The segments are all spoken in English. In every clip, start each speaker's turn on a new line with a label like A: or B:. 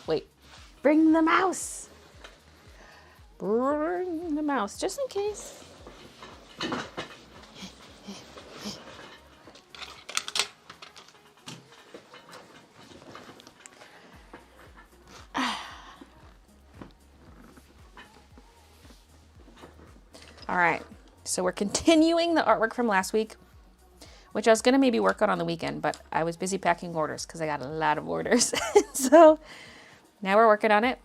A: Wait. Bring the mouse. Bring the mouse, just in case. All right, so we're continuing the artwork from last week, which I was going to maybe work on the weekend, but I was busy packing orders because I got a lot of orders. So now we're working on it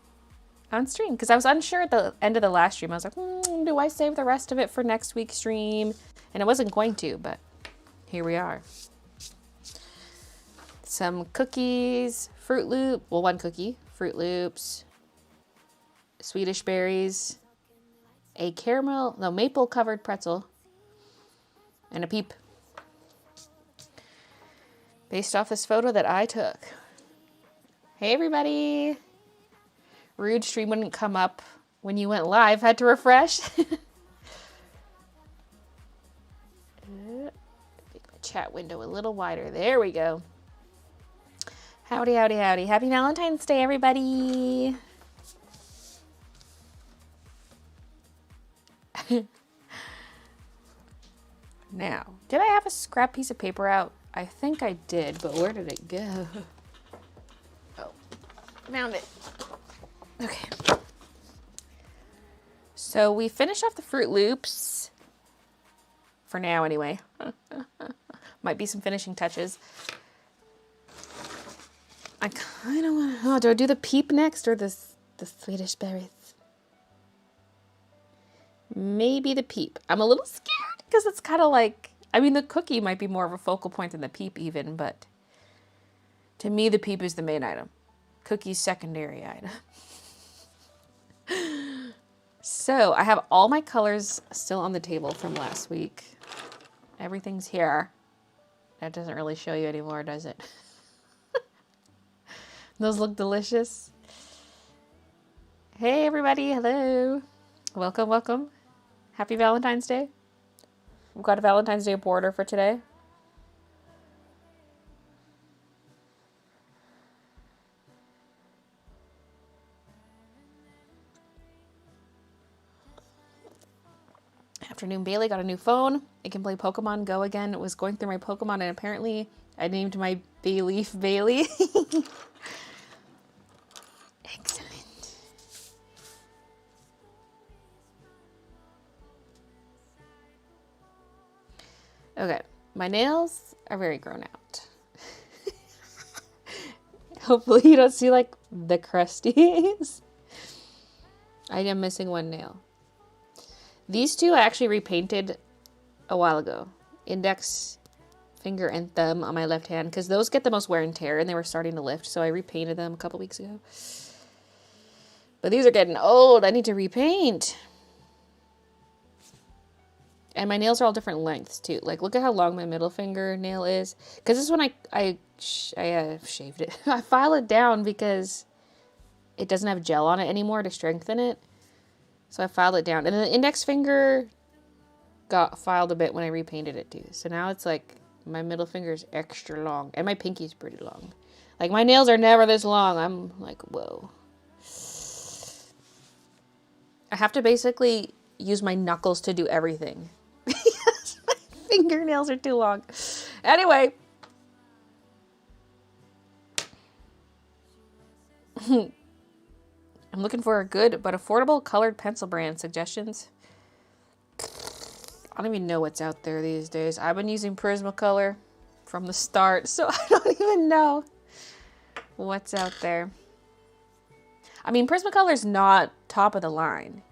A: on stream because I was unsure at the end of the last stream. I was like, do I save the rest of it for next week's stream? And I wasn't going to, but here we are. Some cookies, Fruit Loop, well, one cookie, Fruit Loops, Swedish berries, a maple covered pretzel, and a peep. Based off this photo that I took. Hey everybody! Rude stream wouldn't come up when you went live. Had to refresh. Make my chat window a little wider. There we go. Howdy, howdy, howdy. Happy Valentine's Day, everybody. Now, did I have a scrap piece of paper out? I think I did, but where did it go? Oh, found it. Okay. So we finished off the Fruit Loops. For now, anyway. Might be some finishing touches. I kind of want to... Oh, do I do the peep next or the Swedish berries? Maybe the peep. I'm a little scared because it's kind of like... I mean, the cookie might be more of a focal point than the peep even, but to me, the peep is the main item. Cookie's secondary item. So I have all my colors still on the table from last week. Everything's here. That doesn't really show you anymore, does it? Those look delicious. Hey, everybody. Hello. Welcome, welcome. Happy Valentine's Day. We've got a Valentine's Day border for today. Afternoon, Baylee got a new phone. It can play Pokemon Go again. It was going through my Pokemon and apparently I named my Baylee. Excellent. Okay, my nails are very grown out. Hopefully you don't see like the crusties. I am missing one nail. These two I actually repainted a while ago. Index finger and thumb on my left hand because those get the most wear and tear and they were starting to lift. So I repainted them a couple weeks ago. But these are getting old. I need to repaint. And my nails are all different lengths too. Like look at how long my middle finger nail is. Because this one I shaved it. I file it down because it doesn't have gel on it anymore to strengthen it. So I filed it down. And then the index finger got filed a bit when I repainted it too. So now it's like my middle finger is extra long. And my pinky's pretty long. Like my nails are never this long. I'm like, whoa. I have to basically use my knuckles to do everything. Because my fingernails are too long. Anyway. I'm looking for a good but affordable colored pencil brand. Suggestions? I don't even know what's out there these days. I've been using Prismacolor from the start, so I don't even know what's out there. I mean, Prismacolor is not top of the line.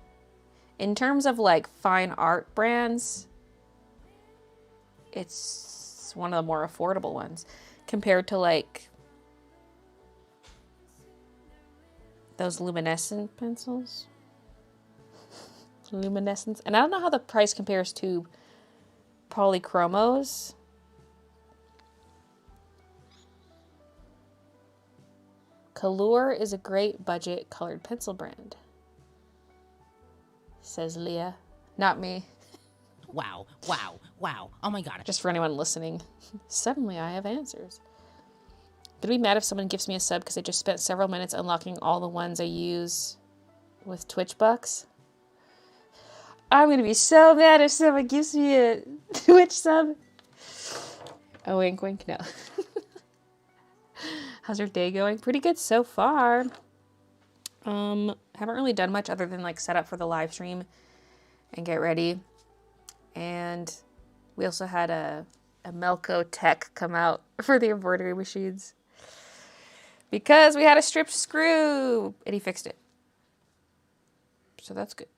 A: In terms of like fine art brands, it's one of the more affordable ones compared to like those luminescent pencils. Luminescence. And I don't know how the price compares to polychromos. Color is a great budget colored pencil brand, says Leah. Not me.
B: Wow, wow, wow. Oh my god.
A: Just for anyone listening. Suddenly I have answers. Gonna be mad if someone gives me a sub because I just spent several minutes unlocking all the ones I use with Twitch bucks. I'm gonna be so mad if someone gives me a Twitch sub. Oh, wink, wink, no. How's your day going? Pretty good so far. Haven't really done much other than like set up for the live stream and get ready. And we also had a Melco tech come out for the embroidery machines because we had a stripped screw and he fixed it. So that's good.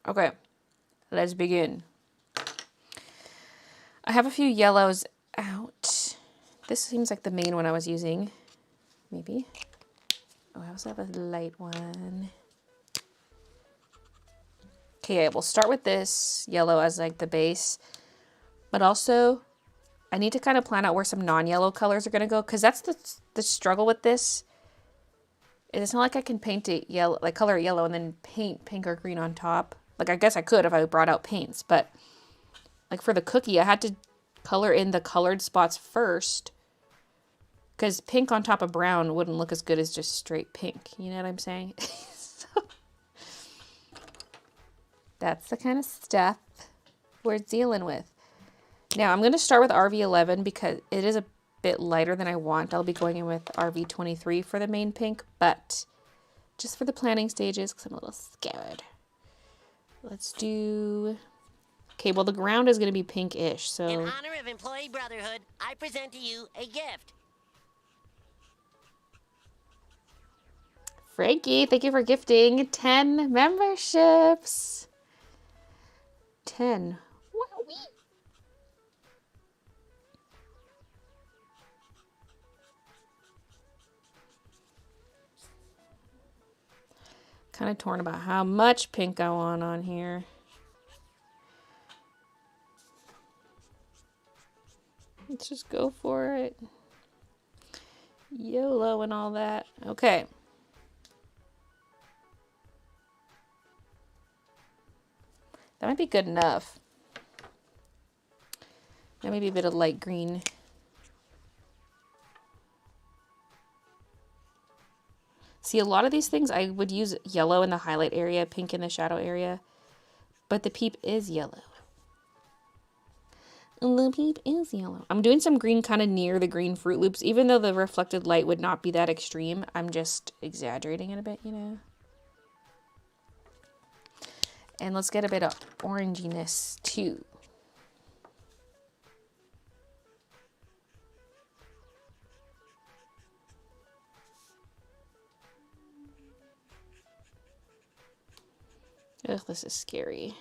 A: Okay, let's begin. I have a few yellows out. This seems like the main one I was using. Maybe. Oh, I also have a light one. Okay, we'll start with this yellow as like the base. But also, I need to kind of plan out where some non-yellow colors are going to go. Because that's the struggle with this. It's not like I can paint it yellow, like color it yellow and then paint pink or green on top. Like, I guess I could if I brought out paints. But, like, for the cookie, I had to color in the colored spots first. Because pink on top of brown wouldn't look as good as just straight pink. You know what I'm saying? So, that's the kind of stuff we're dealing with. Now, I'm going to start with RV11 because it is a bit lighter than I want. I'll be going in with RV23 for the main pink. But just for the planning stages because I'm a little scared. Let's do... Okay, well, the ground is going to be pinkish, so...
B: In honor of Employee Brotherhood, I present to you a gift.
A: Frankie, thank you for gifting 10 memberships. 10. Wowee. Kind of torn about how much pink I want on here. Let's just go for it. YOLO and all that. Okay. That might be good enough. That may be a bit of light green. See, a lot of these things I would use yellow in the highlight area, pink in the shadow area. But the peep is yellow. The peep is yellow. I'm doing some green kind of near the green Fruit Loops. Even though the reflected light would not be that extreme, I'm just exaggerating it a bit, you know. And let's get a bit of oranginess too. Ugh, this is scary.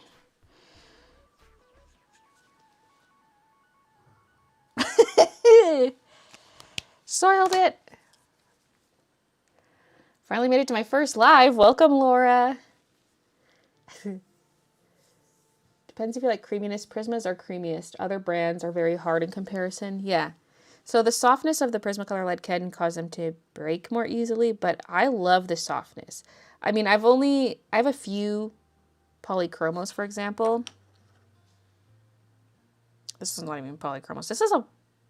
A: Soiled it. Finally made it to my first live. Welcome, Laura. Depends if you like creaminess. Prismas are creamiest. Other brands are very hard in comparison. Yeah. So the softness of the Prismacolor lead can cause them to break more easily, but I love the softness. I mean, I have a few polychromos, for example. This is not even polychromos.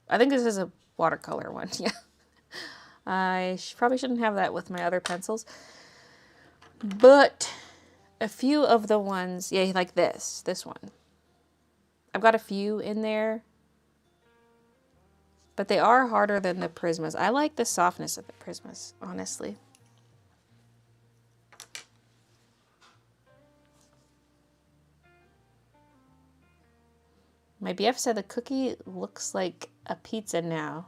A: I think this is a watercolor one. Yeah. I probably shouldn't have that with my other pencils. But a few of the ones, yeah, like this one. I've got a few in there. But they are harder than the Prismas. I like the softness of the Prismas, honestly. My BF said the cookie looks like a pizza now.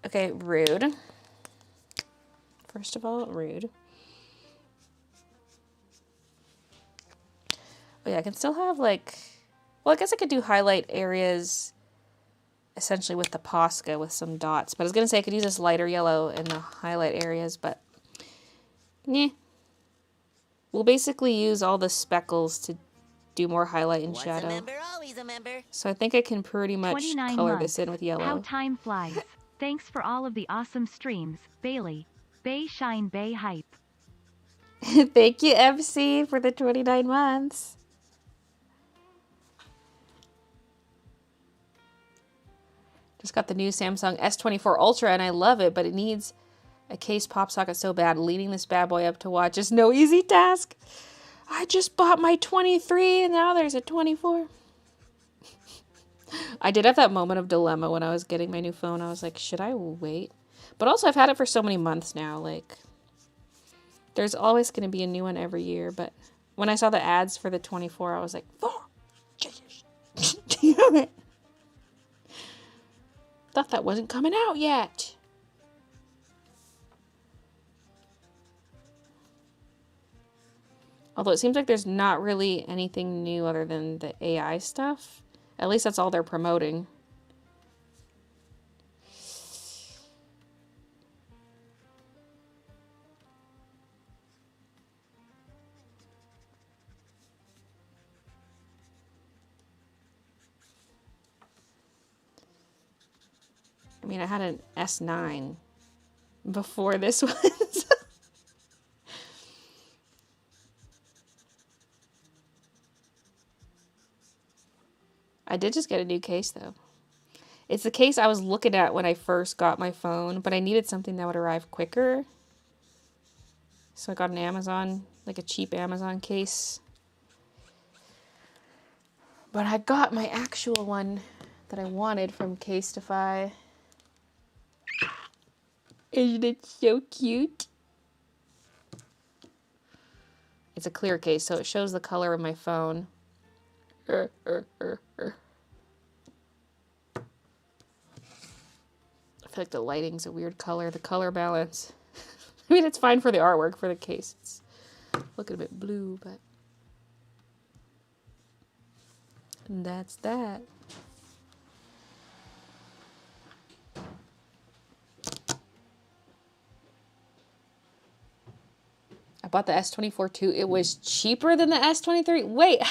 A: Okay, rude. First of all, rude. Oh yeah, I can still have like... Well, I guess I could do highlight areas essentially with the Posca with some dots. But I was going to say I could use this lighter yellow in the highlight areas, but... Nah. We'll basically use all the speckles to do more highlight and shadow.
B: Once a member, always a member.
A: So I think I can pretty much color this in with yellow.
C: How time flies. Thanks for all of the awesome streams, Baylee. Bay Shine Bay Hype.
A: Thank you, MC, for the 29 months. Just got the new Samsung S24 Ultra and I love it, but it needs a case pop socket so bad. Leading this bad boy up to watch is no easy task. I just bought my 23 and now there's a 24. I did have that moment of dilemma when I was getting my new phone. I was like, should I wait? But also I've had it for so many months now. Like, there's always going to be a new one every year. But when I saw the ads for the 24, I was like, oh, Jesus. Damn it. Thought that wasn't coming out yet. Although it seems like there's not really anything new other than the AI stuff. At least that's all they're promoting. I mean, I had an S9 before this one. I did just get a new case, though. It's the case I was looking at when I first got my phone, but I needed something that would arrive quicker. So I got an Amazon, like a cheap Amazon case. But I got my actual one that I wanted from Casetify. Isn't it so cute? It's a clear case, so it shows the color of my phone. I feel like the lighting's a weird color, the color balance. I mean, it's fine for the artwork, for the case. It's looking a bit blue, but... And that's that. I bought the S24 too. It was cheaper than the S23. Wait,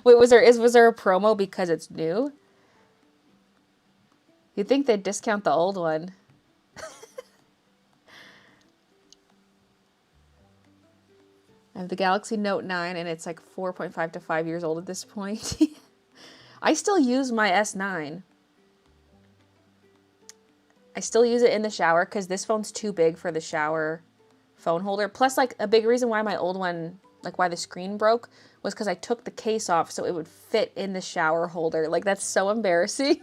A: wait, was there a promo because it's new? You'd think they'd discount the old one. I have the Galaxy Note 9 and it's like 4.5 to 5 years old at this point. I still use my S9. I still use it in the shower because this phone's too big for the shower phone holder. Plus, like, a big reason why my old one, like, why the screen broke was because I took the case off so it would fit in the shower holder. Like, that's so embarrassing.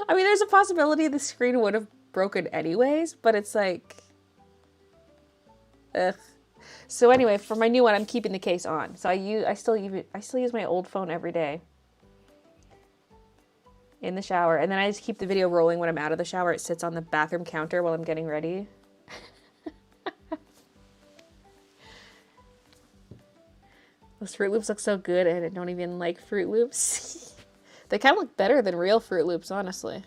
A: I mean, there's a possibility the screen would have broken anyways, but it's like... Ugh. So anyway, for my new one, I'm keeping the case on. So I still use my old phone every day in the shower, and then I just keep the video rolling when I'm out of the shower. It sits on the bathroom counter while I'm getting ready. Those Fruit Loops look so good, and I don't even like Fruit Loops. They kind of look better than real Fruit Loops, honestly.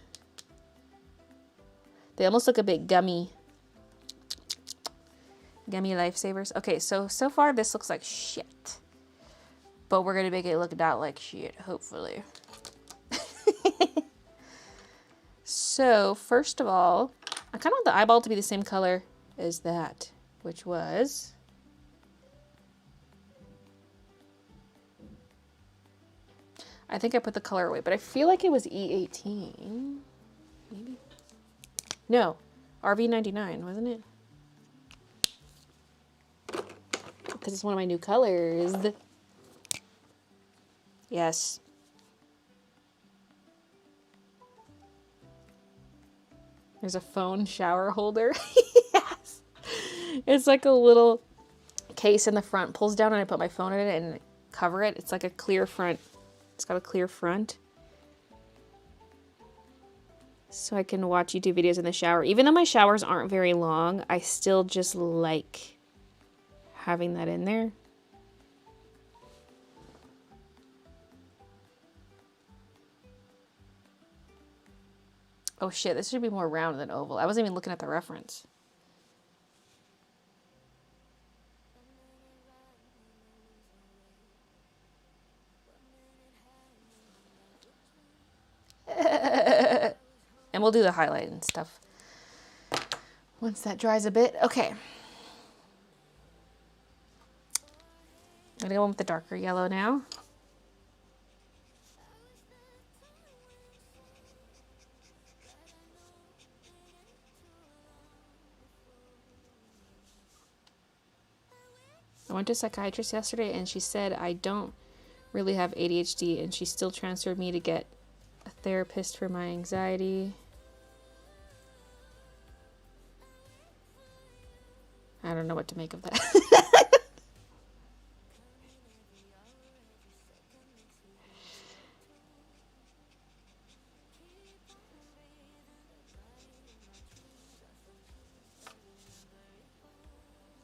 A: They almost look a bit gummy. Gummy lifesavers. Okay, so far this looks like shit. But we're gonna make it look not like shit, hopefully. So, first of all, I kind of want the eyeball to be the same color as that, which was... I think I put the color away, but I feel like it was E18. Maybe? No, RV99, wasn't it? Because it's one of my new colors. Yes. There's a phone shower holder. Yes. It's like a little case in the front. Pulls down and I put my phone in it and cover it. It's like a clear front. It's got a clear front. So I can watch YouTube videos in the shower. Even though my showers aren't very long, I still just like having that in there. Oh shit, this should be more round than oval. I wasn't even looking at the reference. And we'll do the highlight and stuff once that dries a bit. Okay. I'm gonna go in with the darker yellow now. I went to a psychiatrist yesterday and she said I don't really have ADHD, and she still transferred me to get a therapist for my anxiety. I don't know what to make of that.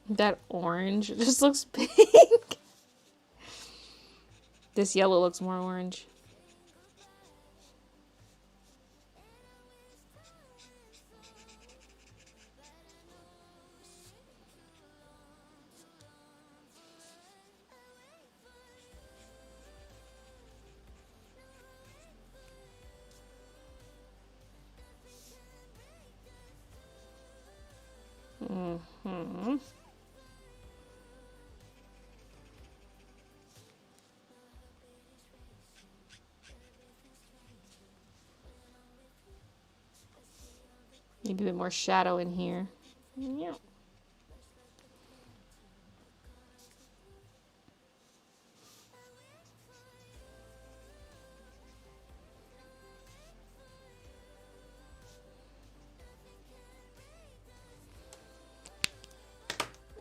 A: That orange just looks pink. This yellow looks more orange. Mm-hmm. Maybe a bit more shadow in here. Yeah.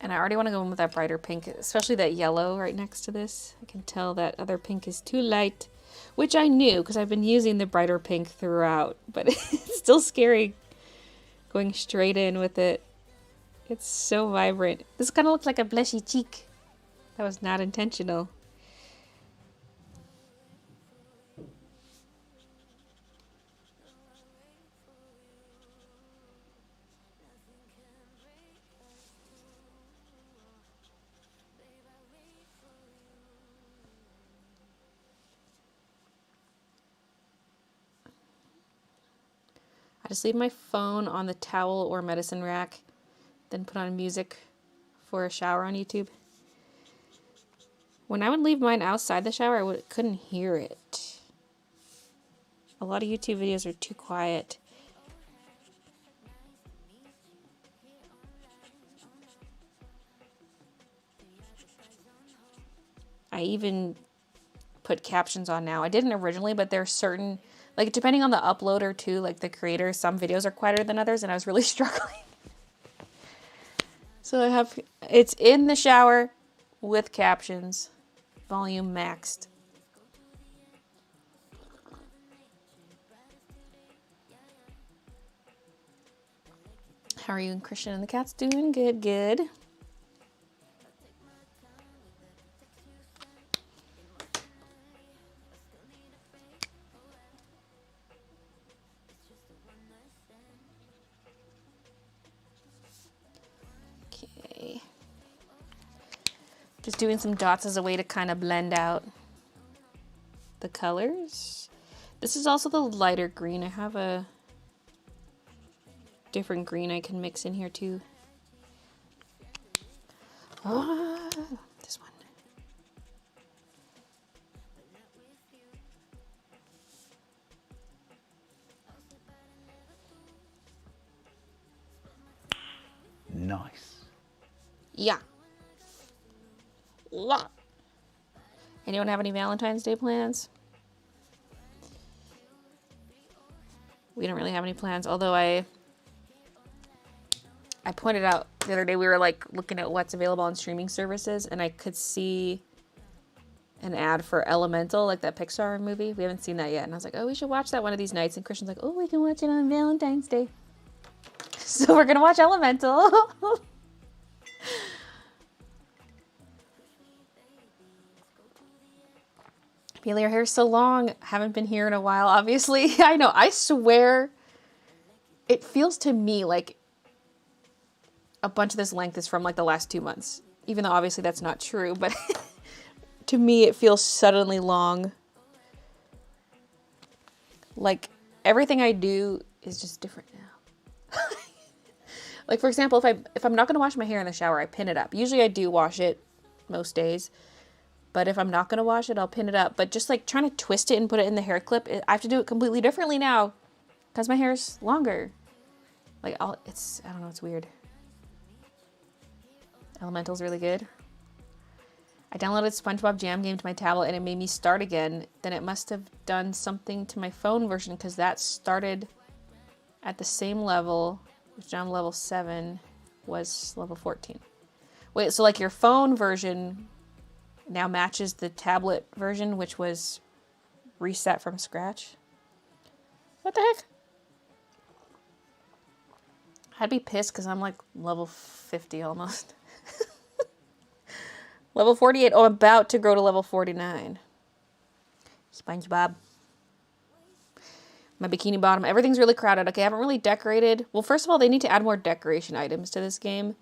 A: And I already want to go in with that brighter pink, especially that yellow right next to this. I can tell that other pink is too light, which I knew because I've been using the brighter pink throughout, but it's still scary going straight in with it. It's so vibrant. This kind of looks like a blushy cheek. That was not intentional. I just leave my phone on the towel or medicine rack, then put on music for a shower on YouTube. When I would leave mine outside the shower, I couldn't hear it. A lot of YouTube videos are too quiet. I even put captions on now. I didn't originally, but there's certain, like depending on the uploader too, like the creator, some videos are quieter than others, and I was really struggling. So it's in the shower with captions, volume maxed. How are you and Christian and the cats doing? Good, good. Okay. Just doing some dots as a way to kind of blend out the colors. This is also the lighter green. I have a different green I can mix in here too. Oh, this one.
D: Nice.
A: Yeah. Yeah. Anyone have any Valentine's Day plans? We don't really have any plans, although I pointed out the other day we were like looking at what's available on streaming services, and I could see an ad for Elemental, like that Pixar movie. We haven't seen that yet, and I was like, oh, we should watch that one of these nights. And Christian's like, oh, we can watch it on Valentine's Day. So we're gonna watch Elemental. Baylee, your hair's so long. Haven't been here in a while, obviously. I know, I swear it feels to me like a bunch of this length is from like the last 2 months. Even though obviously that's not true, but to me it feels suddenly long. Like everything I do is just different now. Like for example, if I'm not gonna wash my hair in the shower, I pin it up. Usually I do wash it most days. But if I'm not going to wash it, I'll pin it up. But just like trying to twist it and put it in the hair clip, I have to do it completely differently now because my hair is longer. Like, I don't know, it's weird. Elemental's really good. I downloaded SpongeBob Jam Game to my tablet and it made me start again. Then it must have done something to my phone version because that started at the same level, which I'm level 7, was level 14. Wait, so like your phone version now matches the tablet version, which was reset from scratch? What the heck? I'd be pissed because I'm like level 50 almost. Level 48. Oh, I'm about to grow to level 49. SpongeBob. My bikini bottom. Everything's really crowded. Okay, I haven't really decorated. Well, first of all, they need to add more decoration items to this game.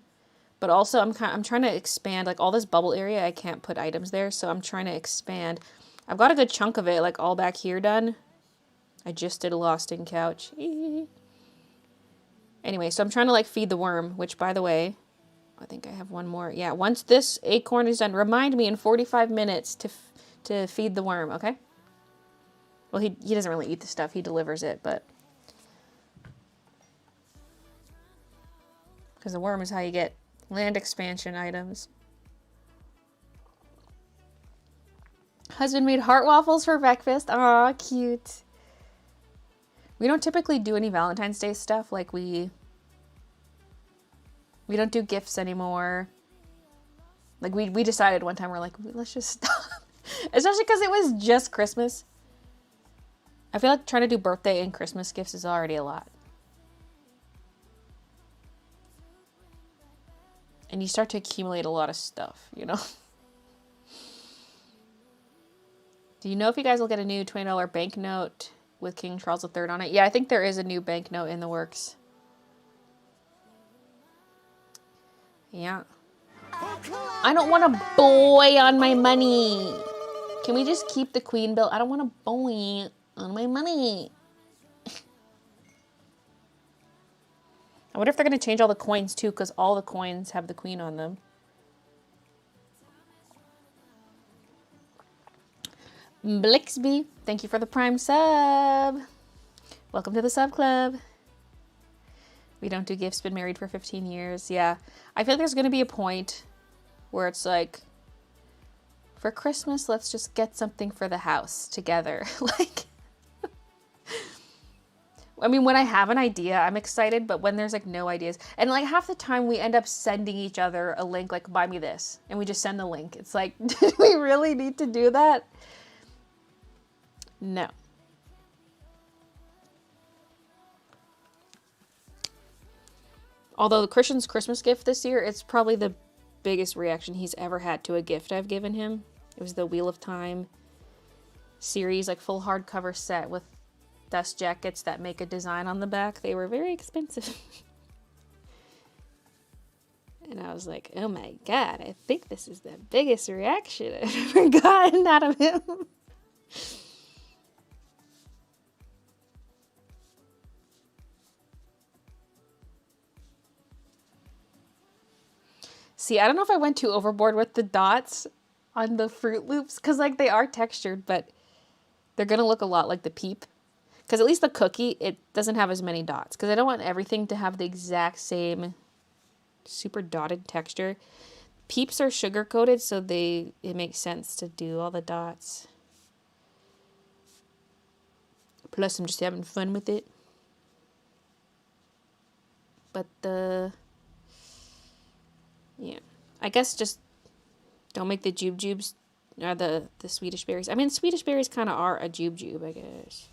A: But also, I'm trying to expand. Like, all this bubble area, I can't put items there. So I'm trying to expand. I've got a good chunk of it, like, all back here done. I just did a Lost in couch. Anyway, so I'm trying to, like, feed the worm. Which, by the way, I think I have one more. Yeah, once this acorn is done, remind me in 45 minutes to feed the worm, okay? Well, he doesn't really eat the stuff. He delivers it, but... because the worm is how you get land expansion items. Husband made heart waffles for breakfast. Aw, cute. We don't typically do any Valentine's Day stuff. Like, we don't do gifts anymore. Like, we decided one time, we're like, let's just stop. Especially because it was just Christmas. I feel like trying to do birthday and Christmas gifts is already a lot. And you start to accumulate a lot of stuff, you know? Do you know if you guys will get a new $20 banknote with King Charles III on it? Yeah, I think there is a new banknote in the works. Yeah. I don't want a boy on my money. Can we just keep the queen bill? I don't want a boy on my money. I wonder if they're going to change all the coins too, because all the coins have the queen on them. Blixby, thank you for the Prime sub. Welcome to the sub club. We don't do gifts, been married for 15 years. Yeah, I feel like there's going to be a point where it's like, for Christmas, let's just get something for the house together. Like, I mean, when I have an idea, I'm excited, but when there's like no ideas, and like half the time we end up sending each other a link, like, buy me this, and we just send the link. It's like, did we really need to do that? No. Although Christian's Christmas gift this year, it's probably the biggest reaction he's ever had to a gift I've given him. It was the Wheel of Time series, like full hardcover set with dust jackets that make a design on the back. They were very expensive. And I was like, oh my god, I think this is the biggest reaction I've ever gotten out of him. See, I don't know if I went too overboard with the dots on the Fruit Loops, because like they are textured, but they're gonna look a lot like the Peep. Because at least the cookie, it doesn't have as many dots. Because I don't want everything to have the exact same super dotted texture. Peeps are sugar coated, so it makes sense to do all the dots. Plus, I'm just having fun with it. But yeah, I guess just don't make the jubes or the Swedish berries. I mean, Swedish berries kind of are a jube, I guess.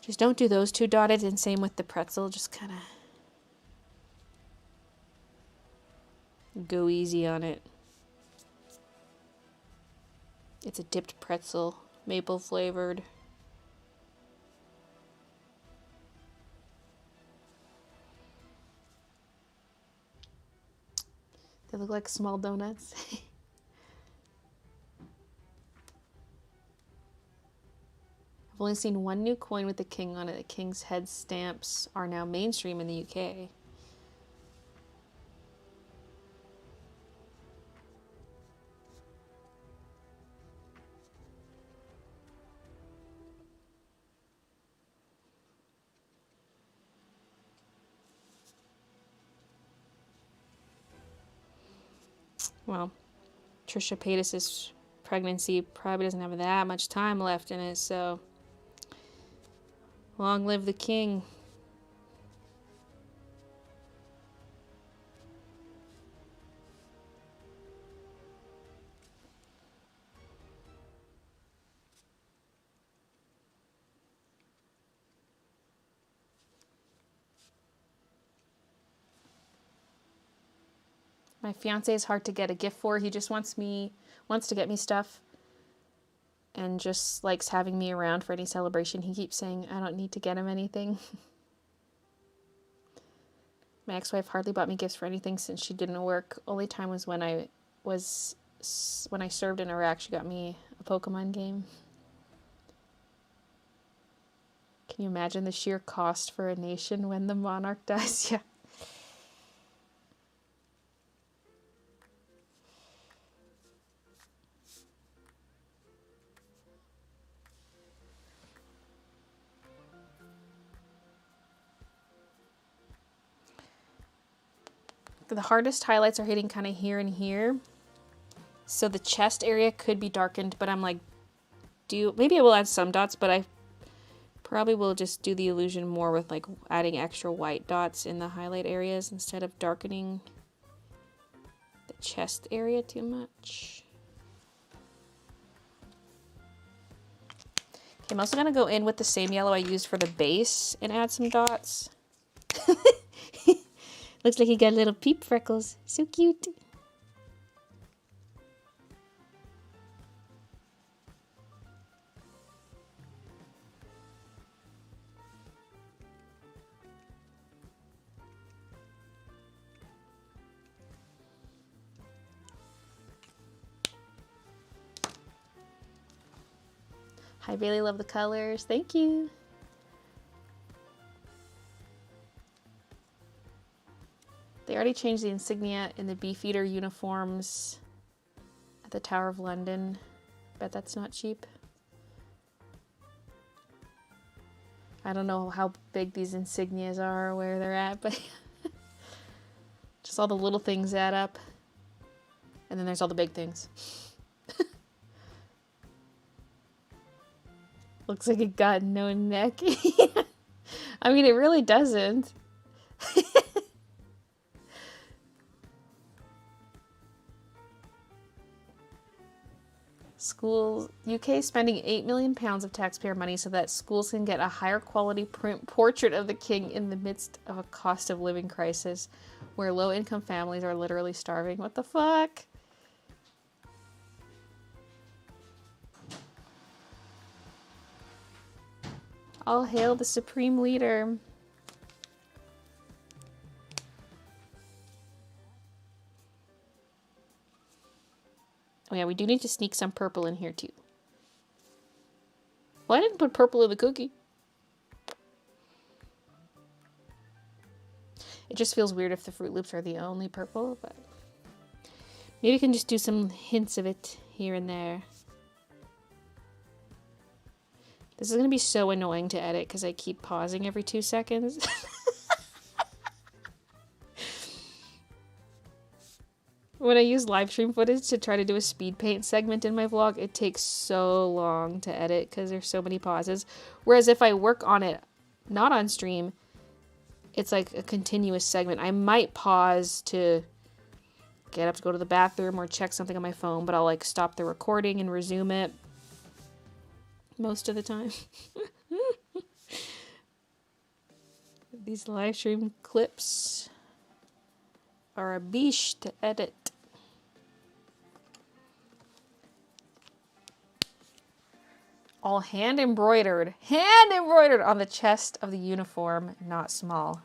A: Just don't do those two dotted, and same with the pretzel. Just kind of go easy on it. It's a dipped pretzel, maple flavored. They look like small donuts. I've only seen one new coin with the king on it. The king's head stamps are now mainstream in the UK. Well, Trisha Paytas's pregnancy probably doesn't have that much time left in it, so long live the king. My fiance is hard to get a gift for. He just wants to get me stuff and just likes having me around for any celebration. He keeps saying I don't need to get him anything. My ex-wife hardly bought me gifts for anything since she didn't work. Only time was when I served in Iraq. She got me a Pokemon game. Can you imagine the sheer cost for a nation when the monarch dies? Yeah. The hardest highlights are hitting kind of here and here. So the chest area could be darkened, but I'm like, maybe I will add some dots, but I probably will just do the illusion more with like adding extra white dots in the highlight areas instead of darkening the chest area too much. Okay, I'm also going to go in with the same yellow I used for the base and add some dots. Looks like he got little peep freckles. So cute. Hi, Baylee. Love the colors. Thank you. They already changed the insignia in the Beefeater uniforms at the Tower of London. Bet that's not cheap. I don't know how big these insignias are or where they're at, but just all the little things add up. And then there's all the big things. Looks like it got no neck. I mean, it really doesn't. Schools, UK spending £8 million of taxpayer money so that schools can get a higher quality print portrait of the king in the midst of a cost of living crisis where low income families are literally starving. What the fuck? All hail the supreme leader. Oh yeah, we do need to sneak some purple in here too. Well, I didn't put purple in the cookie. It just feels weird if the Fruit Loops are the only purple, but maybe we can just do some hints of it here and there. This is going to be so annoying to edit because I keep pausing every 2 seconds. When I use live stream footage to try to do a speed paint segment in my vlog, it takes so long to edit because there's so many pauses. Whereas if I work on it not on stream, it's like a continuous segment. I might pause to get up to go to the bathroom or check something on my phone, but I'll like stop the recording and resume it most of the time. These live stream clips are a biche to edit. All hand embroidered on the chest of the uniform, not small.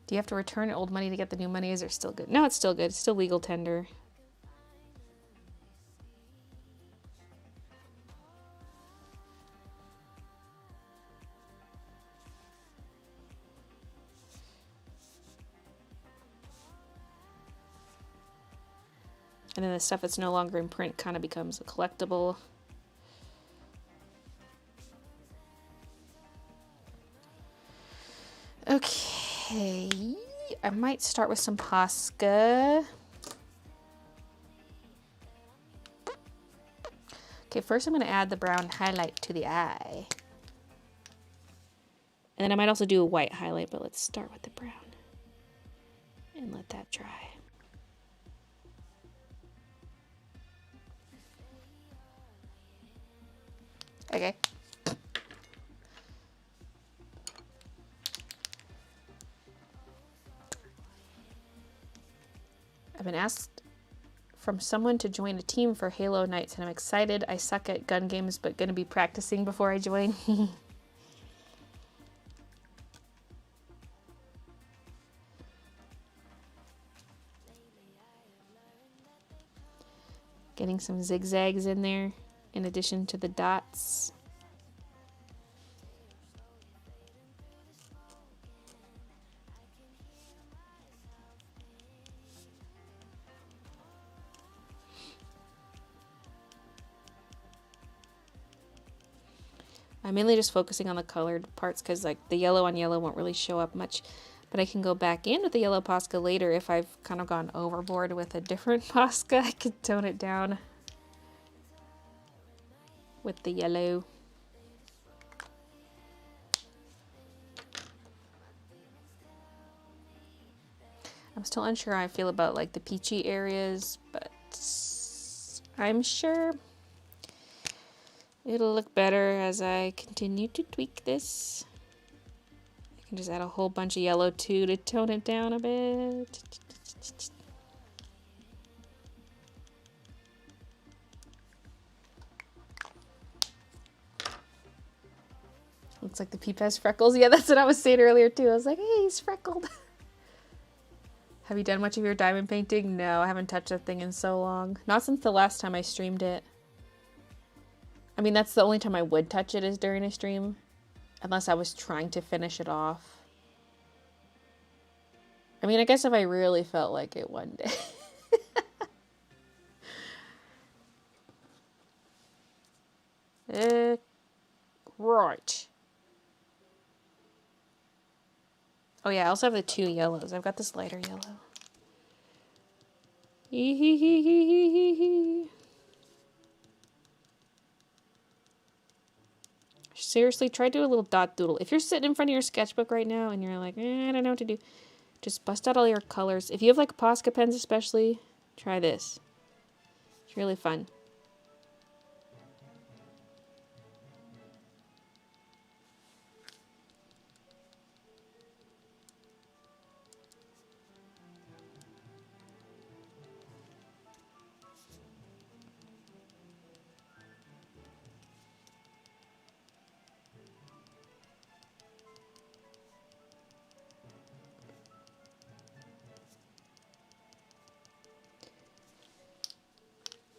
A: Do you have to return old money to get the new money? Is it still good? No, it's still good. It's still legal tender. And then the stuff that's no longer in print kind of becomes a collectible. Okay, I might start with some Posca. Okay, first I'm going to add the brown highlight to the eye. And then I might also do a white highlight, but let's start with the brown and let that dry. Okay. I've been asked from someone to join a team for Halo Nights, and I'm excited. I suck at gun games, but gonna be practicing before I join. Getting some zigzags in there in addition to the dots. I'm mainly just focusing on the colored parts because like the yellow on yellow won't really show up much. But I can go back in with the yellow Posca later if I've kind of gone overboard with a different Posca. I could tone it down with the yellow. I'm still unsure how I feel about like the peachy areas, but I'm sure it'll look better as I continue to tweak this. I can just add a whole bunch of yellow too to tone it down a bit. Looks like the peep has freckles. Yeah, that's what I was saying earlier too. I was like, hey, he's freckled. Have you done much of your diamond painting? No, I haven't touched that thing in so long. Not since the last time I streamed it. I mean, that's the only time I would touch it is during a stream. Unless I was trying to finish it off. I mean, I guess if I really felt like it one day. Right. Oh yeah, I also have the two yellows. I've got this lighter yellow. Seriously, try to do a little dot doodle. If you're sitting in front of your sketchbook right now and you're like, I don't know what to do, just bust out all your colors. If you have like Posca pens especially, try this. It's really fun.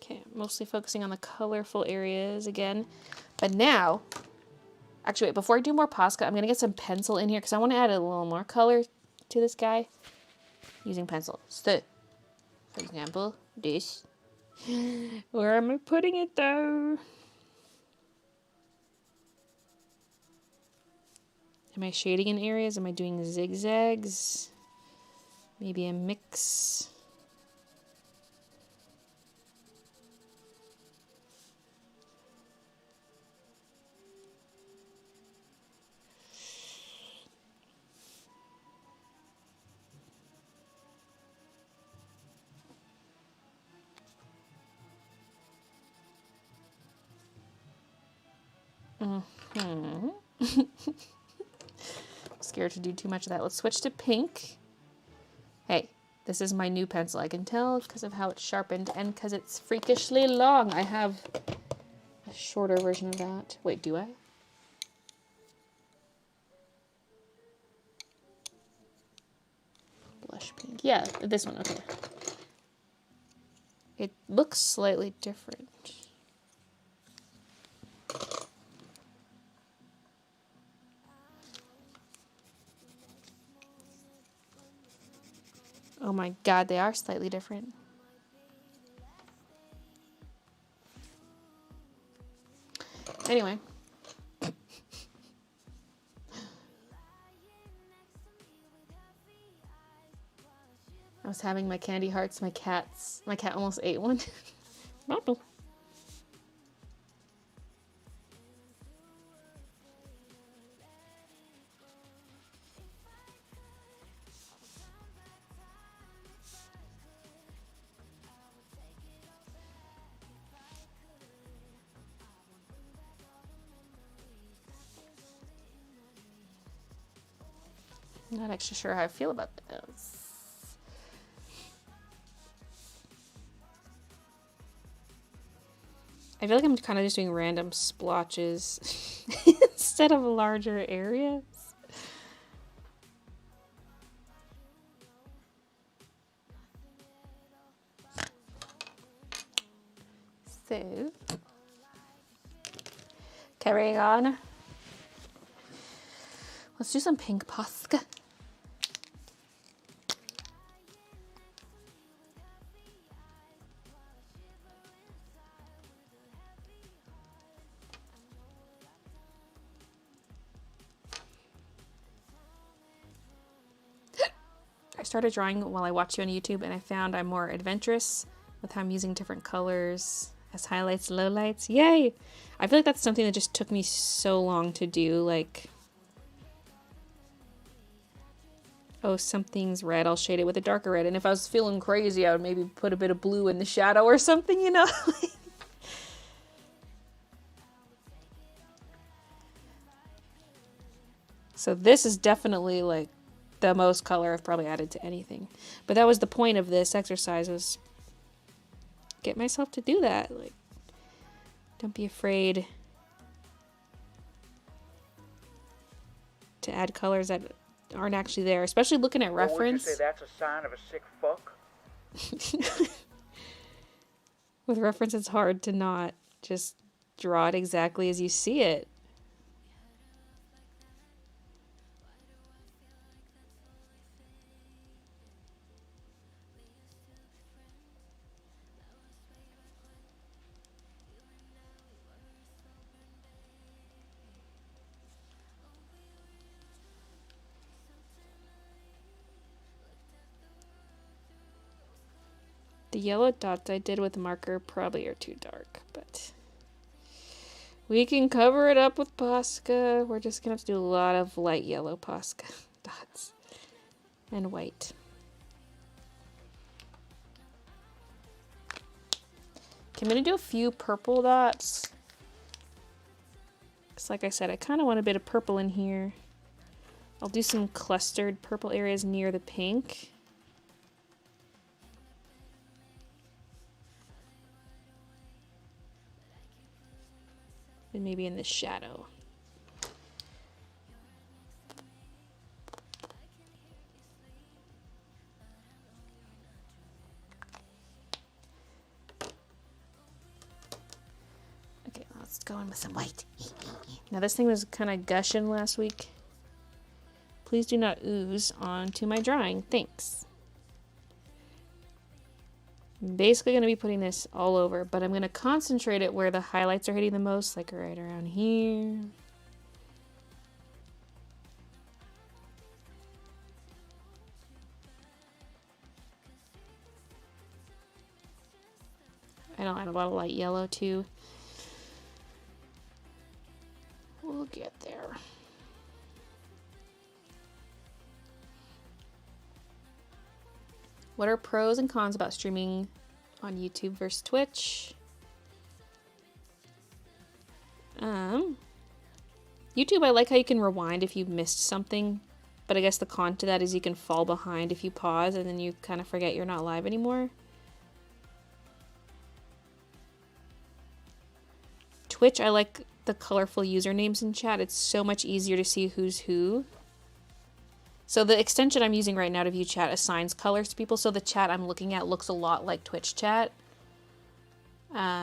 A: Okay, mostly focusing on the colorful areas again. But now, actually wait, before I do more Posca, I'm going to get some pencil in here because I want to add a little more color to this guy using pencil. So, for example, this. Where am I putting it though? Am I shading in areas? Am I doing zigzags? Maybe a mix. Scared to do too much of that. Let's switch to pink. Hey, this is my new pencil. I can tell because of how it's sharpened and because it's freakishly long. I have a shorter version of that. Wait, do I? Blush pink. Yeah, this one. Okay. It looks slightly different. Oh my god, they are slightly different. Anyway. I was having my candy hearts, my cat almost ate one. Bubble. Not actually sure how I feel about this. I feel like I'm kind of just doing random splotches instead of larger areas. So, carrying on. Let's do some pink Posca. I started drawing while I watched you on YouTube, and I found I'm more adventurous with how I'm using different colors as highlights, lowlights. Yay! I feel like that's something that just took me so long to do. Like, oh, something's red, I'll shade it with a darker red. And if I was feeling crazy, I would maybe put a bit of blue in the shadow or something, you know? So this is definitely like the most color I've probably added to anything. But that was the point of this exercise, was get myself to do that. Like, don't be afraid to add colors that aren't actually there, especially looking at reference.
D: Would you say that's a sign of a sick fuck?
A: With reference, it's hard to not just draw it exactly as you see it. The yellow dots I did with marker probably are too dark, but we can cover it up with Posca. We're just gonna have to do a lot of light yellow Posca dots and white. Okay, I'm gonna do a few purple dots. Because like I said, I kind of want a bit of purple in here. I'll do some clustered purple areas near the pink. And maybe in the shadow. Okay, let's go in with some white. Now this thing was kind of gushing last week. Please do not ooze onto my drawing. Thanks. I'm basically going to be putting this all over, but I'm going to concentrate it where the highlights are hitting the most, like right around here. And I'll add a lot of light yellow too. We'll get there. What are pros and cons about streaming on YouTube versus Twitch? YouTube, I like how you can rewind if you missed something, but I guess the con to that is you can fall behind if you pause and then you kind of forget you're not live anymore. Twitch, I like the colorful usernames in chat. It's so much easier to see who's who. So the extension I'm using right now to view chat assigns colors to people, so the chat I'm looking at looks a lot like Twitch chat,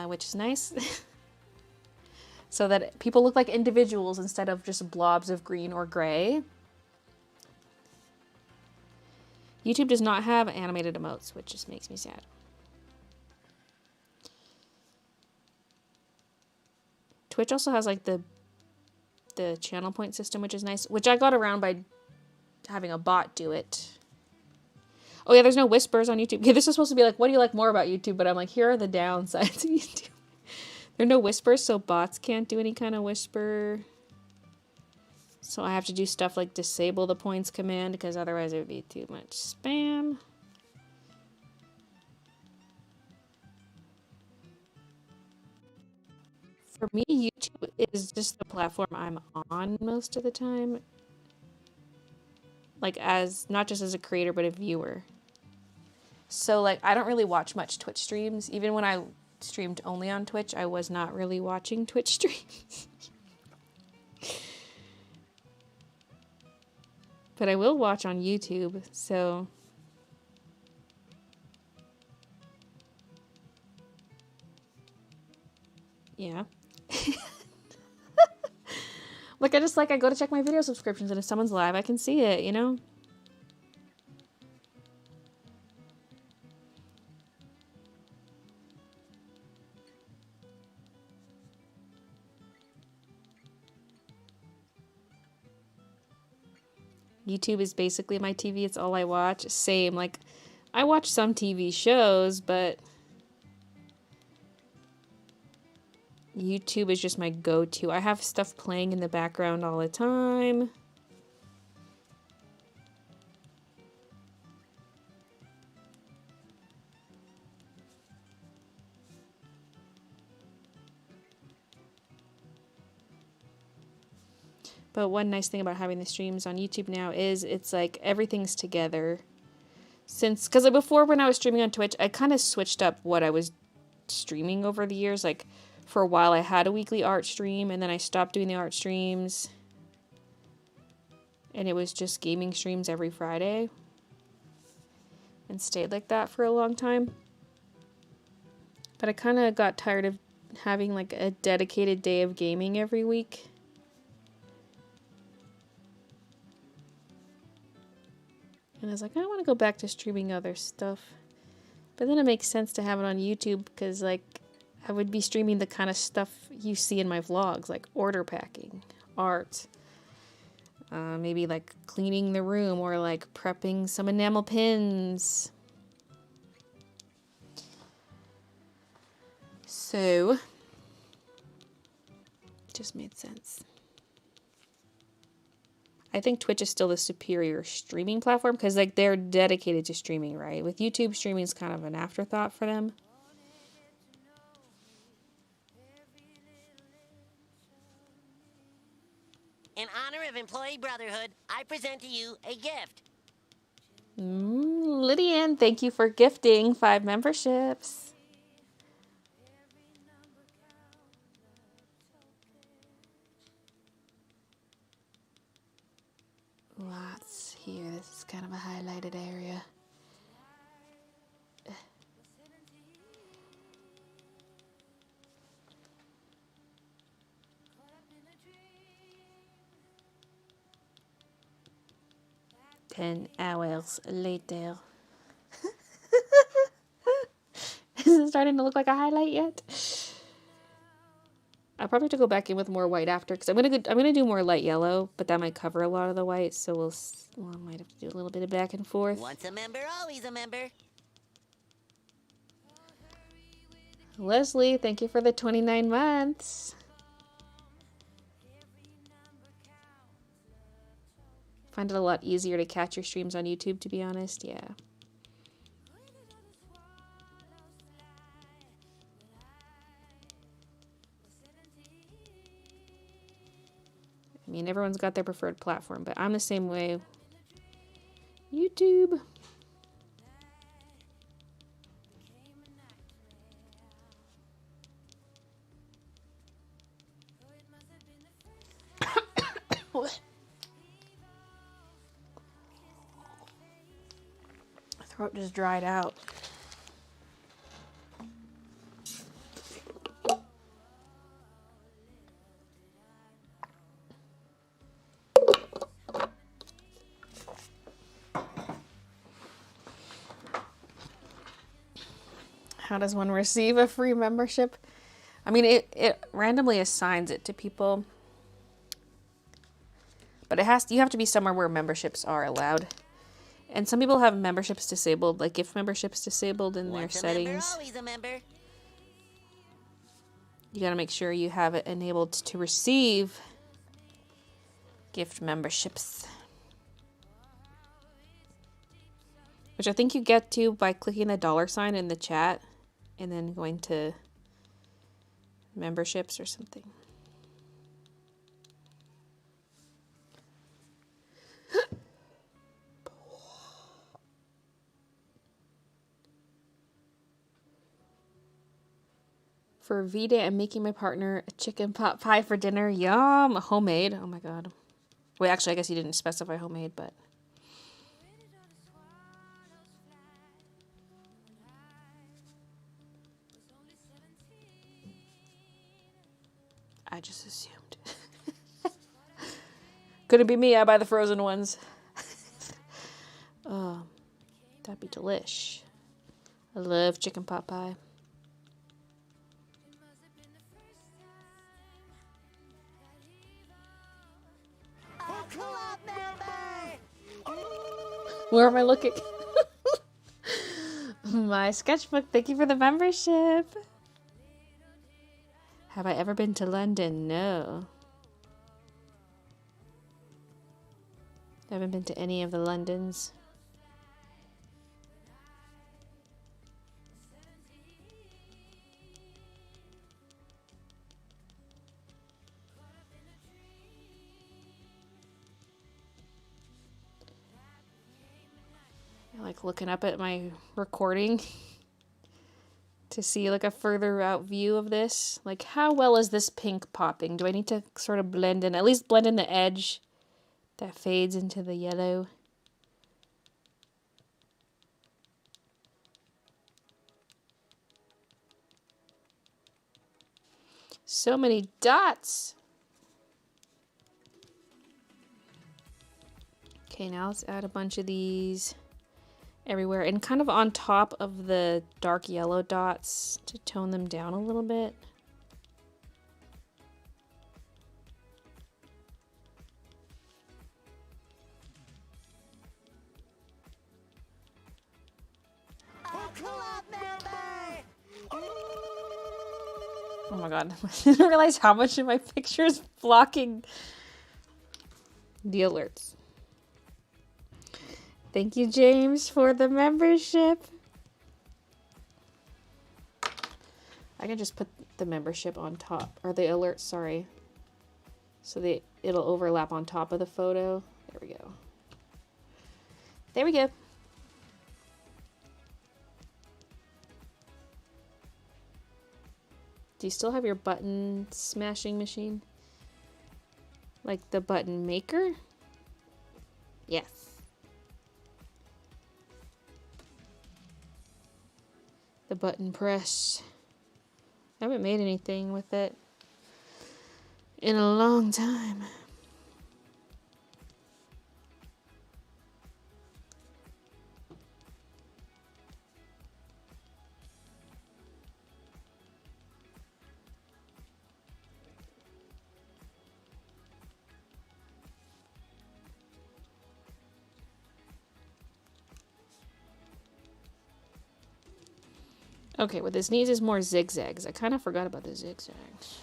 A: which is nice. So that people look like individuals instead of just blobs of green or gray. YouTube does not have animated emotes, which just makes me sad. Twitch also has like the channel point system, which is nice, which I got around by having a bot do it. Oh yeah, there's no whispers on YouTube. Okay, this is supposed to be like, what do you like more about YouTube? But I'm like, here are the downsides of YouTube. There are no whispers, so bots can't do any kind of whisper. So I have to do stuff like disable the points command because otherwise it would be too much spam. For me, YouTube is just the platform I'm on most of the time. Like as, not just as a creator, but a viewer. So like, I don't really watch much Twitch streams. Even when I streamed only on Twitch, I was not really watching Twitch streams. But I will watch on YouTube, so... Yeah. Like, I go to check my video subscriptions, and if someone's live, I can see it, you know? YouTube is basically my TV. It's all I watch. Same. Like, I watch some TV shows, but YouTube is just my go-to. I have stuff playing in the background all the time. But one nice thing about having the streams on YouTube now is it's like everything's together. Because like before when I was streaming on Twitch, I kind of switched up what I was streaming over the years. Like for a while I had a weekly art stream and then I stopped doing the art streams. And it was just gaming streams every Friday. And stayed like that for a long time. But I kind of got tired of having like a dedicated day of gaming every week. And I was like, I want to go back to streaming other stuff. But then it makes sense to have it on YouTube because, like, I would be streaming the kind of stuff you see in my vlogs, like order packing, art, maybe, like, cleaning the room or, like, prepping some enamel pins. So, it just made sense. I think Twitch is still the superior streaming platform because like they're dedicated to streaming, right? With YouTube, streaming is kind of an afterthought for them.
B: In honor of Employee Brotherhood, I present to you a gift.
A: Lydian, thank you for gifting 5 memberships. Lots here. This is kind of a highlighted area. Ten hours later. Is it starting to look like a highlight yet? I probably have to go back in with more white after because I'm gonna do more light yellow, but that might cover a lot of the white, so I might have to do a little bit of back and forth.
B: Once a member, always a member.
A: Leslie, thank you for the 29 months. Find it a lot easier to catch your streams on YouTube, to be honest. Yeah. I mean, everyone's got their preferred platform, but I'm the same way. YouTube. My throat just dried out. How does one receive a free membership? I mean, it randomly assigns it to people. But you have to be somewhere where memberships are allowed. And some people have memberships disabled, like gift memberships disabled in their
B: Once a
A: settings.
B: member, always a member.
A: You gotta make sure you have it enabled to receive gift memberships. Which I think you get to by clicking the $ in the chat and then going to memberships or something. For V-Day, I'm making my partner a chicken pot pie for dinner. Yum! Homemade. Oh my god. Wait, actually, I guess you didn't specify homemade, but... I just assumed. Couldn't be me, I buy the frozen ones. Oh, that'd be delish. I love chicken pot pie.
B: Club member!
A: Where am I looking? My sketchbook. Thank you for the membership. Have I ever been to London? No. Haven't been to any of the Londons. I like looking up at my recording to see like a further out view of this. Like, how well is this pink popping? Do I need to sort of blend in, at least blend in the edge that fades into the yellow? So many dots. Okay, now let's add a bunch of these everywhere and kind of on top of the dark yellow dots to tone them down a little bit. Oh my god, I didn't realize how much of my picture is blocking the alerts. Thank you, James, for the membership. I can just put the membership on top, or the alerts, sorry. So it'll overlap on top of the photo. There we go. There we go. Do you still have your button smashing machine? Like the button maker? Yes. The button press. I haven't made anything with it in a long time. Okay, what this needs is more zigzags. I kind of forgot about the zigzags.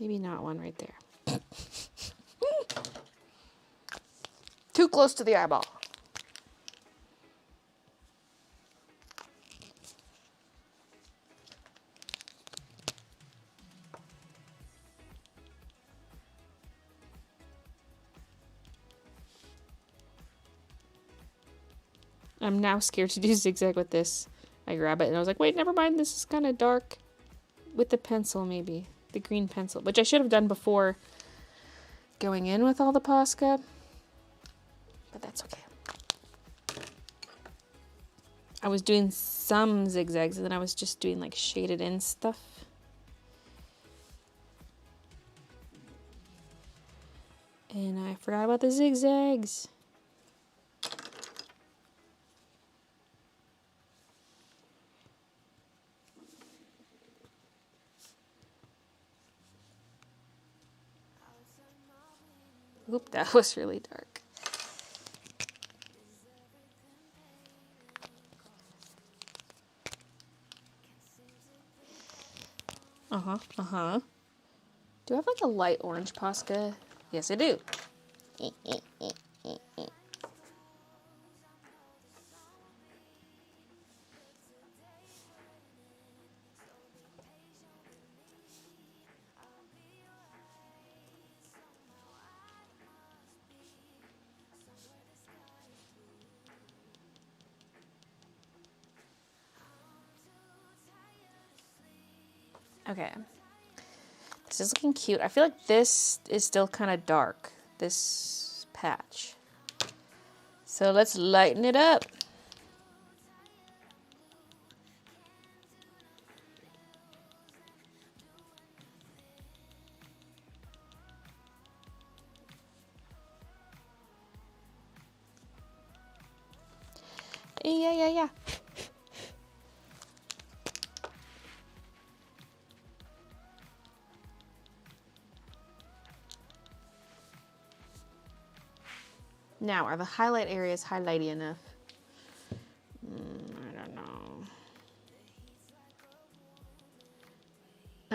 A: Maybe not one right there. Too close to the eyeball. I'm now scared to do zigzag with this. I grab it and I was like, wait, never mind. This is kind of dark with the pencil, maybe. The green pencil, which I should have done before going in with all the Posca. But that's okay. I was doing some zigzags and then I was just doing like shaded in stuff. And I forgot about the zigzags. Oop, that was really dark. Uh-huh. Do I have like a light orange Posca? Yes, I do. Okay. This is looking cute. I feel like this is still kind of dark, this patch. So let's lighten it up. Yeah. Now, are the highlight areas highlighty enough? I don't know.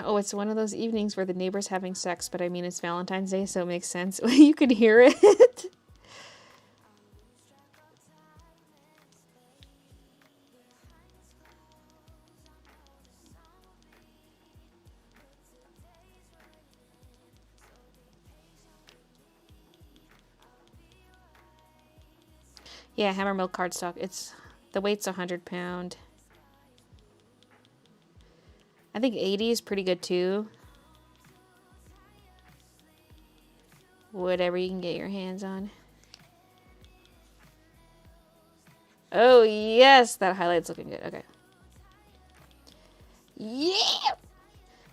A: Oh, it's one of those evenings where the neighbor's having sex, but I mean, it's Valentine's Day, so it makes sense. You could hear it. Yeah, hammer mill cardstock. It's the weight's 100 pound. I think 80 is pretty good too. Whatever you can get your hands on. Oh yes, that highlight's looking good. Okay. Yeah.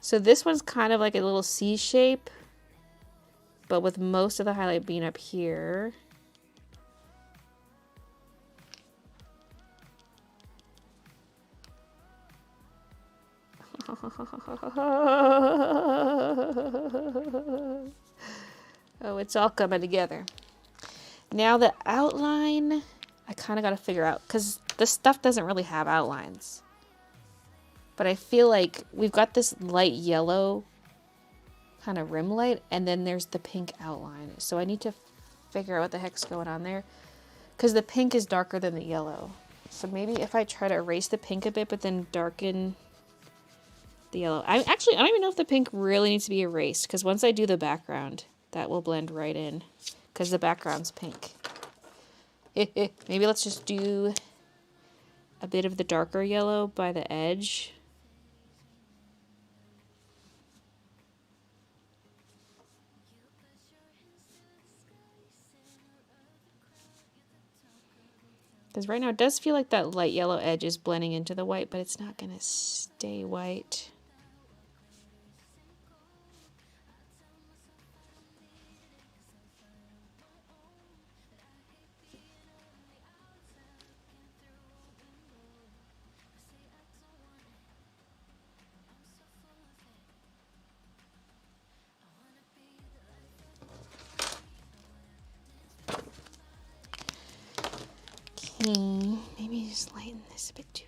A: So this one's kind of like a little C shape, but with most of the highlight being up here. Oh, it's all coming together. Now the outline, I kind of got to figure out, because this stuff doesn't really have outlines. But I feel like we've got this light yellow kind of rim light, and then there's the pink outline. So I need to figure out what the heck's going on there, because the pink is darker than the yellow. So maybe if I try to erase the pink a bit, but then darken the yellow. I don't even know if the pink really needs to be erased, because once I do the background, that will blend right in, because the background's pink. Maybe let's just do a bit of the darker yellow by the edge. Because right now it does feel like that light yellow edge is blending into the white, but it's not going to stay white. Maybe just lighten this a bit too.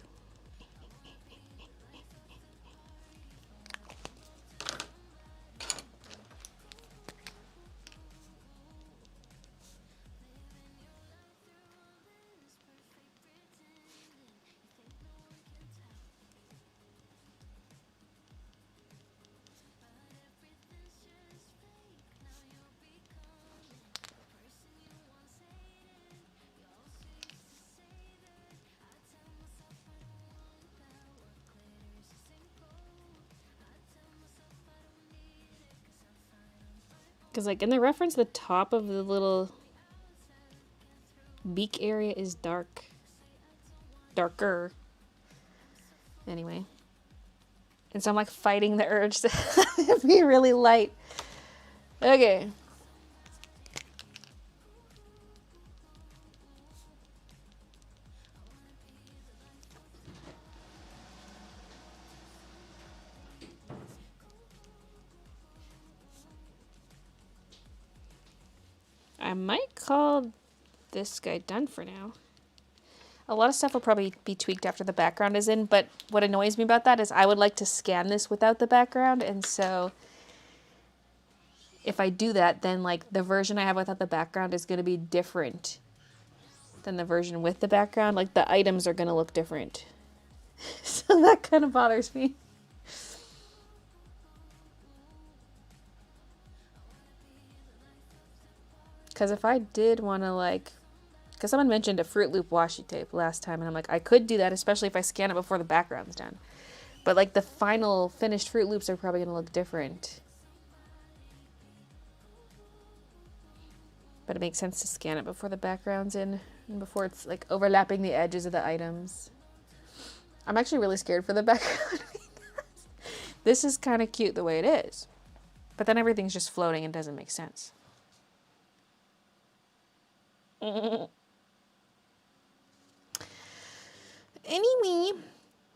A: Because, like, in the reference, the top of the little beak area is darker. Anyway. And so I'm, like, fighting the urge to be really light. Okay. I might call this guy done for now. A lot of stuff will probably be tweaked after the background is in, but what annoys me about that is I would like to scan this without the background, and so if I do that, then like the version I have without the background is going to be different than the version with the background. Like the items are going to look different. So that kind of bothers me. Because if I did want to like, because someone mentioned a Fruit Loop washi tape last time, and I'm like, I could do that, especially if I scan it before the background's done. But like the final finished Fruit Loops are probably going to look different. But it makes sense to scan it before the background's in, and before it's like overlapping the edges of the items. I'm actually really scared for the background. This is kind of cute the way it is. But then everything's just floating and doesn't make sense. Anyway,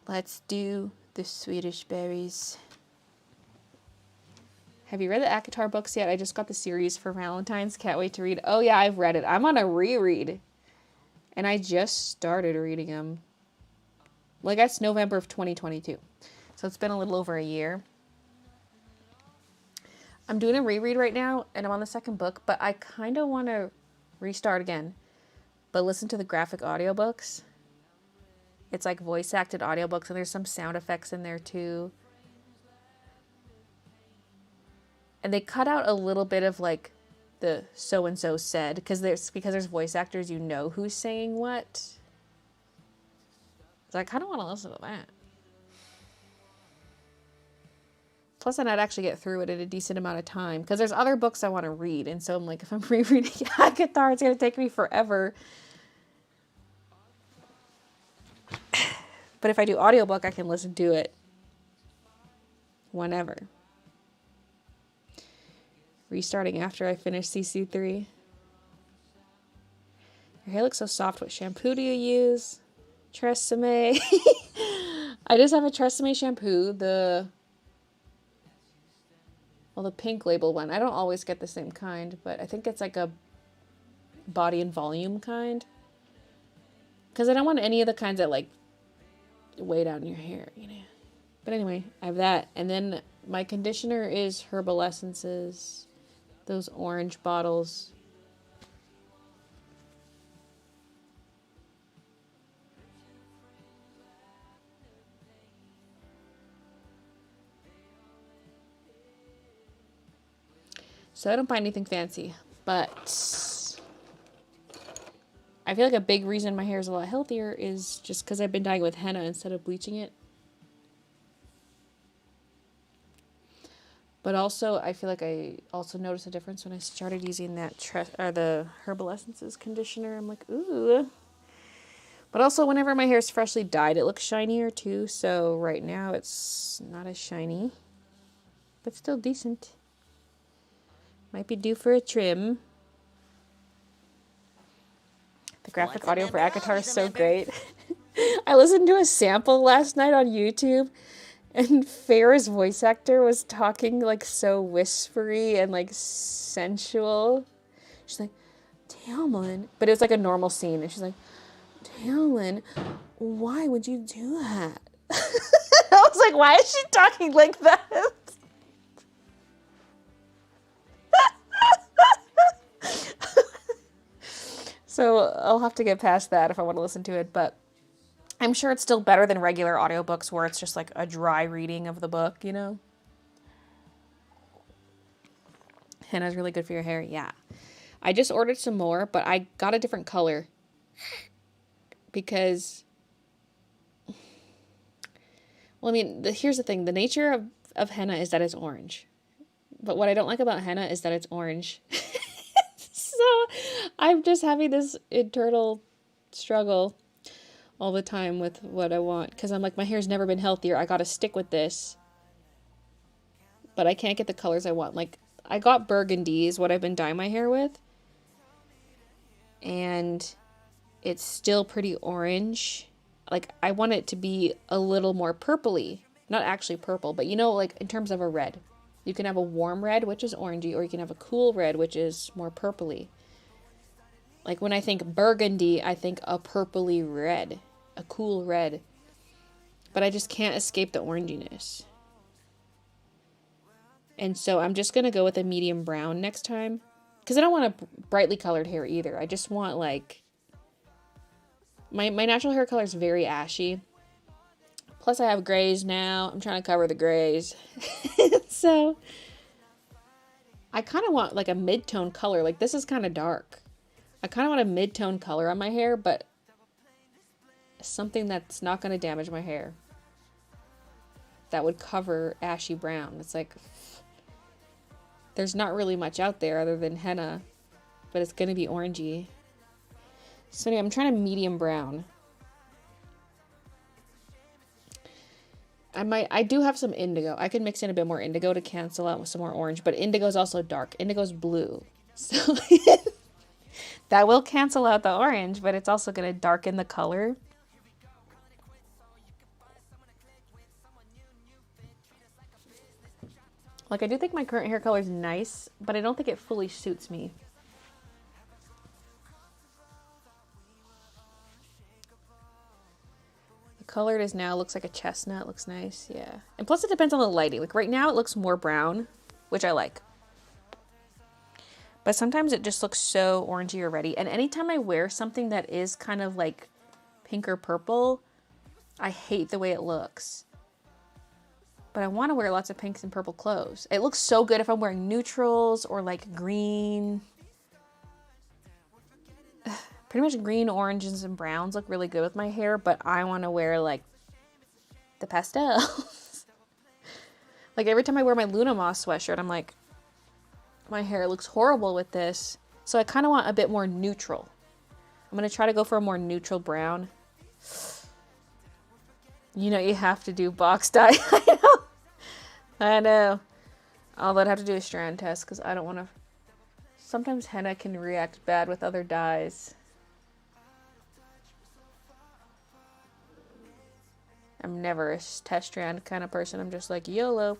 A: let's do the Swedish berries. Have you read the ACOTAR books yet? I just got the series for Valentine's. Can't wait to read. Oh yeah, I've read it. I'm on a reread. And I just started reading them. Well, I guess November of 2022. So it's been a little over a year. I'm doing a reread right now, and I'm on the second book, but I kind of want to restart again. But listen to the graphic audiobooks. It's like voice-acted audiobooks, and there's some sound effects in there too. And they cut out a little bit of like the so-and-so said, because there's voice actors, you know who's saying what. So I kind of want to listen to that. Plus, then I'd actually get through it in a decent amount of time, because there's other books I want to read, and so I'm like, if I'm rereading ACOTAR, it's going to take me forever. But if I do audiobook, I can listen to it whenever. Restarting after I finish CC3. Your hair looks so soft. What shampoo do you use? Tresemme. I just have a Tresemme shampoo. The pink label one. I don't always get the same kind, but I think it's like a body and volume kind. Because I don't want any of the kinds that like weigh down your hair, you know. But anyway, I have that. And then my conditioner is Herbal Essences. Those orange bottles. So I don't buy anything fancy, but I feel like a big reason my hair is a lot healthier is just because I've been dyeing with henna instead of bleaching it. But also, I feel like I also noticed a difference when I started using that the Herbal Essences conditioner. I'm like, ooh. But also, whenever my hair is freshly dyed, it looks shinier too. So right now, it's not as shiny, but still decent. Might be due for a trim. The graphic audio for ACOTAR is so great. I listened to a sample last night on YouTube. And Farrah's voice actor was talking like so whispery and like sensual. She's like, Tamlin. But it was like a normal scene. And she's like, Tamlin, why would you do that? I was like, why is she talking like that? So I'll have to get past that if I want to listen to it. But I'm sure it's still better than regular audiobooks where it's just like a dry reading of the book, you know? Henna's really good for your hair. Yeah. I just ordered some more, but I got a different color. Because, well, I mean, here's the thing. The nature of henna is that it's orange. But what I don't like about henna is that it's orange. So I'm just having this internal struggle all the time with what I want, because I'm like, my hair's never been healthier. I gotta stick with this, but I can't get the colors I want. Like, I got burgundy is what I've been dyeing my hair with, and it's still pretty orange. Like, I want it to be a little more purpley, not actually purple, but you know, like in terms of a red, you can have a warm red, which is orangey, or you can have a cool red, which is more purpley. Like when I think burgundy, I think a purpley red, a cool red. But I just can't escape the oranginess. And so I'm just going to go with a medium brown next time. Because I don't want a brightly colored hair either. I just want like... My natural hair color is very ashy. Plus I have grays now. I'm trying to cover the grays. So I kind of want like a mid-tone color. Like this is kind of dark. I kind of want a mid-tone color on my hair, but something that's not going to damage my hair. That would cover ashy brown. It's like, there's not really much out there other than henna, but it's going to be orangey. So anyway, I'm trying to medium brown. I do have some indigo. I could mix in a bit more indigo to cancel out with some more orange, but indigo is also dark. Indigo's blue. So that will cancel out the orange, but it's also going to darken the color. Like, I do think my current hair color is nice, but I don't think it fully suits me. The color it is now looks like a chestnut. Looks nice, yeah. And plus it depends on the lighting. Like, right now it looks more brown, which I like. But sometimes it just looks so orangey already. And anytime I wear something that is kind of like pink or purple, I hate the way it looks. But I want to wear lots of pinks and purple clothes. It looks so good if I'm wearing neutrals or like green. Pretty much green, oranges, and browns look really good with my hair, but I want to wear like the pastels. Like every time I wear my Luna Moss sweatshirt, I'm like, my hair looks horrible with this. So I kind of want a bit more neutral. I'm going to try to go for a more neutral brown. You know, you have to do box dye. I know. Although I'd have to do a strand test because I don't want to... Sometimes henna can react bad with other dyes. I'm never a test strand kind of person. I'm just like, YOLO.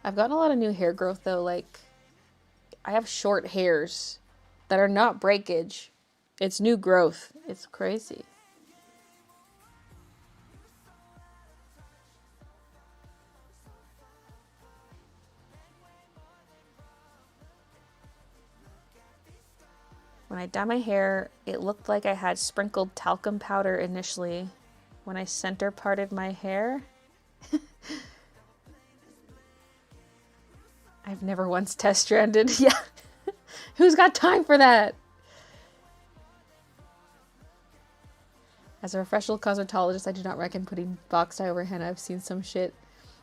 A: I've gotten a lot of new hair growth though. Like, I have short hairs that are not breakage. It's new growth. It's crazy. When I dyed my hair, it looked like I had sprinkled talcum powder initially when I center parted my hair. I've never once test stranded. Yeah. Who's got time for that? As a professional cosmetologist, I do not recommend putting box dye over henna. I've seen some shit.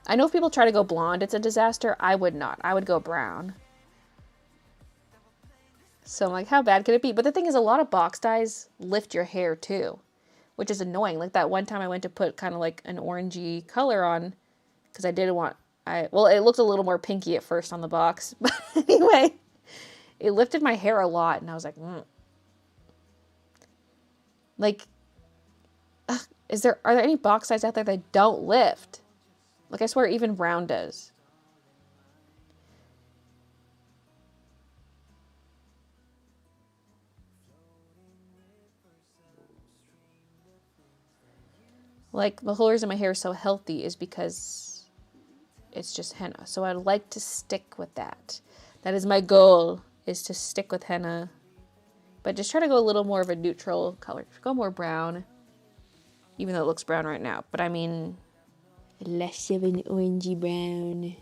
A: I know if people try to go blonde, it's a disaster. I would not. I would go brown. So I'm like, how bad could it be? But the thing is, a lot of box dyes lift your hair too, which is annoying. Like that one time I went to put kind of like an orangey color on because I didn't want... Well, it looked a little more pinky at first on the box. But anyway, it lifted my hair a lot. And I was like, Like, are there any box dyes out there that don't lift? Like, I swear even brown does. Like, the whole reason my hair is so healthy is because it's just henna. So I'd like to stick with that. That is my goal, is to stick with henna. But just try to go a little more of a neutral color. Go more brown. Even though it looks brown right now. But I mean, less of an orangey brown.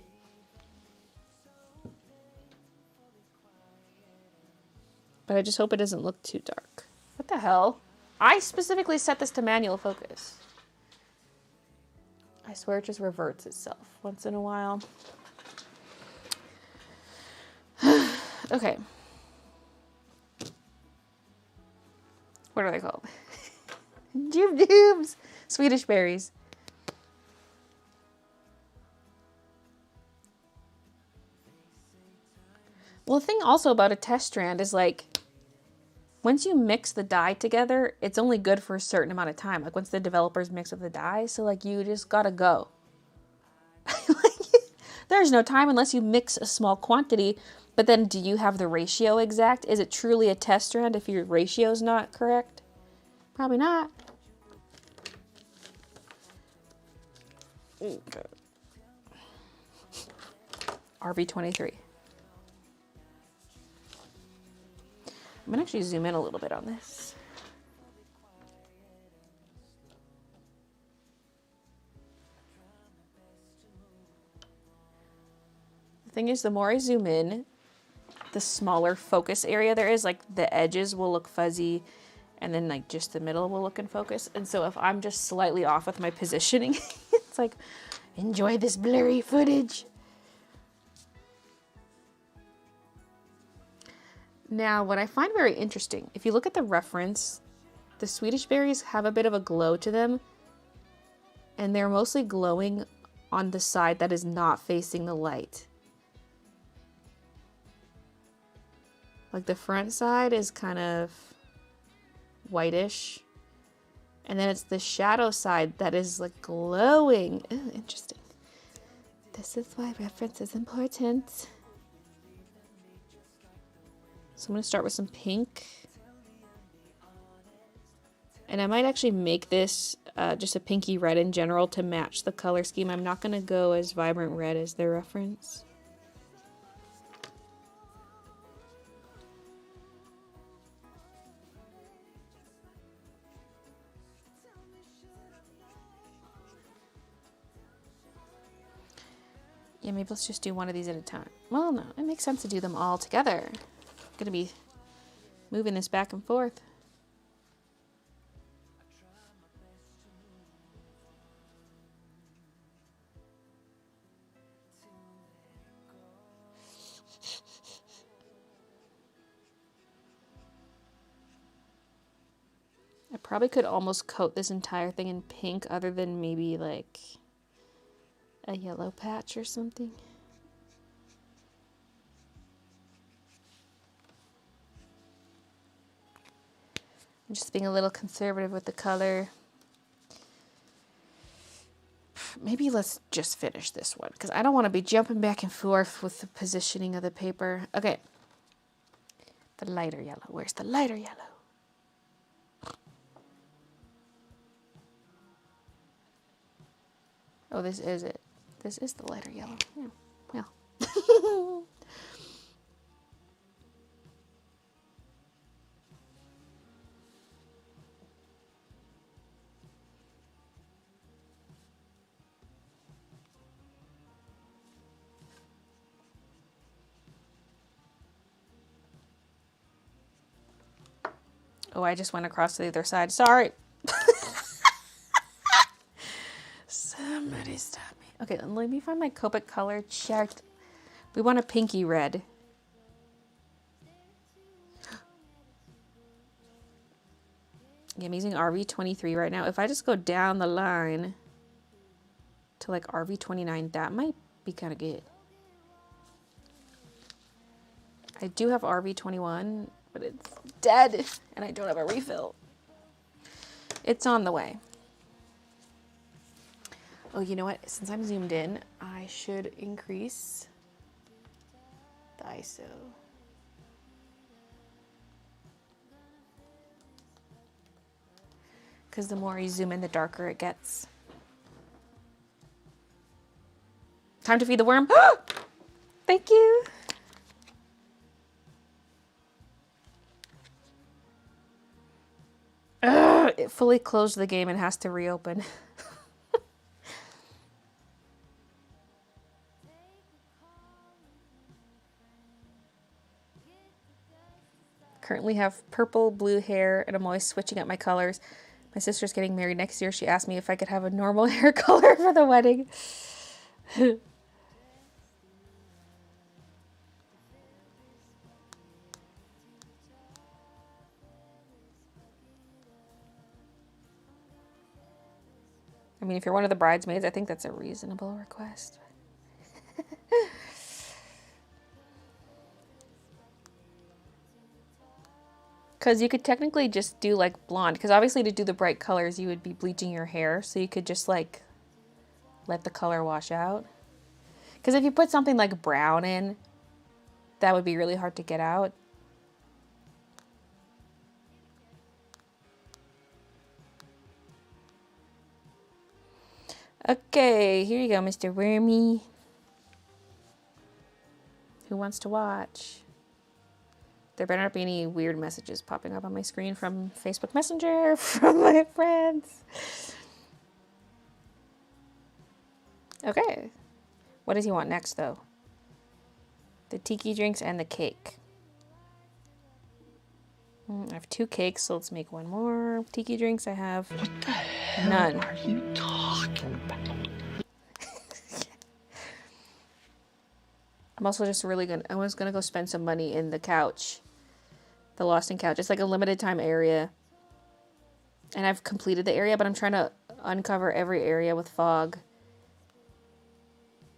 A: But I just hope it doesn't look too dark. What the hell? I specifically set this to manual focus. I swear it just reverts itself once in a while. Okay. What are they called? Jubes! Swedish berries. Well, the thing also about a test strand is like, once you mix the dye together, it's only good for a certain amount of time. Like once the developers mix with the dye, so like you just gotta go. Like, There's no time unless you mix a small quantity. But then do you have the ratio exact? Is it truly a test strand if your ratio is not correct? Probably not. Okay. RV23. I'm going to actually zoom in a little bit on this. The thing is, the more I zoom in, the smaller focus area there is. Like the edges will look fuzzy and then like just the middle will look in focus. And so if I'm just slightly off with my positioning, it's like, enjoy this blurry footage. Now, what I find very interesting, if you look at the reference, the Swedish berries have a bit of a glow to them, and they're mostly glowing on the side that is not facing the light. Like the front side is kind of whitish, and then it's the shadow side that is like glowing. Ooh, interesting. This is why reference is important. So I'm going to start with some pink. And I might actually make this just a pinky red in general to match the color scheme. I'm not going to go as vibrant red as their reference. Yeah, maybe let's just do one of these at a time. Well, no, it makes sense to do them all together. I'm gonna be moving this back and forth. I probably could almost coat this entire thing in pink other than maybe like a yellow patch or something. I'm just being a little conservative with the color. Maybe let's just finish this one because I don't want to be jumping back and forth with the positioning of the paper. Okay. The lighter yellow. Where's the lighter yellow? Oh, this is it. This is the lighter yellow. Yeah. Well. Oh, I just went across to the other side. Sorry. Somebody stop me. Okay, let me find my Copic color chart. We want a pinky red. Yeah, I'm using RV23 right now. If I just go down the line to like RV29, that might be kind of good. I do have RV21, but it's dead and I don't have a refill. It's on the way. Oh, you know what? Since I'm zoomed in, I should increase the ISO. Because the more you zoom in, the darker it gets. Time to feed the worm. Thank you. It fully closed the game and has to reopen. Currently have purple, blue hair, and I'm always switching up my colors. My sister's getting married next year. She asked me if I could have a normal hair color for the wedding. I mean, if you're one of the bridesmaids, I think that's a reasonable request. Because you could technically just do like blonde. Because obviously to do the bright colors, you would be bleaching your hair. So you could just like let the color wash out. Because if you put something like brown in, that would be really hard to get out. Okay, here you go, Mr. Wormy. Who wants to watch? There better not be any weird messages popping up on my screen from Facebook Messenger, from my friends. Okay. What does he want next, though? The tiki drinks and the cake. I have 2 cakes, so let's make 1 more. Tiki drinks, I have none.
E: What are you talking about?
A: I'm also just really gonna, I was gonna go spend some money in the couch. The Lost in Couch. It's like a limited time area. And I've completed the area, but I'm trying to uncover every area with fog.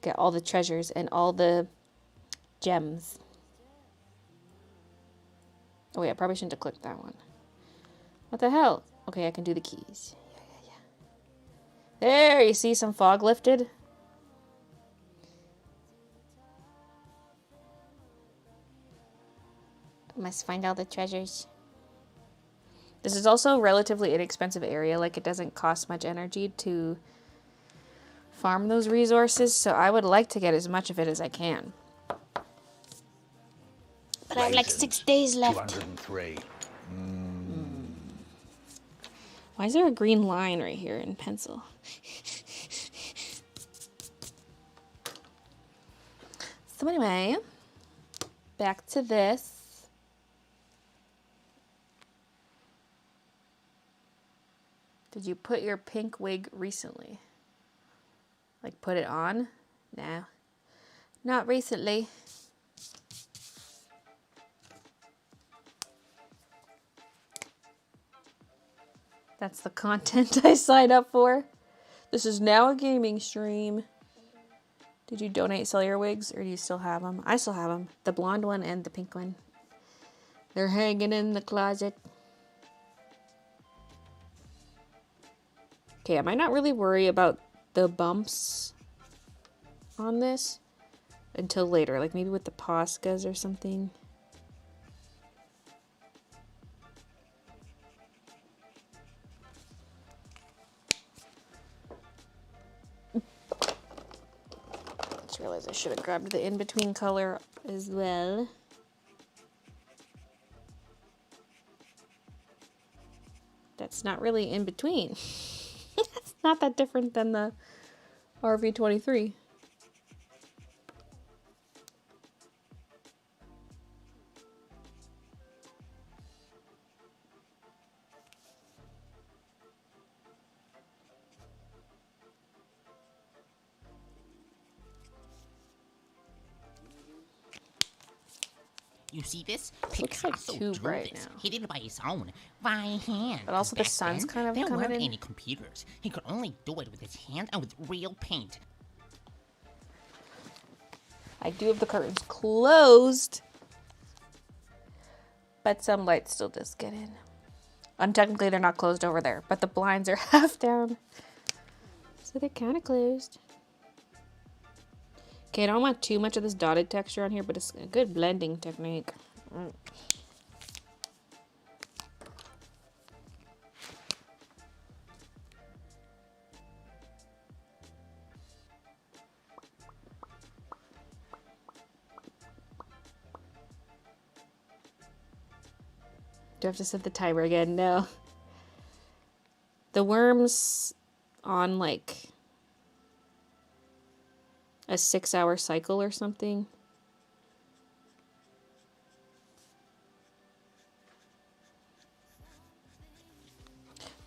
A: Get all the treasures and all the gems. Oh wait, I probably shouldn't have clicked that one. What the hell? Okay, I can do the keys. Yeah. There, you see some fog lifted? Must find all the treasures. This is also a relatively inexpensive area. Like, it doesn't cost much energy to farm those resources, so I would like to get as much of it as I can. But I have like 6 days left.
E: 203.
A: Why is there a green line right here in pencil? So anyway, back to this. Did you put your pink wig recently? Like, put it on? No. Not recently. That's the content I signed up for. This is now a gaming stream. Did you donate, sell your wigs, or do you still have them? I still have them. The blonde one and the pink one. They're hanging in the closet. Okay, I might not really worry about the bumps on this until later. Like, maybe with the Poscas or something. Just realized I should have grabbed the in-between color as well. That's not really in between. It's not that different than the RV23.
F: You see this?
A: Looks like
F: Picasso
A: too
F: drew
A: bright
F: this.
A: now.
F: He did it by his own, by hand.
A: But also the
F: Back
A: sun's
F: then,
A: kind of
F: there
A: coming
F: weren't
A: in.
F: any computers. He could only do it with his hands and with real paint.
A: I do have the curtains closed, but some light still does get in. And technically they're not closed over there, but the blinds are half down, so they're kind of closed. Okay, I don't want too much of this dotted texture on here, but it's a good blending technique. Do I have to set the timer again? No. The worm's on like a 6-hour cycle or something.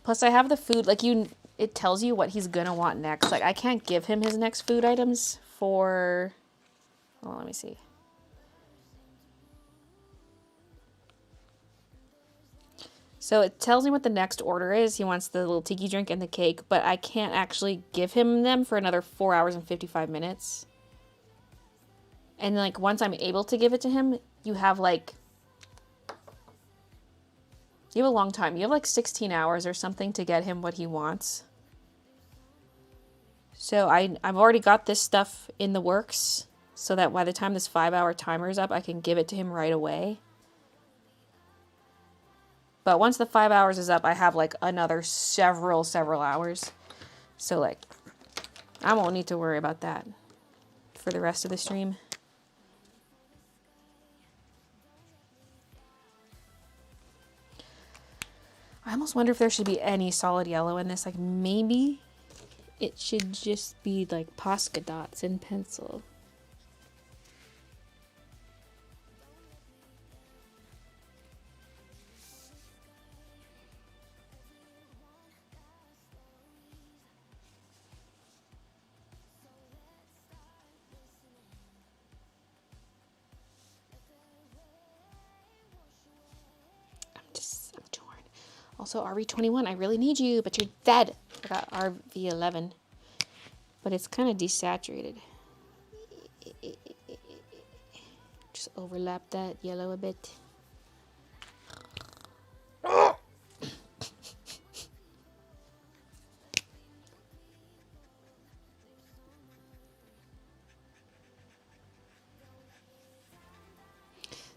A: Plus I have the food, like it tells you what he's gonna want next. Like I can't give him his next food items for, well, let me see. So it tells me what the next order is. He wants the little tiki drink and the cake, but I can't actually give him them for another 4 hours and 55 minutes. And like once I'm able to give it to him, you have a long time. You have like 16 hours or something to get him what he wants. So I've already got this stuff in the works so that by the time this 5-hour timer is up, I can give it to him right away. But once the 5 hours is up, I have like another several hours. So like, I won't need to worry about that for the rest of the stream. I almost wonder if there should be any solid yellow in this. Like maybe it should just be like Posca dots in pencil. I'm torn. Also, RV21, I really need you, but you're dead. I got RV11, but it's kind of desaturated. Just overlap that yellow a bit.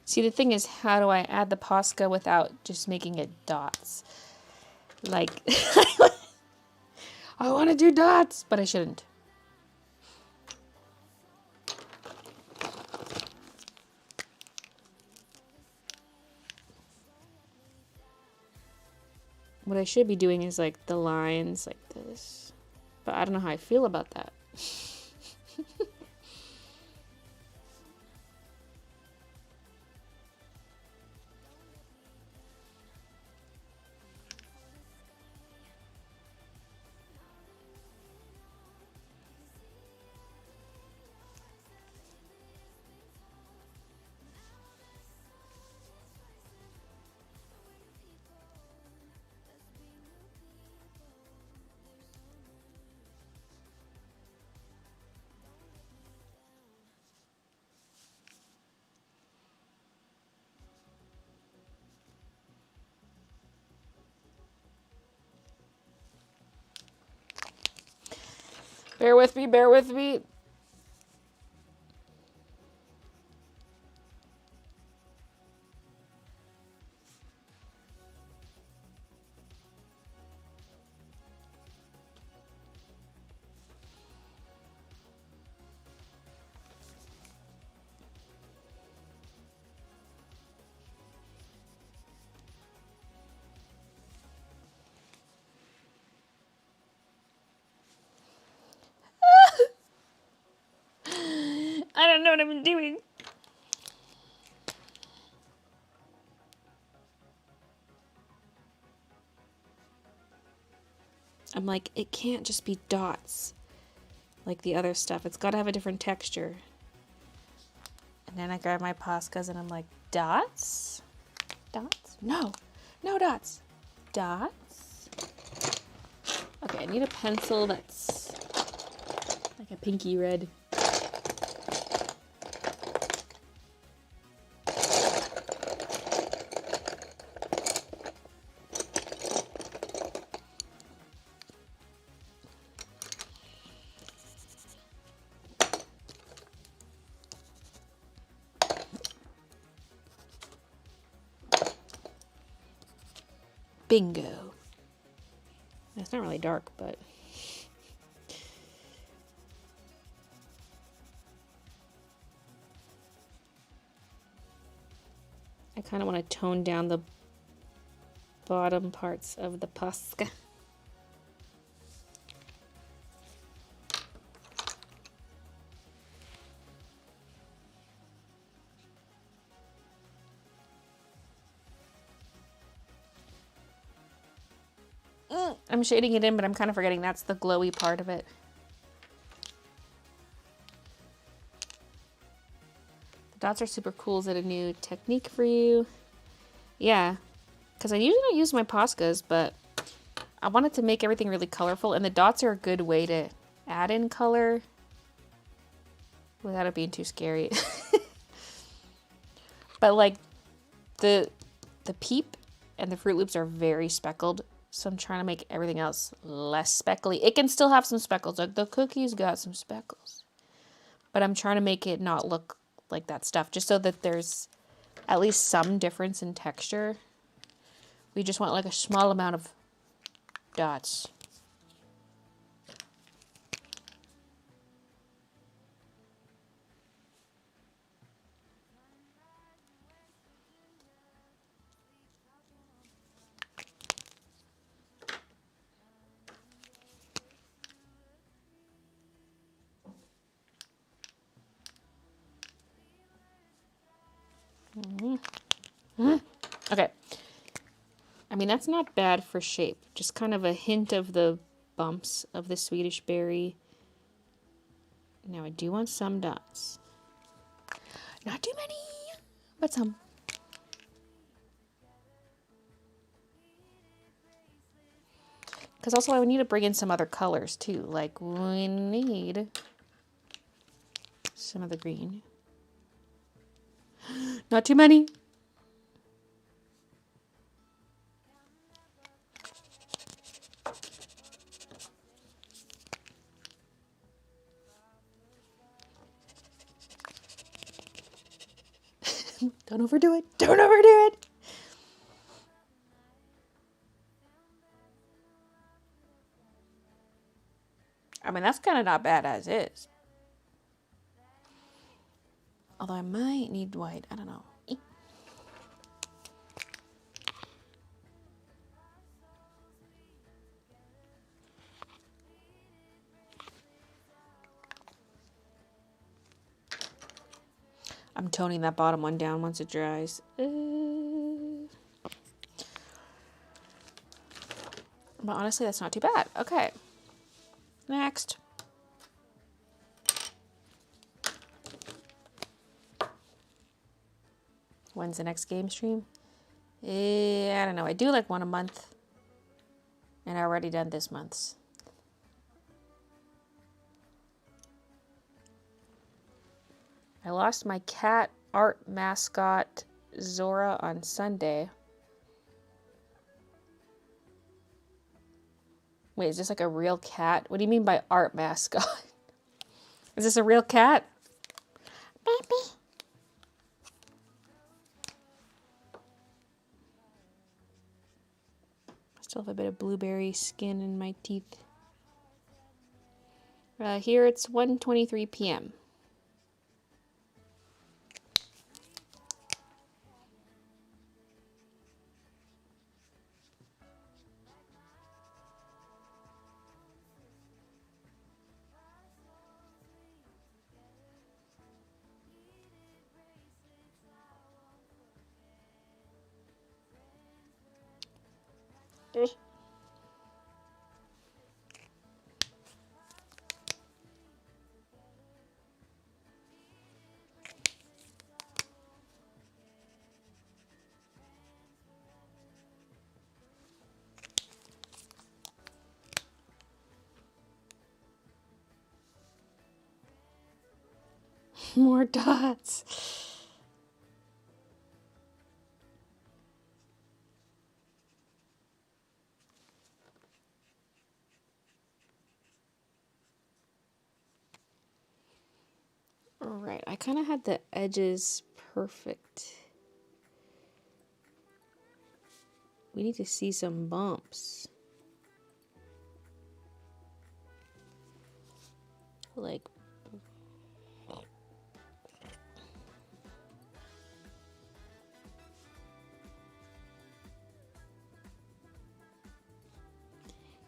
A: See, the thing is, how do I add the Posca without just making it dots? Like, I want to do dots, but I shouldn't. What I should be doing is like the lines like this. But I don't know how I feel about that. Bear with me, bear with me. I don't know what I'm doing. I'm like, it can't just be dots like the other stuff. It's got to have a different texture. And then I grab my Poscas and I'm like, dots? Dots? No. No dots. Dots? Okay, I need a pencil that's like a pinky red. Bingo. It's not really dark, but I kind of want to tone down the bottom parts of the Posca. I'm shading it in, but I'm kind of forgetting that's the glowy part of it. The dots are super cool. Is it a new technique for you? Yeah, because I usually don't use my Poscas, but I wanted to make everything really colorful, and the dots are a good way to add in color without it being too scary. But like the Peep and the Fruit Loops are very speckled, So I'm trying to make everything else less speckly. It can still have some speckles. Like the cookies got some speckles. But I'm trying to make it not look like that stuff. Just so that there's at least some difference in texture. We just want like a small amount of dots. Okay. I mean, that's not bad for shape. Just kind of a hint of the bumps of the Swedish berry. Now I do want some dots. Not too many, but some. Because also I need to bring in some other colors too. Like we need some of the green. Not too many. Don't overdo it. Don't overdo it. I mean, that's kind of not bad as is. Although I might need white. I don't know. I'm toning that bottom one down once it dries. But honestly, that's not too bad. Okay. Next. When's the next game stream? I don't know. I do like one a month. And I already done this month's. I lost my cat art mascot Zora on Sunday. Wait, is this like a real cat? What do you mean by art mascot? Is this a real cat? Baby. I still have a bit of blueberry skin in my teeth. Here it's 1:23 p.m. More dots. All right, I kind of had the edges perfect. We need to see some bumps. Like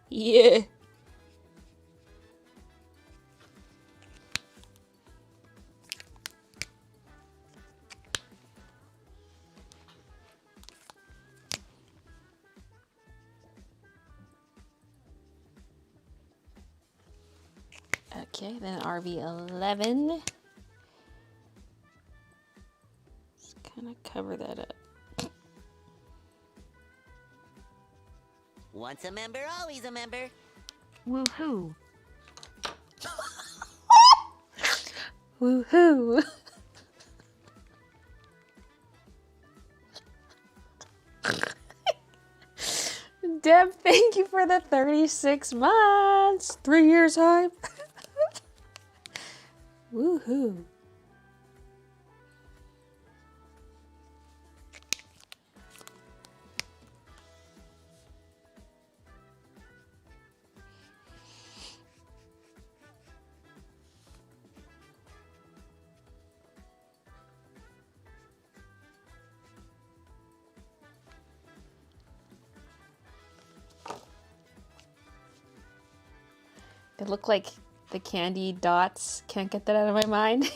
A: yeah. Okay, then RV11. Just kind of cover that up.
B: Once a member, always a member.
C: Woohoo.
A: Woohoo! Deb, thank for the 36 months. 3 years hype. Woohoo. They look like the candy dots. Can't get that out of my mind.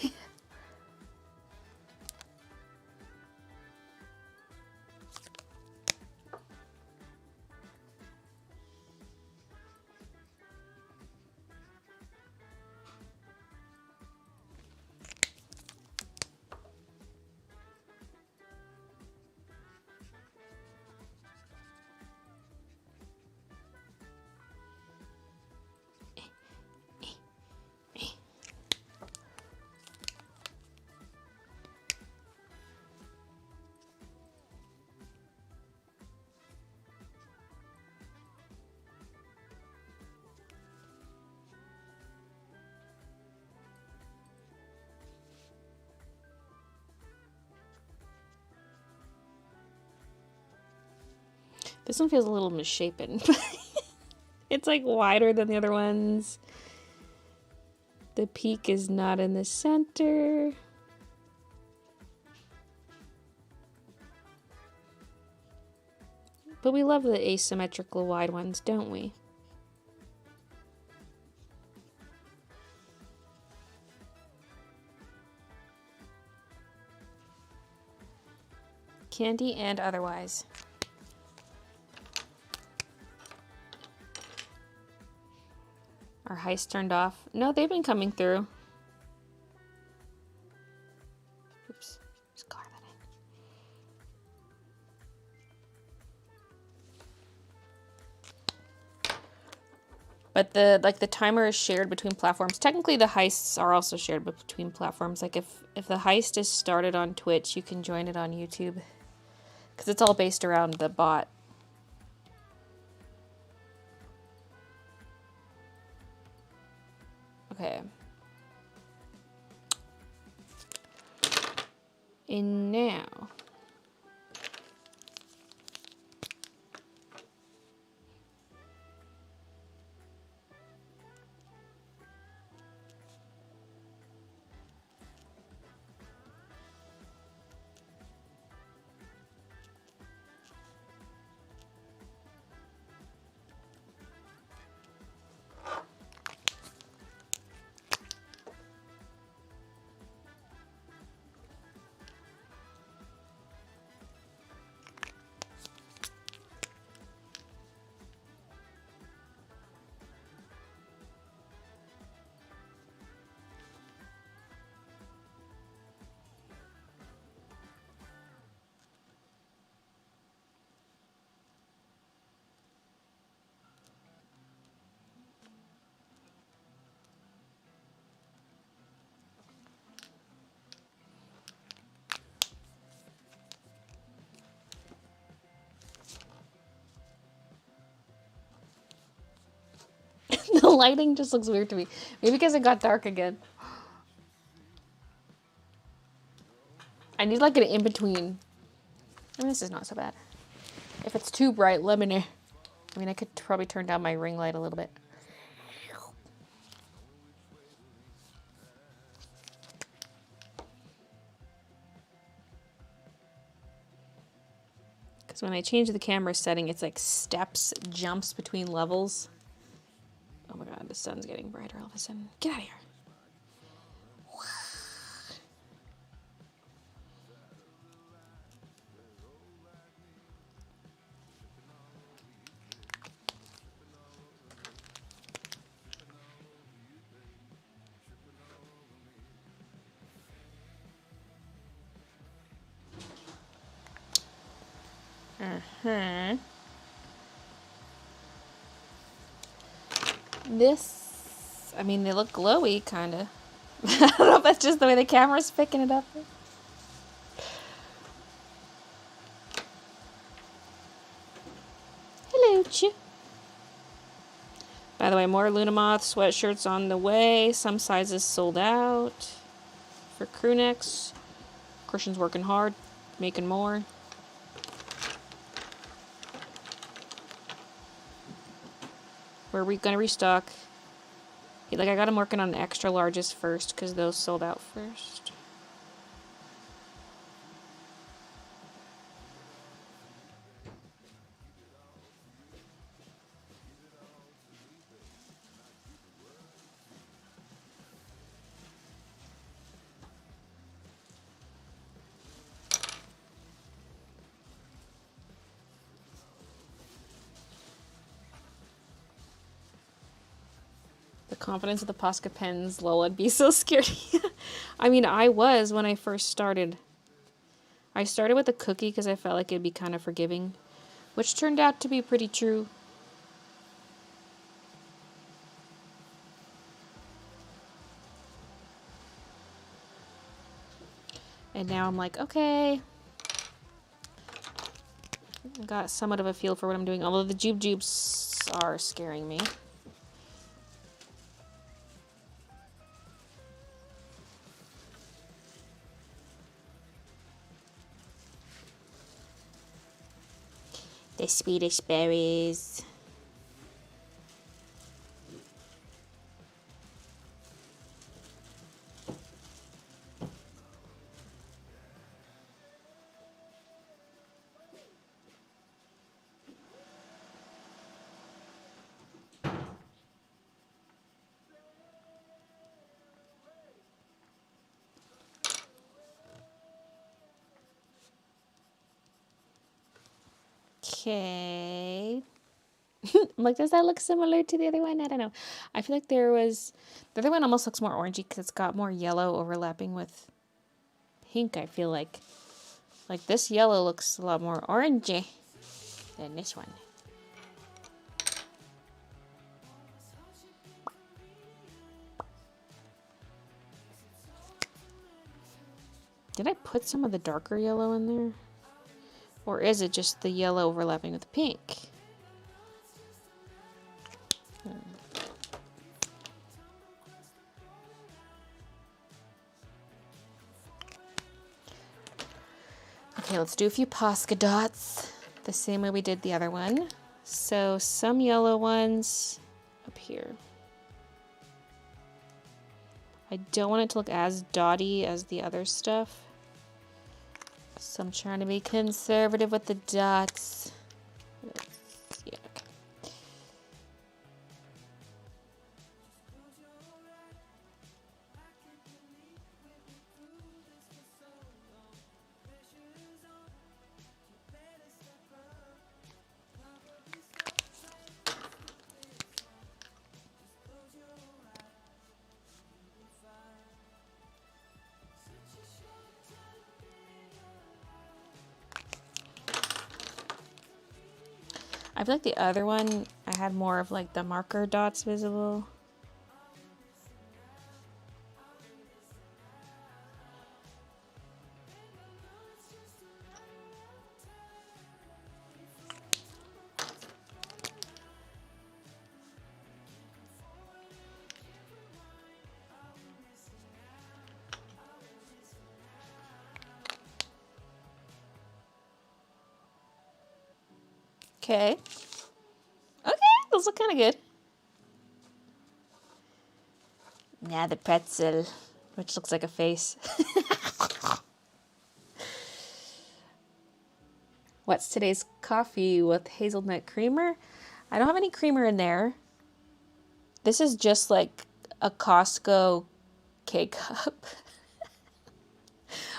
A: This one feels a little misshapen. It's like wider than the other ones. The peak is not in the center. But we love the asymmetrical wide ones, don't we? Candy and otherwise. Our heist turned off. No, they've been coming through. Oops. Just carve that in. But the timer is shared between platforms. Technically the heists are also shared between platforms. Like if the heist is started on Twitch, you can join it on YouTube. Because it's all based around the bot. Okay. And now. The lighting just looks weird to me. Maybe because it got dark again. I need like an in-between. I mean, this is not so bad. If it's too bright, let me know. I mean, I could probably turn down my ring light a little bit. Because when I change the camera setting, it's like steps, jumps between levels. Oh my god, the sun's getting brighter all of a sudden. Get out of here. This, I mean, they look glowy, kind of. I don't know if that's just the way the camera's picking it up. Hello, Chew. By the way, more Lunamoth sweatshirts on the way. Some sizes sold out for crew necks. Christian's working hard, making more. We're gonna restock. Like, I got him working on the extra larges first because those sold out first. The confidence of the Posca pens, lol, I'd be so scared. I mean, I was when I first started. I started with a cookie because I felt like it'd be kind of forgiving, which turned out to be pretty true. And now I'm like, okay. I got somewhat of a feel for what I'm doing, although the Jube Jubes are scaring me. The Swedish berries. Okay. I'm like, does that look similar to the other one? I don't know. I feel like the other one almost looks more orangey because it's got more yellow overlapping with pink, I feel like. Like, this yellow looks a lot more orangey than this one. Did I put some of the darker yellow in there? Or is it just the yellow overlapping with the pink? Okay, let's do a few Posca dots. The same way we did the other one. So some yellow ones up here. I don't want it to look as dotty as the other stuff. So I'm trying to be conservative with the dots. Yeah, okay. I feel like the other one, I had more of like the marker dots visible. Okay. Okay, those look kind of good. Now the pretzel, which looks like a face. What's today's coffee with hazelnut creamer? I don't have any creamer in there. This is just like a Costco K-cup.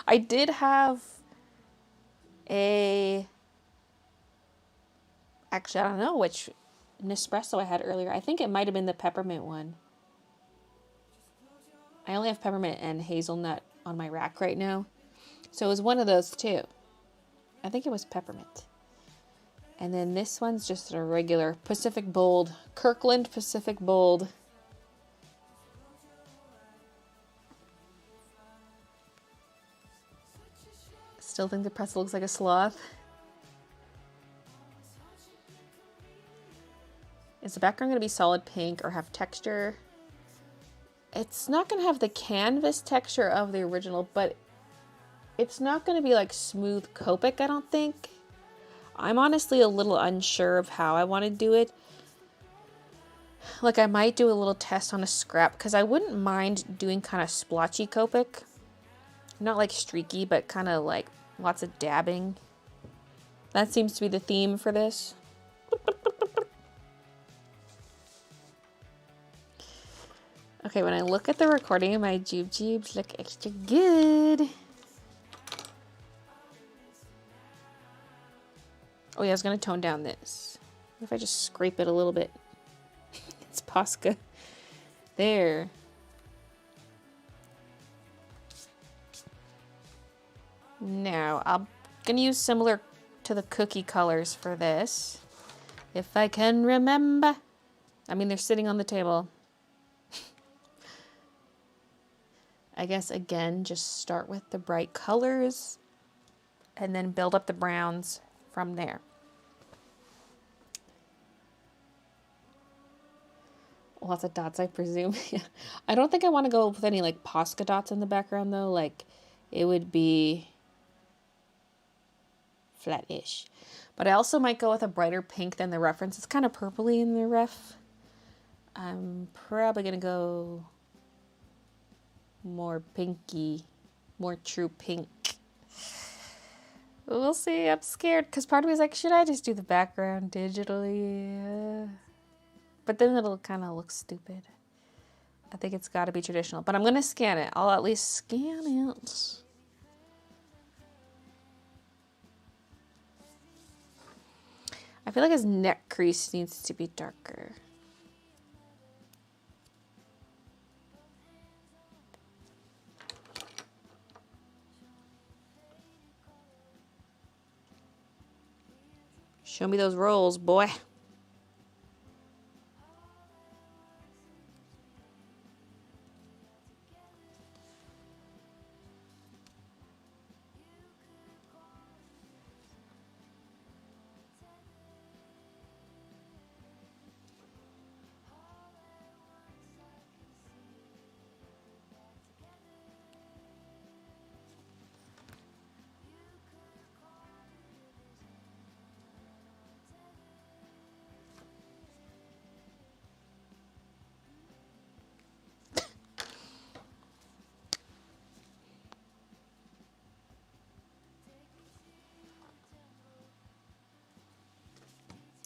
A: I did have actually, I don't know which Nespresso I had earlier. I think it might have been the peppermint one. I only have peppermint and hazelnut on my rack right now. So it was one of those too. I think it was peppermint. And then this one's just a regular Pacific Bold. Kirkland Pacific Bold. Still think the pretzel looks like a sloth. Is the background going to be solid pink or have texture? It's not going to have the canvas texture of the original, but it's not going to be like smooth Copic, I don't think. I'm honestly a little unsure of how I want to do it. Like I might do a little test on a scrap because I wouldn't mind doing kind of splotchy Copic. Not like streaky, but kind of like lots of dabbing. That seems to be the theme for this. Okay, when I look at the recording, my jubes look extra good. Oh yeah, I was gonna tone down this. What if I just scrape it a little bit? It's Posca. There. Now, I'm gonna use similar to the cookie colors for this. If I can remember. I mean, they're sitting on the table. I guess, again, just start with the bright colors and then build up the browns from there. Lots of dots, I presume. I don't think I want to go with any, like, Posca dots in the background, though. Like, it would be flat-ish. But I also might go with a brighter pink than the reference. It's kind of purpley in the ref. I'm probably going to go more pinky, more true pink. We'll see. I'm scared because part of me is like, should I just do the background digitally? But then it'll kind of look stupid. I think it's got to be traditional, but I'm going to scan it. I'll at least scan it. I feel like his neck crease needs to be darker. Show me those rolls, boy.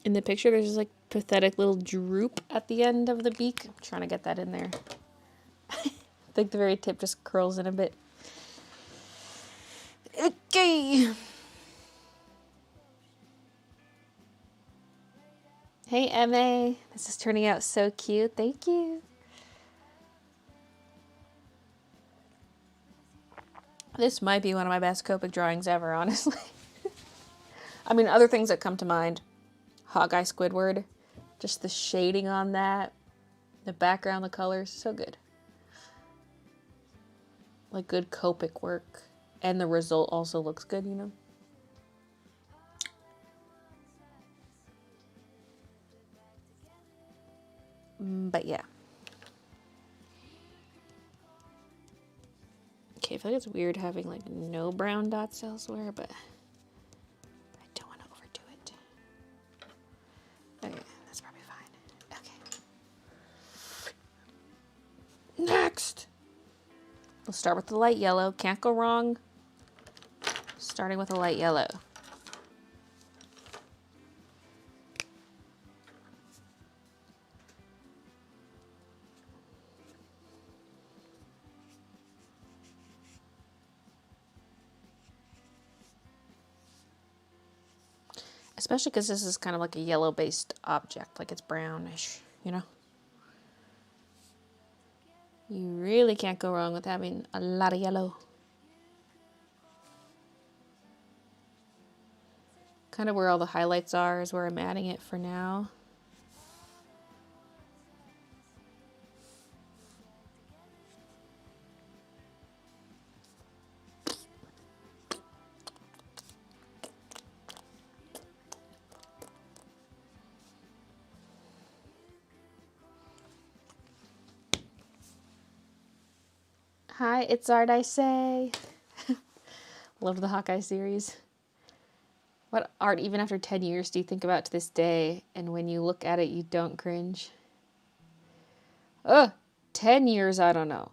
A: In the picture, there's just like pathetic little droop at the end of the beak. I'm trying to get that in there. I think the very tip just curls in a bit. Okay. Hey, MA. This is turning out so cute. Thank you. This might be one of my best Copic drawings ever, honestly. I mean, other things that come to mind. Hawkeye Squidward. Just the shading on that. The background, the colors. So good. Like good Copic work. And the result also looks good, you know? But yeah. Okay, I feel like it's weird having like no brown dots elsewhere, but I don't want to overdo it. Okay, that's probably fine. Okay. Next! We'll start with the light yellow. Can't go wrong. Starting with a light yellow. Especially because this is kind of like a yellow-based object, like it's brownish, you know? You really can't go wrong with having a lot of yellow. Kind of where all the highlights are is where I'm adding it for now. Hi, it's Art I Say. Loved the Hawkeye series. What art, even after 10 years, do you think about to this day? And when you look at it, you don't cringe? Ugh, 10 years, I don't know.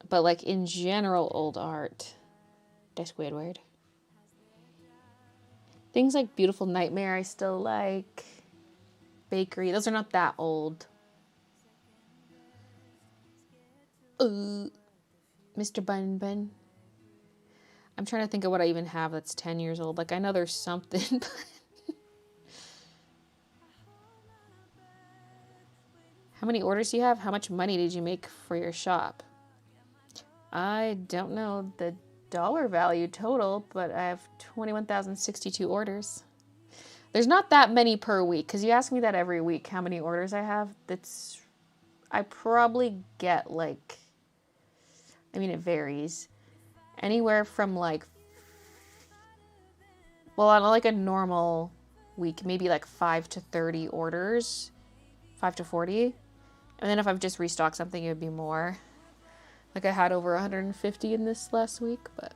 A: But like in general, old art. That's Squidward. Things like Beautiful Nightmare, I still like. Bakery, those are not that old. Mr. Bun Bun. I'm trying to think of what I even have that's 10 years old. Like, I know there's something. How many orders do you have? How much money did you make for your shop? I don't know the dollar value total, but I have 21,062 orders. There's not that many per week, because you ask me that every week, how many orders I have. I probably get like, I mean, it varies. Anywhere from like, well, on like a normal week, maybe like 5 to 30 orders, 5 to 40. And then if I've just restocked something, it would be more. Like I had over 150 in this last week, but.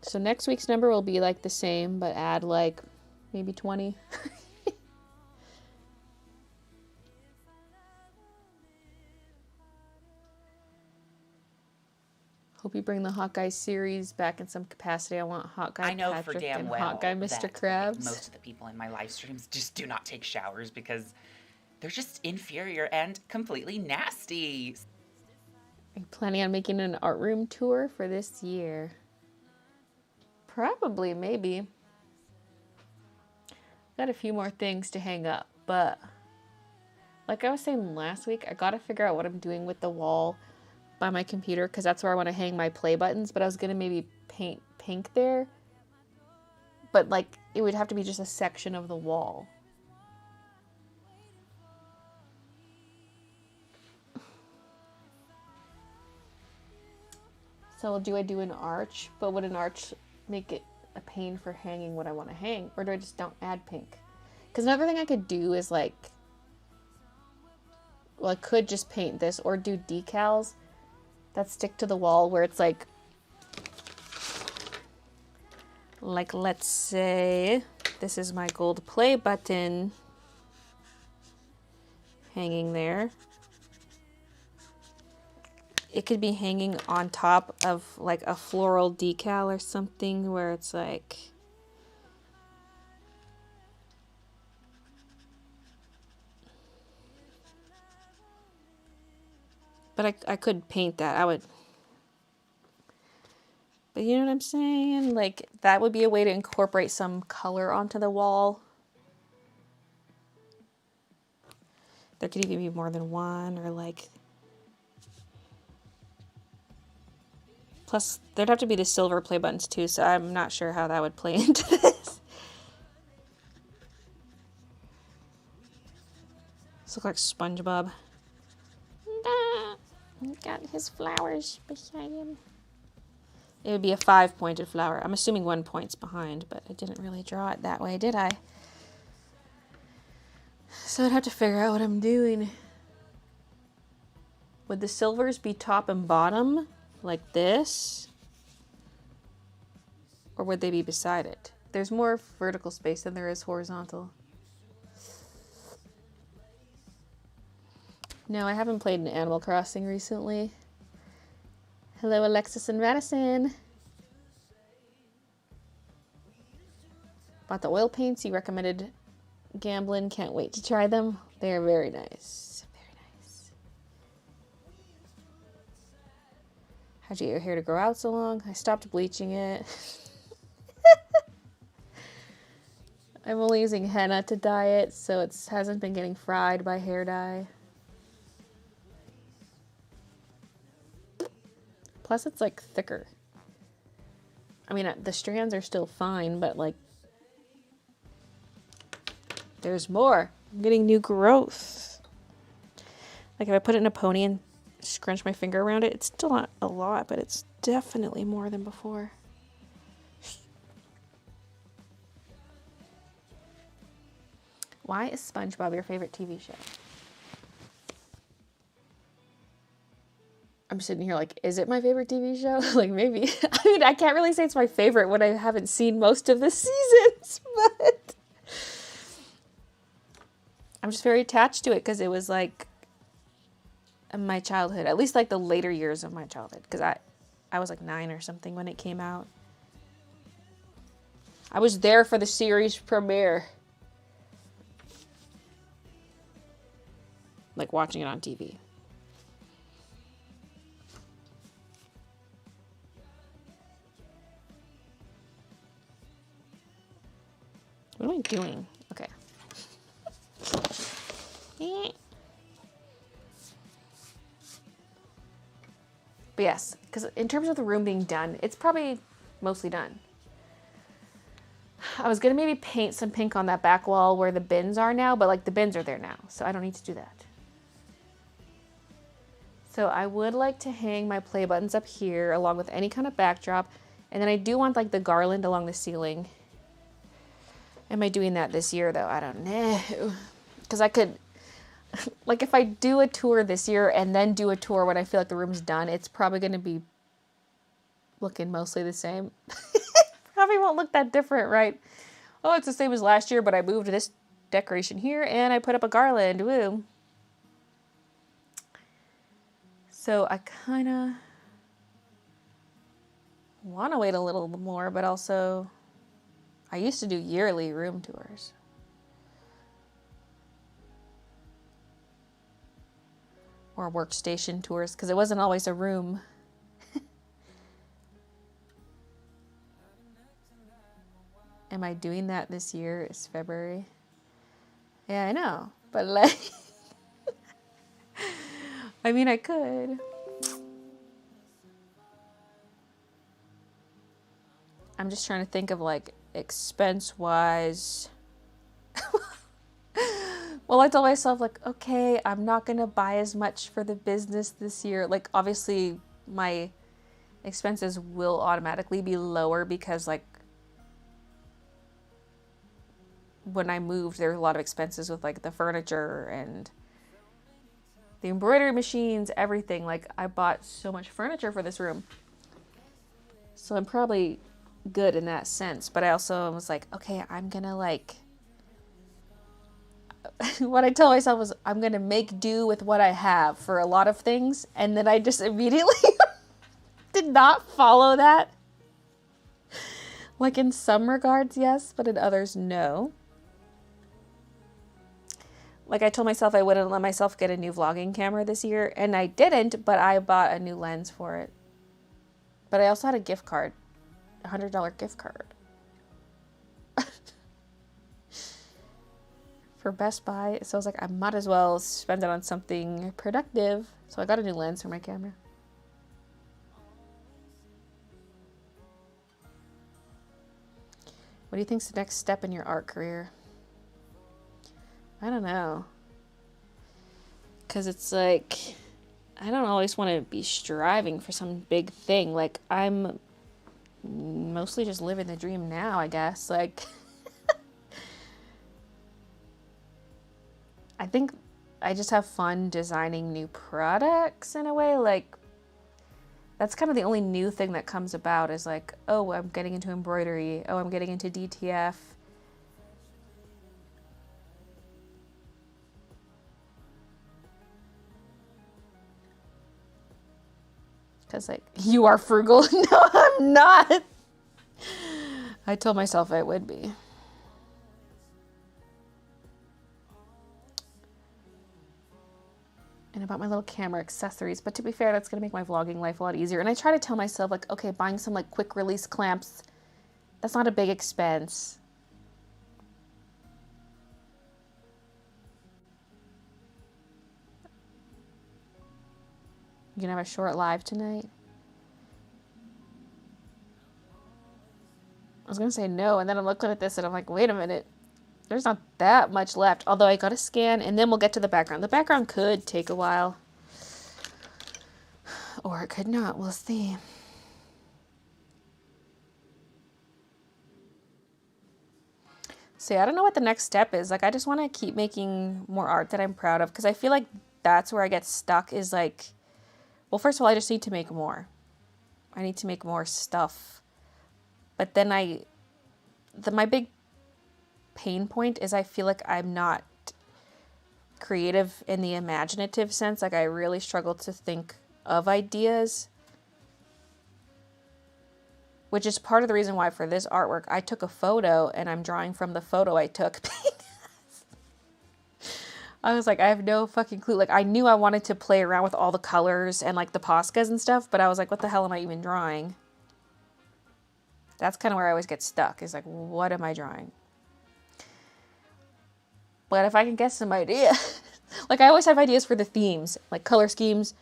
A: So next week's number will be like the same, but add like maybe 20. Hope you bring the Hawkeye series back in some capacity. I want Hawkeye
E: I know
A: Patrick
E: for damn
A: and
E: well
A: Hawkeye Mr.
E: that
A: Krabs.
E: most of the people in my live streams just do not take showers because they're just inferior and completely nasty.
A: Are you planning on making an art room tour for this year? Probably, maybe. Got a few more things to hang up, but like I was saying last week, I gotta figure out what I'm doing with the wall by my computer, because that's where I want to hang my play buttons, but I was gonna maybe paint pink there, but like it would have to be just a section of the wall. So do I do an arch, but would an arch make it a pain for hanging what I want to hang, or do I just don't add pink? Because another thing I could do is like, well, I could just paint this or do decals that stick to the wall where it's like let's say this is my gold play button hanging there. It could be hanging on top of like a floral decal or something where it's like, but I could paint that. I would, but you know what I'm saying? Like that would be a way to incorporate some color onto the wall. There could even be more than one, or like, plus there'd have to be the silver play buttons too, so I'm not sure how that would play into this. This looks like SpongeBob. Got his flowers beside him. It would be a 5-pointed flower. I'm assuming 1 point's behind, but I didn't really draw it that way, did I? So I'd have to figure out what I'm doing. Would the silvers be top and bottom, like this? Or would they be beside it? There's more vertical space than there is horizontal. No, I haven't played an Animal Crossing recently. Hello, Alexis and Madison. Bought the oil paints. You recommended gambling. Can't wait to try them. They are very nice. Very nice. How'd you get your hair to grow out so long? I stopped bleaching it. I'm only using henna to dye it, so it hasn't been getting fried by hair dye. Plus, it's like thicker. I mean, the strands are still fine, but like, there's more. I'm getting new growth. Like if I put it in a pony and scrunch my finger around it, it's still not a lot, but it's definitely more than before. Why is SpongeBob your favorite TV show? I'm sitting here like, is it my favorite TV show? Like maybe. I mean, I can't really say it's my favorite when I haven't seen most of the seasons, but I'm just very attached to it because it was like my childhood, at least like the later years of my childhood, because I was like 9 or something when it came out. I was there for the series premiere. Like watching it on TV. What am I doing? Okay. But yes, because in terms of the room being done, it's probably mostly done. I was going to maybe paint some pink on that back wall where the bins are now, but like the bins are there now, so I don't need to do that. So I would like to hang my play buttons up here along with any kind of backdrop. And then I do want like the garland along the ceiling. Am I doing that this year though? I don't know. Because I could, like if I do a tour this year and then do a tour when I feel like the room's done, it's probably going to be looking mostly the same. Probably won't look that different, right? Oh, it's the same as last year, but I moved this decoration here and I put up a garland. Woo. So I kind of want to wait a little more, but also I used to do yearly room tours. Or workstation tours, because it wasn't always a room. Am I doing that this year? It's February. Yeah, I know. But like, I mean, I could. I'm just trying to think of like expense-wise. Well, I told myself like, okay, I'm not going to buy as much for the business this year. Like, obviously, my expenses will automatically be lower because like, when I moved, there were a lot of expenses with like the furniture and the embroidery machines, everything. Like I bought so much furniture for this room. So I'm probably good in that sense. But I also was like, okay, I'm gonna like, what I told myself was I'm gonna make do with what I have for a lot of things. And then I just immediately did not follow that. Like in some regards, yes, but in others, no. Like I told myself I wouldn't let myself get a new vlogging camera this year, and I didn't, but I bought a new lens for it. But I also had a gift card, a $100 gift card. For Best Buy, so I was like, I might as well spend it on something productive. So I got a new lens for my camera. What do you think's the next step in your art career? I don't know. Because it's like, I don't always want to be striving for some big thing. Like, I'm mostly just living the dream now, I guess. Like, I think I just have fun designing new products in a way. Like, that's kind of the only new thing that comes about is like, oh, I'm getting into embroidery. Oh, I'm getting into DTF. Because, like, you are frugal. No, I'm not. I told myself I would be. And about my little camera accessories. But to be fair, that's going to make my vlogging life a lot easier. And I try to tell myself, like, okay, buying some, like, quick release clamps, that's not a big expense. You gonna have a short live tonight? I was gonna say no, and then I'm looking at this and I'm like, wait a minute. There's not that much left. Although I gotta scan, and then we'll get to the background. The background could take a while. Or it could not. We'll see. So yeah, I don't know what the next step is. Like, I just want to keep making more art that I'm proud of. Because I feel like that's where I get stuck is like, Well, first of all, I just need to make more. I need to make more stuff. But then my big pain point is I feel like I'm not creative in the imaginative sense. Like, I really struggle to think of ideas. Which is part of the reason why for this artwork, I took a photo and I'm drawing from the photo I took. I was like, I have no fucking clue. Like, I knew I wanted to play around with all the colors and like the Poscas and stuff, but I was like, what the hell am I even drawing? That's kind of where I always get stuck, is like, what am I drawing? But if I can get some idea, like I always have ideas for the themes, like color schemes,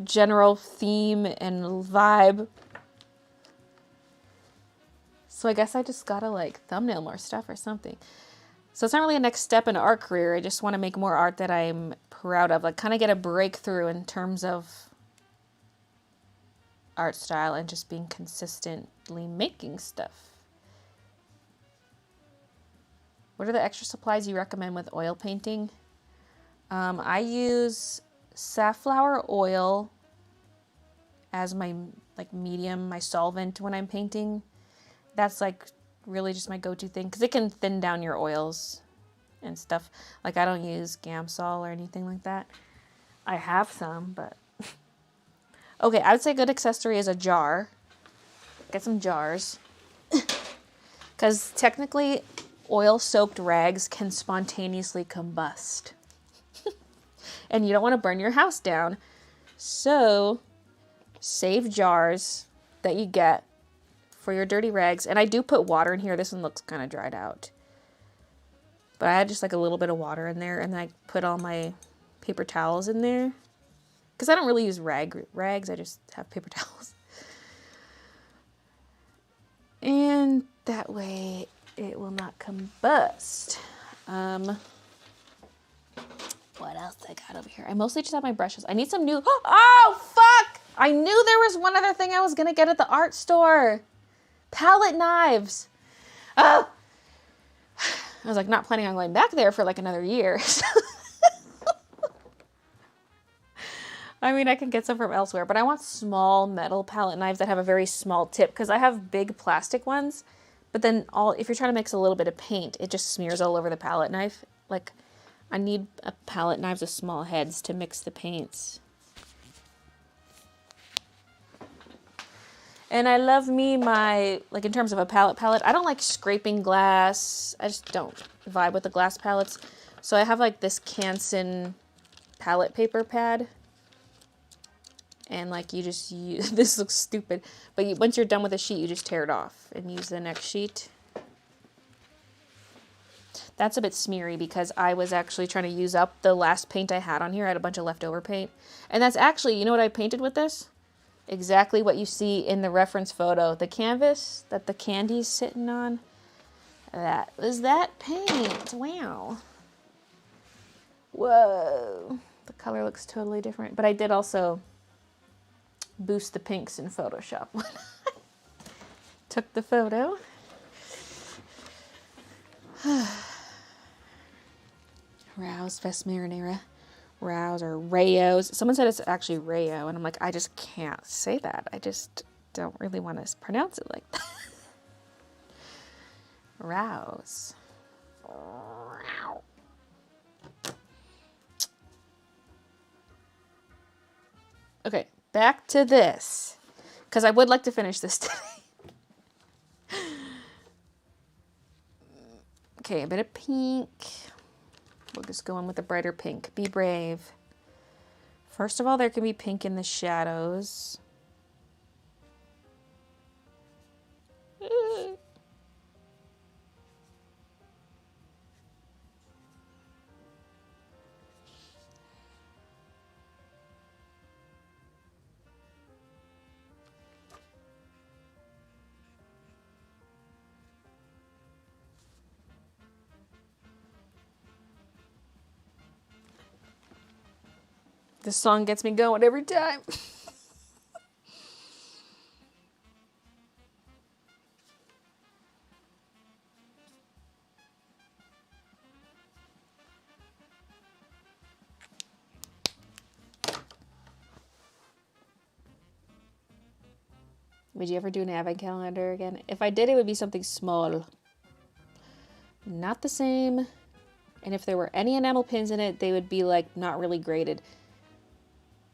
A: general theme and vibe. So I guess I just gotta like thumbnail more stuff or something. So it's not really a next step in an art career. I just want to make more art that I'm proud of, like kind of get a breakthrough in terms of art style and just being consistently making stuff. What are the extra supplies you recommend with oil painting? I use safflower oil as my like medium, my solvent when I'm painting. That's like really just my go-to thing because it can thin down your oils and stuff. Like I don't use Gamsol or anything like that. I have some, but okay, I would say a good accessory is a jar. Get some jars. Because technically, oil-soaked rags can spontaneously combust. And you don't want to burn your house down. So, save jars that you get for your dirty rags. And I do put water in here. This one looks kind of dried out. But I had just like a little bit of water in there. And then I put all my paper towels in there. Because I don't really use rags, I just have paper towels. And that way it will not combust. What else I got over here? I mostly just have my brushes. I need some new, oh fuck! I knew there was one other thing I was gonna get at the art store. Palette knives. Oh! I was like not planning on going back there for like another year. I mean, I can get some from elsewhere, but I want small metal palette knives that have a very small tip because I have big plastic ones, but then if you're trying to mix a little bit of paint, it just smears all over the palette knife. Like, I need a palette knives with small heads to mix the paints. And I love me like in terms of a palette, I don't like scraping glass. I just don't vibe with the glass palettes. So I have like this Canson palette paper pad. And like you just use, this looks stupid, but once you're done with the sheet, you just tear it off and use the next sheet. That's a bit smeary because I was actually trying to use up the last paint I had on here. I had a bunch of leftover paint. And that's actually, you know what I painted with this? Exactly what you see in the reference photo. The canvas that the candy's sitting on. That was that paint. Wow. Whoa. The color looks totally different. But I did also boost the pinks in Photoshop when I took the photo. Rouse Fest Marinara. Rouse or Rayos. Someone said it's actually Rayo, and I'm like, I just can't say that. I just don't really want to pronounce it like that. Rouse. Okay, back to this, because I would like to finish this today. Okay, a bit of pink. We'll just go in with a brighter pink. Be brave. First of all, there can be pink in the shadows. This song gets me going every time. Would you ever do an advent calendar again? If I did, it would be something small. Not the same. And if there were any enamel pins in it, they would be like not really graded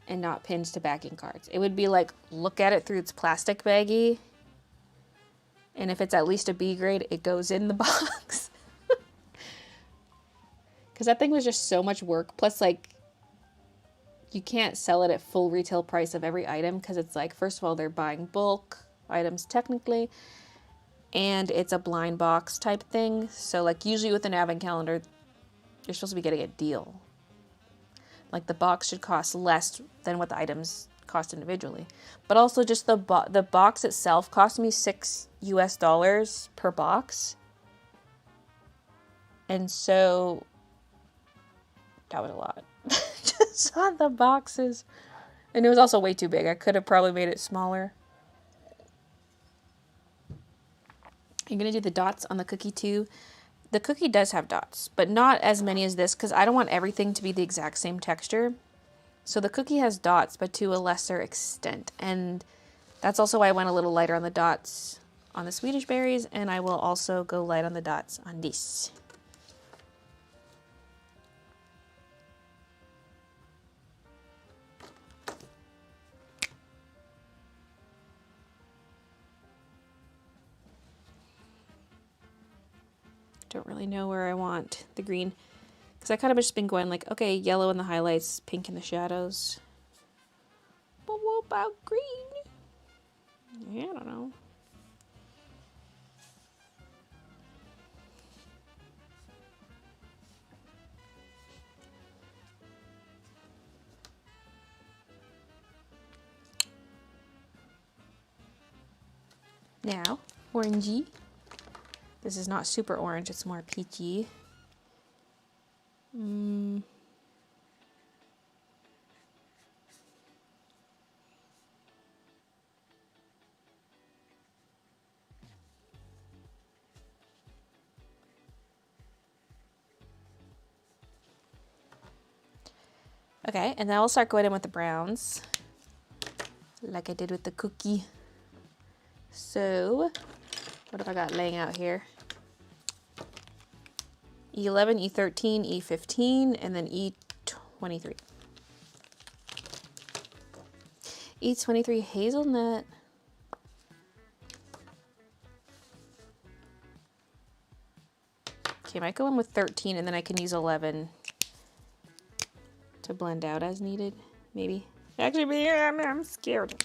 A: and not pinned to backing cards. It would be like, look at it through its plastic baggie. And if it's at least a B grade, it goes in the box. Because that thing was just so much work. Plus, like, you can't sell it at full retail price of every item because it's like, first of all, they're buying bulk items technically. And it's a blind box type thing. So, like, usually with an advent calendar, you're supposed to be getting a deal. Like, the box should cost less than what the items cost individually. But also just the box itself cost me $6 US per box. And so that was a lot. Just on the boxes. And it was also way too big. I could have probably made it smaller. I'm going to do the dots on the cookie too. The cookie does have dots, but not as many as this because I don't want everything to be the exact same texture. So the cookie has dots, but to a lesser extent. And that's also why I went a little lighter on the dots on the Swedish berries, and I will also go light on the dots on this. Don't really know where I want the green. Because I kind of just been going like, okay, yellow in the highlights, pink in the shadows. But what about green? Yeah, I don't know. Now, orangey. This is not super orange, it's more peachy. Okay, and then I'll start going in with the browns, like I did with the cookie. So, what have I got laying out here? E11, E13, E15, and then E23. E23 hazelnut. Okay, I might go in with 13 and then I can use 11 to blend out as needed, maybe. Actually, I'm scared.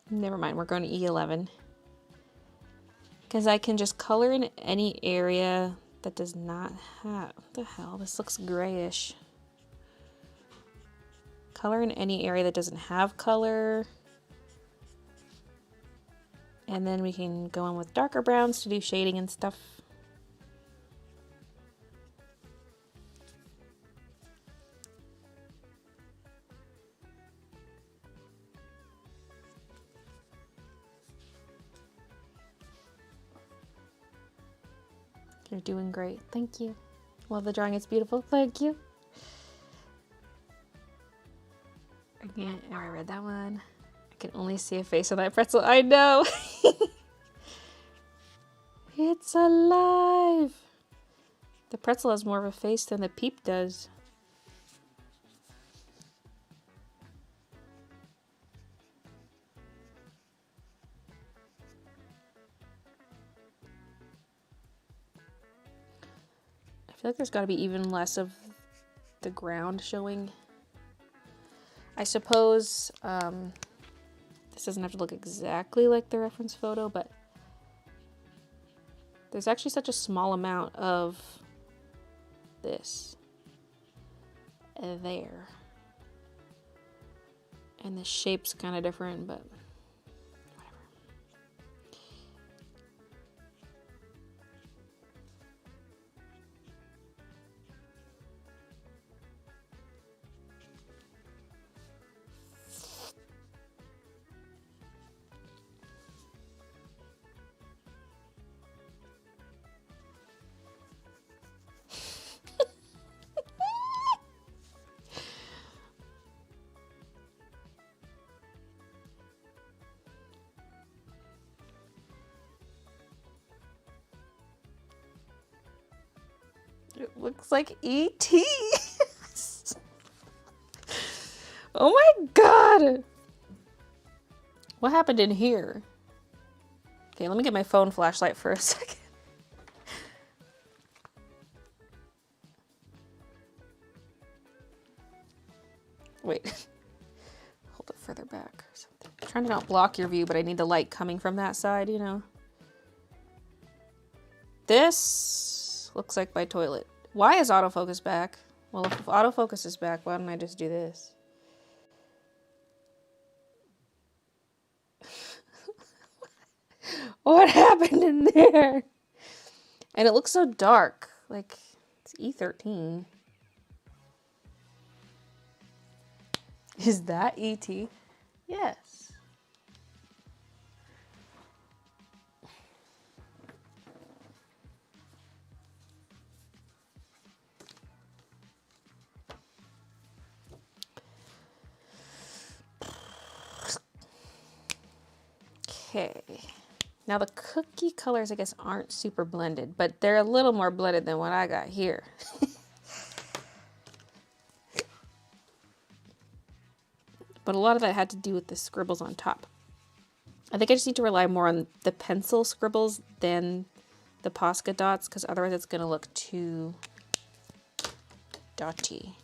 A: Never mind, we're going to E11. Because I can just color in any area that does not have... What the hell? This looks grayish. Color in any area that doesn't have color. And then we can go in with darker browns to do shading and stuff. You're doing great. Thank you. Love the drawing. It's beautiful. Thank you. Again, I read that one. I can only see a face on that pretzel. I know. It's alive. The pretzel has more of a face than the peep does. I feel like there's got to be even less of the ground showing. I suppose this doesn't have to look exactly like the reference photo, but there's actually such a small amount of this there. And the shape's kind of different, but looks like E.T. Oh my god! What happened in here? Okay, let me get my phone flashlight for a second. Wait. Hold it further back or something. I'm trying to not block your view, but I need the light coming from that side, you know? This looks like my toilet. Why is autofocus back? Well, if autofocus is back, why don't I just do this? What happened in there? And it looks so dark. Like, it's E13. Is that E.T.? Yes. Okay. Now the cookie colors, I guess, aren't super blended, but they're a little more blended than what I got here. But a lot of that had to do with the scribbles on top. I think I just need to rely more on the pencil scribbles than the Posca dots, because otherwise it's going to look too dotty.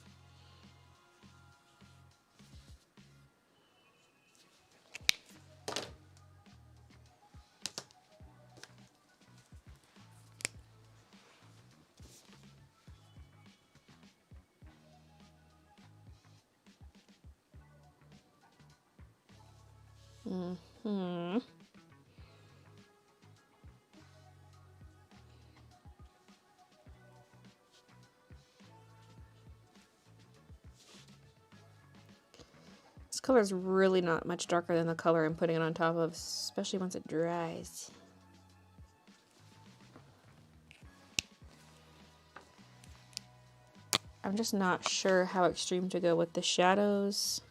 A: Mm-hmm. This color is really not much darker than the color I'm putting it on top of, especially once it dries. I'm just not sure how extreme to go with the shadows.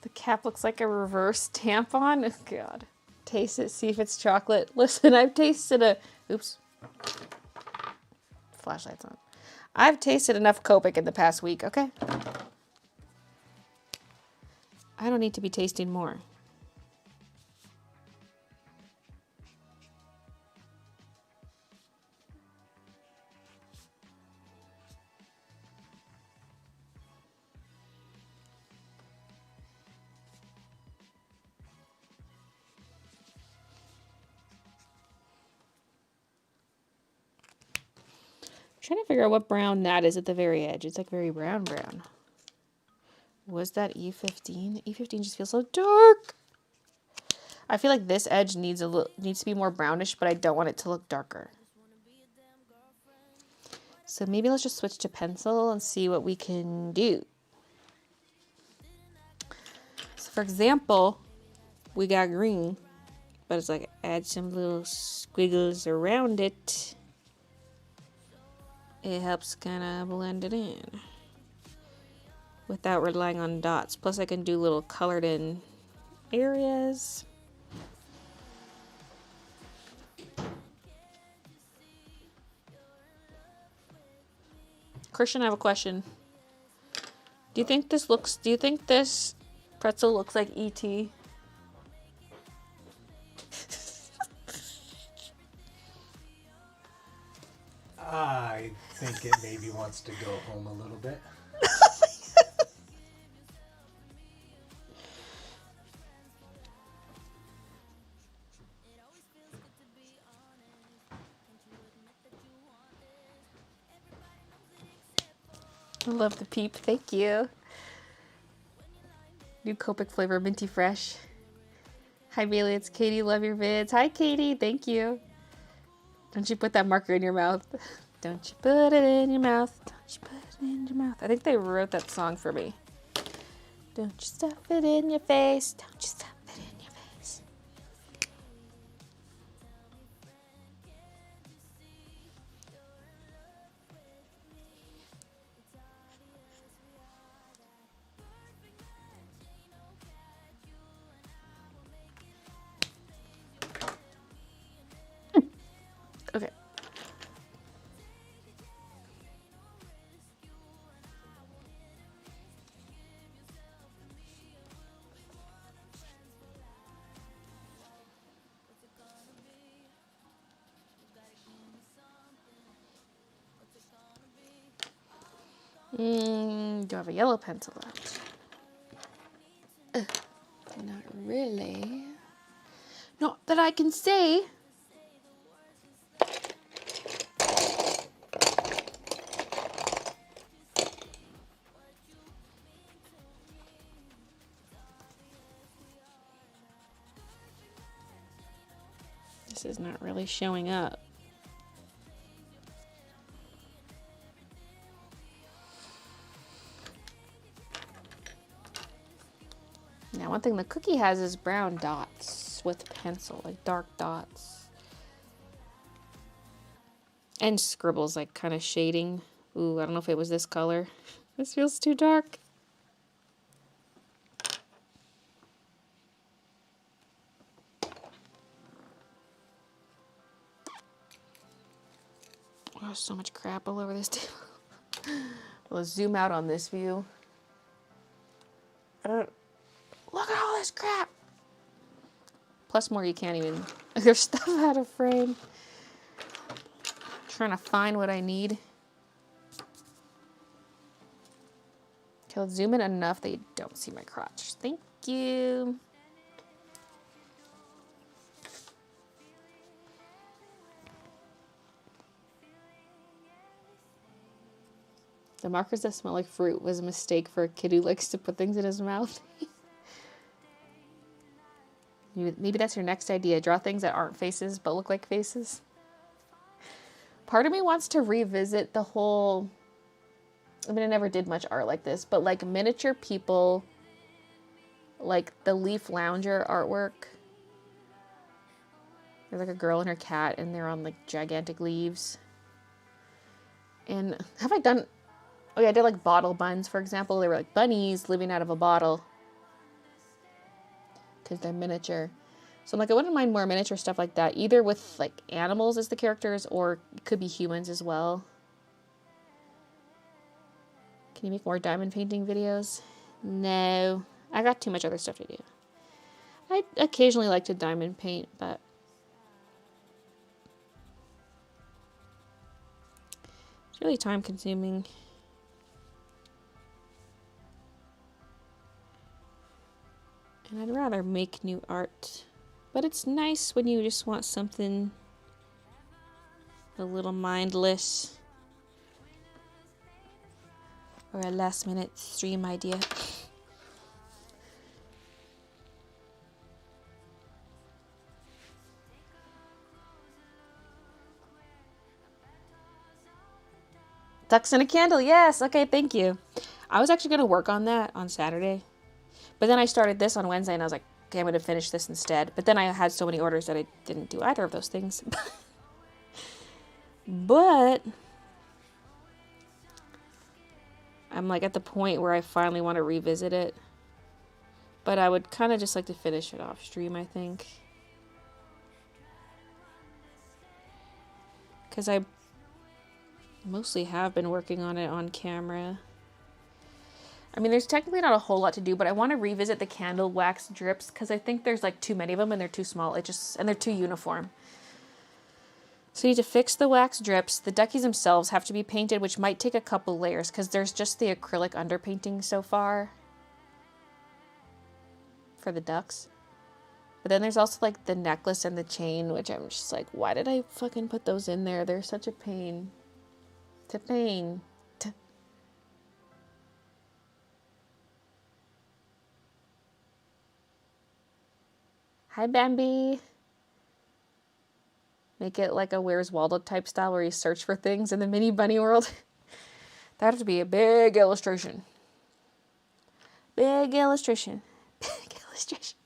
A: The cap looks like a reverse tampon. Oh, God. Taste it, see if it's chocolate. Listen, I've tasted a... Oops. Flashlight's on. I've tasted enough Copic in the past week, okay? I don't need to be tasting more. Trying to figure out what brown that is at the very edge. It's like very brown. Was that E15? E15 just feels so dark. I feel like this edge needs to be more brownish, but I don't want it to look darker. So maybe let's just switch to pencil and see what we can do. So for example, we got green, but it's like add some little squiggles around it. It helps kind of blend it in without relying on dots. Plus I can do little colored in areas. Christian, I have a question. Do you think this pretzel looks like E.T.?
G: I think it maybe wants to go home a little bit.
A: I love the peep. Thank you. New Copic flavor, minty fresh. Hi, Baylee. It's Katie. Love your vids. Hi, Katie. Thank you. Don't you put that marker in your mouth. Don't you put it in your mouth. Don't you put it in your mouth. I think they wrote that song for me. Don't you stuff it in your face. Don't you stuff it in your face. Okay. Do I have a yellow pencil left? Not really. Not that I can see. This is not really showing up. Now, one thing the cookie has is brown dots with pencil, like dark dots. And scribbles, like kind of shading. Ooh, I don't know if it was this color. This feels too dark. Oh, so much crap all over this table. We'll zoom out on this view. Look at all this crap. Plus more you can't even, there's stuff out of frame. Trying to find what I need. Okay, let's zoom in enough that you don't see my crotch. Thank you. The markers that smell like fruit was a mistake for a kid who likes to put things in his mouth. Maybe that's your next idea. Draw things that aren't faces but look like faces. Part of me wants to revisit the whole... I mean, I never did much art like this, but like miniature people, like the Leaf Lounger artwork. There's like a girl and her cat and they're on like gigantic leaves. And have I done... Oh yeah, I did like bottle buns, for example. They were like bunnies living out of a bottle. Because they're miniature. So I'm like, I wouldn't mind more miniature stuff like that. Either with like animals as the characters or it could be humans as well. Can you make more diamond painting videos? No. I got too much other stuff to do. I occasionally like to diamond paint, but... it's really time consuming. And I'd rather make new art. But it's nice when you just want something a little mindless. Or a last minute stream idea. Ducks in a candle, yes. Okay, thank you. I was actually going to work on that on Saturday. But then I started this on Wednesday and I was like, okay, I'm going to finish this instead. But then I had so many orders that I didn't do either of those things. But I'm like at the point where I finally want to revisit it. But I would kind of just like to finish it off stream, I think. Because I mostly have been working on it on camera. I mean, there's technically not a whole lot to do, but I want to revisit the candle wax drips because I think there's like too many of them and they're too small. And they're too uniform. So you need to fix the wax drips. The duckies themselves have to be painted, which might take a couple layers because there's just the acrylic underpainting so far for the ducks. But then there's also like the necklace and the chain, which I'm just like, why did I fucking put those in there? They're such a pain. It's a pain. Hi, Bambi. Make it like a Where's Waldo type style where you search for things in the mini bunny world. That'd have to be a big illustration. Big illustration. Big illustration.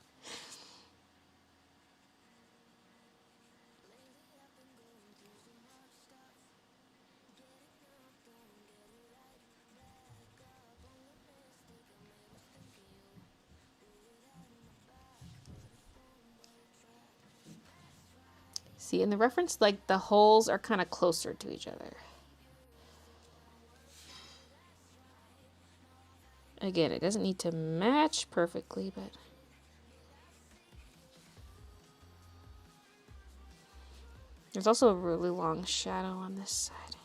A: See, in the reference, like, the holes are kind of closer to each other. Again, it doesn't need to match perfectly, but... There's also a really long shadow on this side.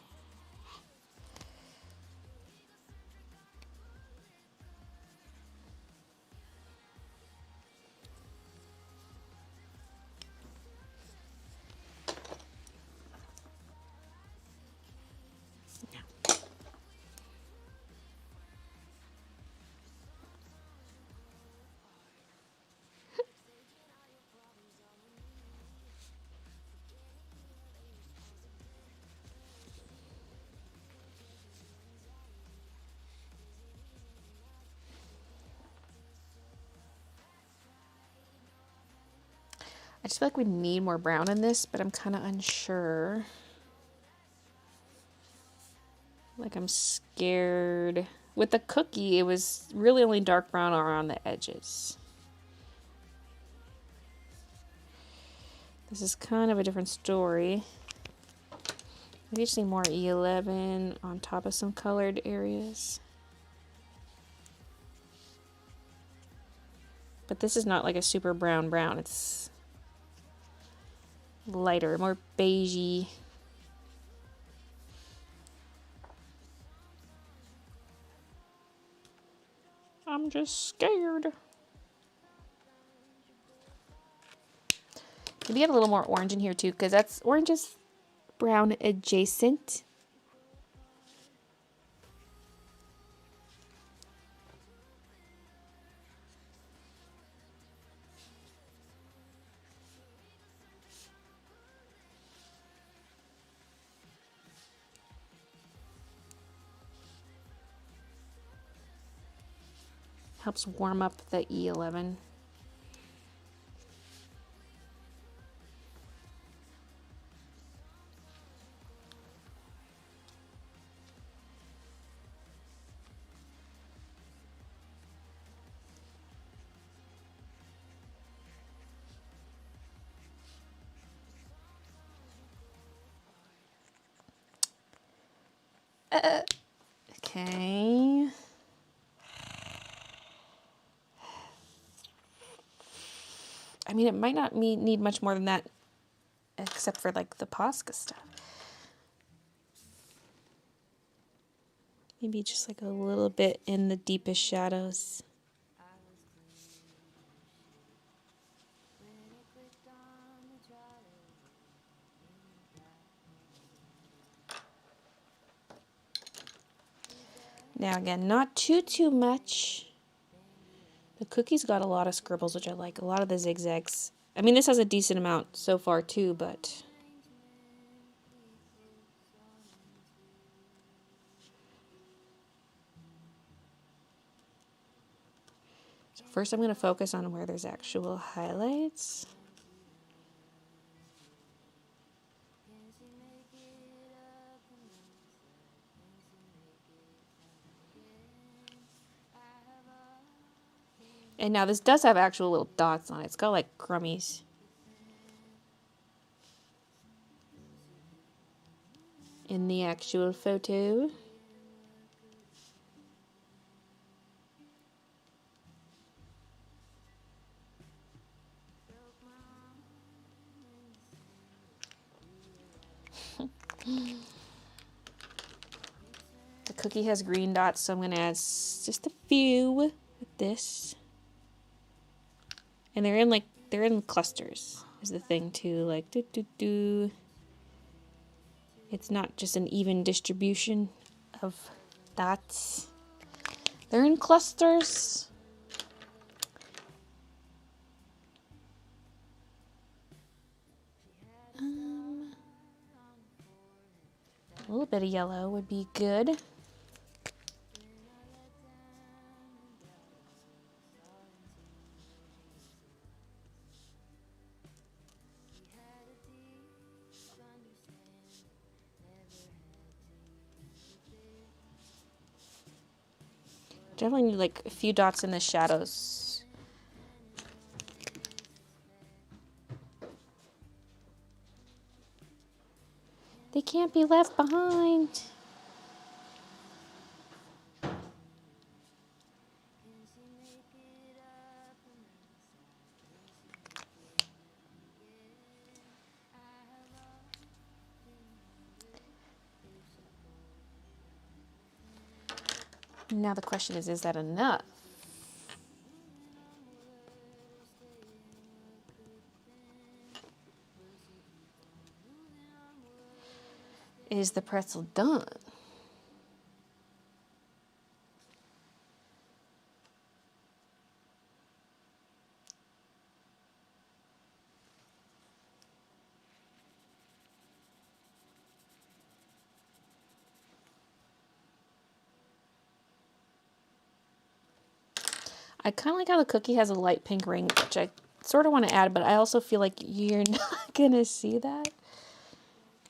A: I just feel like we need more brown in this, but I'm kind of unsure. Like I'm scared. With the cookie, it was really only dark brown around the edges. This is kind of a different story. Maybe just need more E11 on top of some colored areas. But this is not like a super brown brown. It's lighter, more beigey. I'm just scared. Maybe add a little more orange in here too, because that's orange is brown adjacent. Helps warm up the E11. Okay. I mean, it might not need much more than that, except for like the Posca stuff. Maybe just like a little bit in the deepest shadows. Now again, not too much. The cookie's got a lot of scribbles, which I like. A lot of the zigzags. I mean, this has a decent amount so far too, but... So first I'm going to focus on where there's actual highlights. And now this does have actual little dots on it. It's got like crummies. In the actual photo. The cookie has green dots, so I'm going to add just a few with this. And they're in clusters is the thing too, like It's not just an even distribution of dots. They're in clusters. A little bit of yellow would be good. Definitely need like a few dots in the shadows. They can't be left behind. Now the question is that enough? Is the pretzel done? I kind of like how the cookie has a light pink ring, which I sort of want to add, but I also feel like you're not gonna see that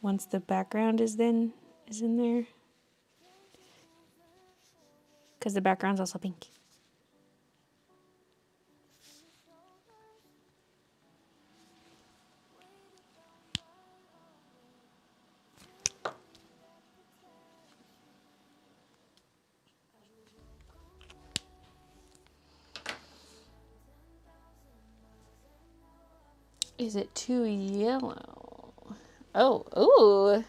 A: once the background is in there, because the background's also pink. Is it too yellow? Oh, ooh.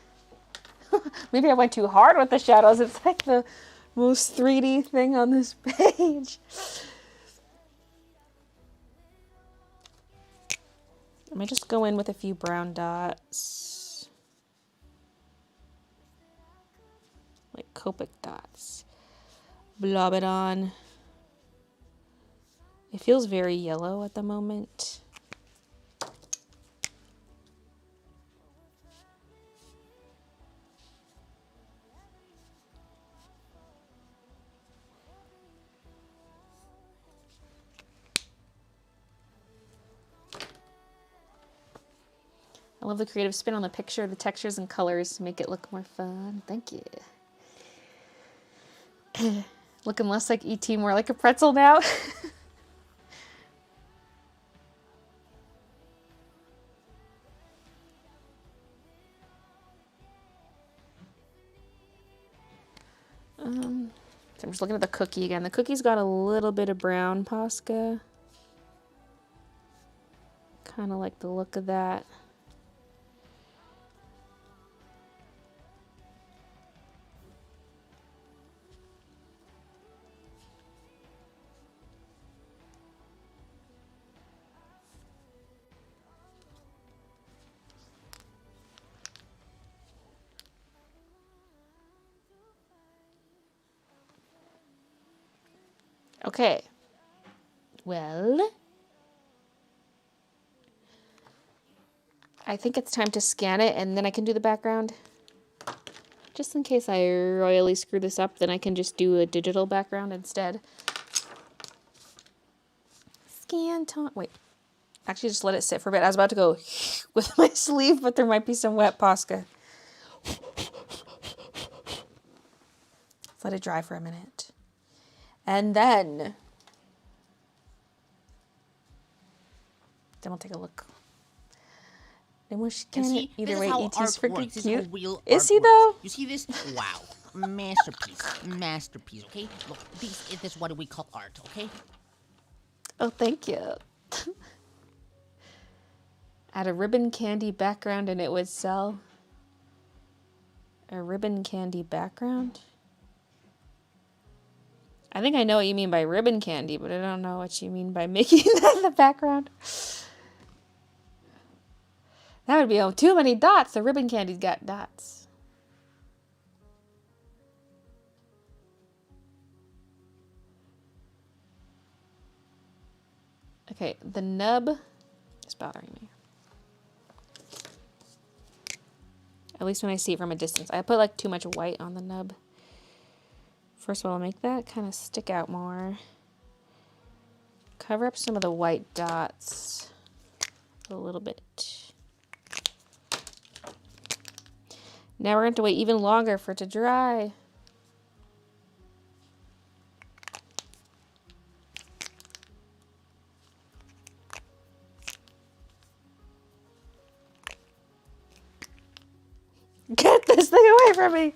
A: Maybe I went too hard with the shadows. It's like the most 3D thing on this page. Let me just go in with a few brown dots. Like Copic dots. Blob it on. It feels very yellow at the moment. I love the creative spin on the picture, the textures and colors to make it look more fun. Thank you. Looking less like ET, more like a pretzel now. So I'm just looking at the cookie again. The cookie's got a little bit of brown, Posca. Kind of like the look of that. Okay. Well, I think it's time to scan it and then I can do the background. Just in case I royally screw this up, then I can just do a digital background instead. Scan time. Wait. Actually, just let it sit for a bit. I was about to go with my sleeve, but there might be some wet Posca. Let's let it dry for a minute. And then we'll take a look. Then we'll scan it. Either way, ET's freaking cute. Is he though?
F: You see this? Wow. Masterpiece. Masterpiece, okay? Look, this is what we call art, okay?
A: Oh, thank you. Add a ribbon candy background and it would sell. A ribbon candy background? I think I know what you mean by ribbon candy, but I don't know what you mean by making that the background. That would be too many dots. The ribbon candy's got dots. Okay, the nub is bothering me. At least when I see it from a distance. I put like too much white on the nub. First of all, I'll make that kind of stick out more. Cover up some of the white dots a little bit. Now we're going to have to wait even longer for it to dry. Get this thing away from me!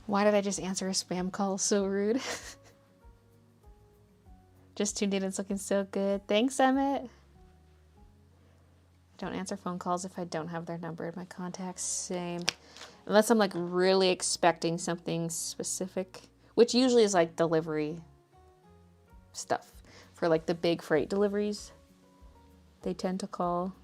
A: Why did I just answer a spam call? So rude. Just tuned in. It's looking so good. Thanks, Emmett. I don't answer phone calls if I don't have their number in my contacts. Same. Unless I'm like really expecting something specific, which usually is like delivery stuff. For like the big freight deliveries, they tend to call.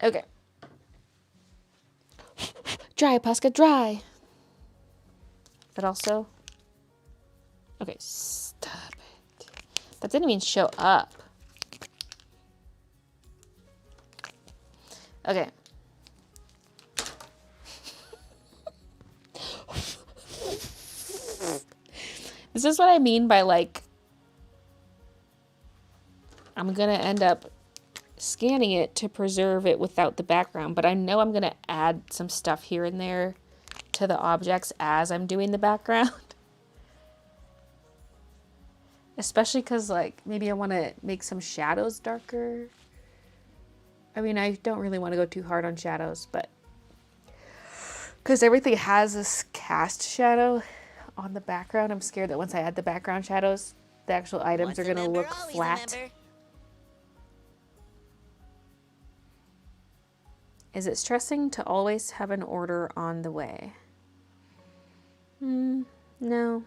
A: Okay. Dry, Posca, dry. But also... Okay, stop it. That didn't even show up. Okay. This is what I mean by, like... I'm gonna end up scanning it to preserve it without the background, but I know I'm going to add some stuff here and there to the objects as I'm doing the background. Especially because, like, maybe I want to make some shadows darker. I mean, I don't really want to go too hard on shadows, but because everything has this cast shadow on the background, I'm scared that once I add the background shadows, the actual items are going to look flat. Is it stressing to always have an order on the way? No.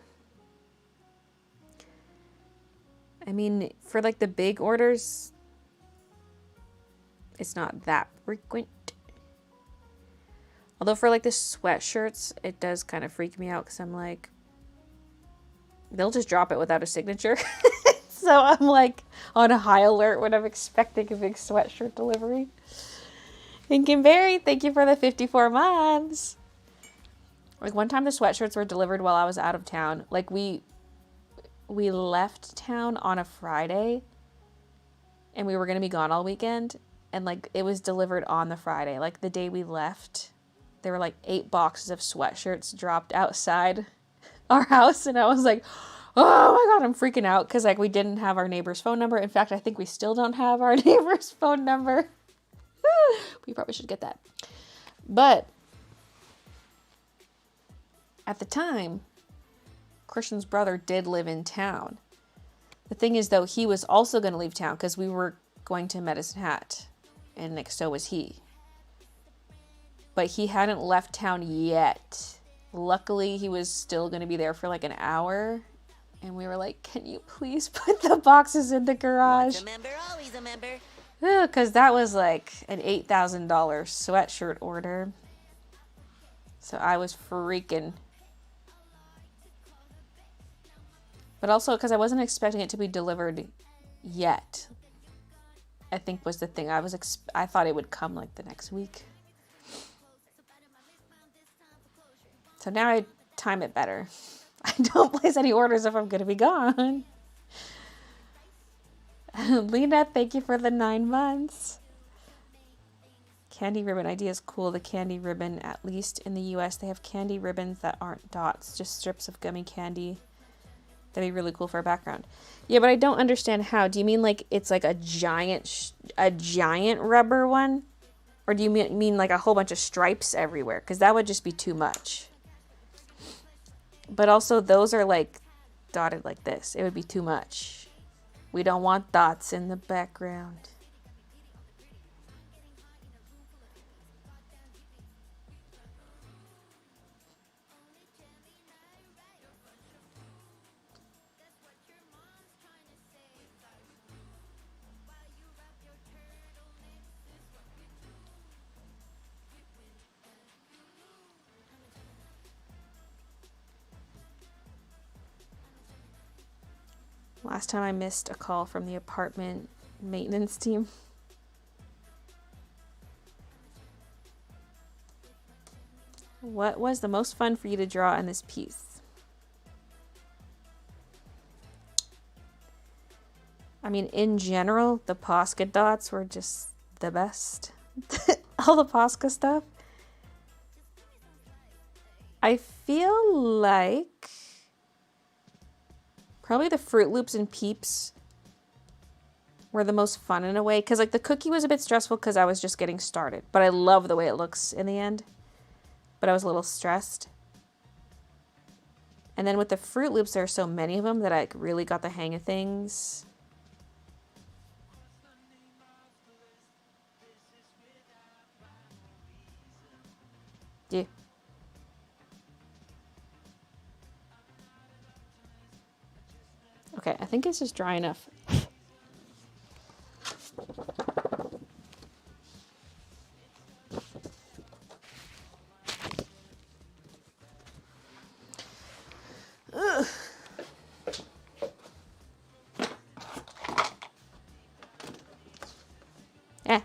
A: I mean, for like the big orders, it's not that frequent. Although for like the sweatshirts, it does kind of freak me out because I'm like, they'll just drop it without a signature. So I'm like on a high alert when I'm expecting a big sweatshirt delivery. And Kimberry, thank you for the 54 months. Like one time the sweatshirts were delivered while I was out of town. Like we left town on a Friday and we were going to be gone all weekend. And like it was delivered on the Friday. Like the day we left, there were like 8 boxes of sweatshirts dropped outside our house. And I was like, oh my God, I'm freaking out. Because like we didn't have our neighbor's phone number. In fact, I think we still don't have our neighbor's phone number. We probably should get that. But at the time, Christian's brother did live in town. The thing is, though, he was also going to leave town because we were going to Medicine Hat, and like, so was he. But he hadn't left town yet. Luckily, he was still going to be there for like an hour. And we were like, can you please put the boxes in the garage?
B: Once a member, always a member.
A: Because that was like an $8,000 sweatshirt order. So I was freaking. But also because I wasn't expecting it to be delivered yet. I think was the thing. I thought it would come like the next week. So now I time it better. I don't place any orders if I'm going to be gone. Lena, thank you for the 9 months. Candy ribbon idea is cool. The candy ribbon, at least in the US, they have candy ribbons that aren't dots, just strips of gummy candy. That'd be really cool for a background. Yeah, but I don't understand how. Do you mean like it's like a giant rubber one? Or do you mean like a whole bunch of stripes everywhere? Because that would just be too much. But also those are like dotted like this. It would be too much. We don't want dots in the background. Last time I missed a call from the apartment maintenance team. What was the most fun for you to draw in this piece? I mean, in general, the Posca dots were just the best. All the Posca stuff. I feel like probably the Fruit Loops and Peeps were the most fun in a way. Because like the cookie was a bit stressful because I was just getting started. But I love the way it looks in the end. But I was a little stressed. And then with the Fruit Loops, there are so many of them that I really got the hang of things. Yeah. Okay, I think it's just dry enough. Ugh.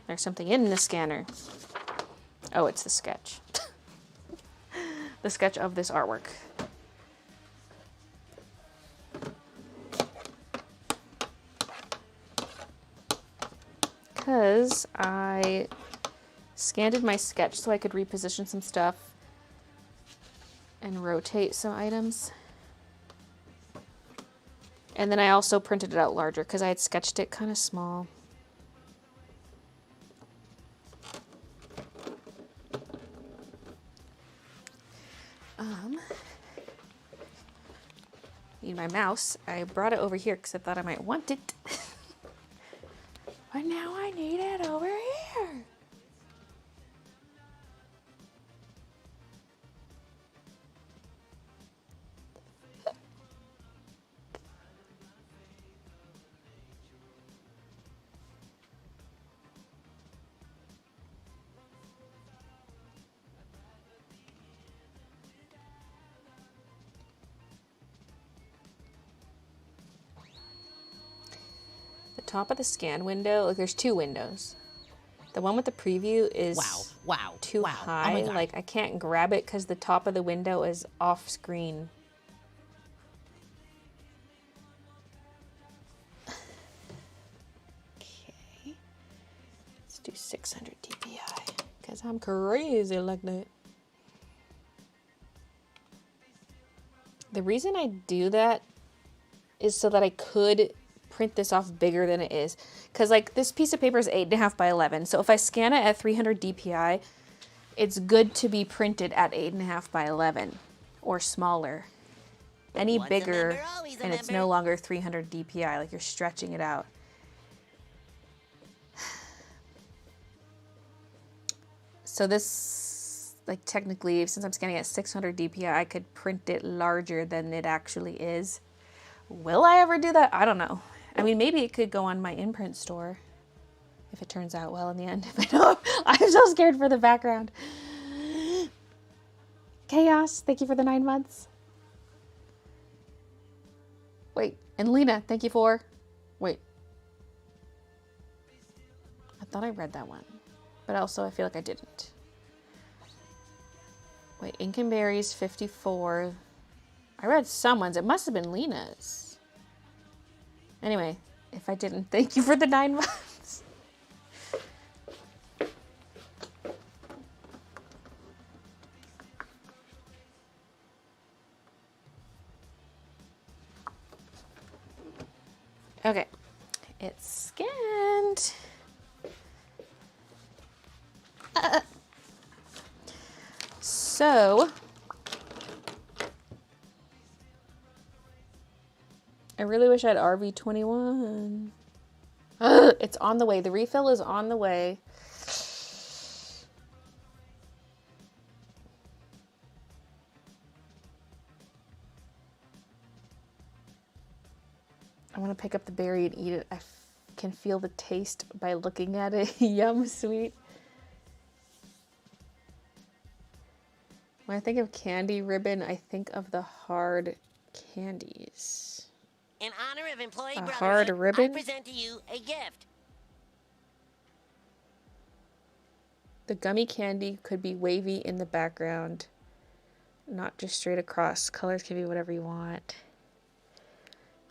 A: There's something in the scanner. Oh, it's the sketch. The sketch of this artwork. Because I scanned my sketch so I could reposition some stuff and rotate some items. And then I also printed it out larger because I had sketched it kind of small. Need my mouse. I brought it over here because I thought I might want it. But now I need it over here. Top of the scan window, like there's two windows. The one with the preview is too high. Oh my God. Like I can't grab it because the top of the window is off screen. Okay, let's do 600 dpi because I'm crazy like that. The reason I do that is so that I could print this off bigger than it is, because like this piece of paper is 8.5 by 11, so if I scan it at 300 dpi, it's good to be printed at 8.5 by 11 or smaller. Any bigger and it's no longer 300 dpi, like you're stretching it out. So this, like technically, since I'm scanning at 600 dpi, I could print it larger than it actually is. Will I ever do that? I don't know. I mean, maybe it could go on my imprint store if it turns out well in the end. But no, I'm so scared for the background. Chaos, thank you for the 9 months. Wait, and Lena, thank you for... Wait. I thought I read that one. But also I feel like I didn't. Wait, Ink and Berries, 54. I read someone's. It must have been Lena's. Anyway, if I didn't, thank you for the 9 months. Okay, it's scanned. So, I really wish I had RV21. It's on the way. The refill is on the way. I want to pick up the berry and eat it. I can feel the taste by looking at it. Yum, sweet. When I think of candy ribbon, I think of the hard candies.
B: In honor of employee
A: A
B: brotherhood,
A: hard ribbon?
B: I present to you a gift.
A: The gummy candy could be wavy in the background, not just straight across. Colors can be whatever you want.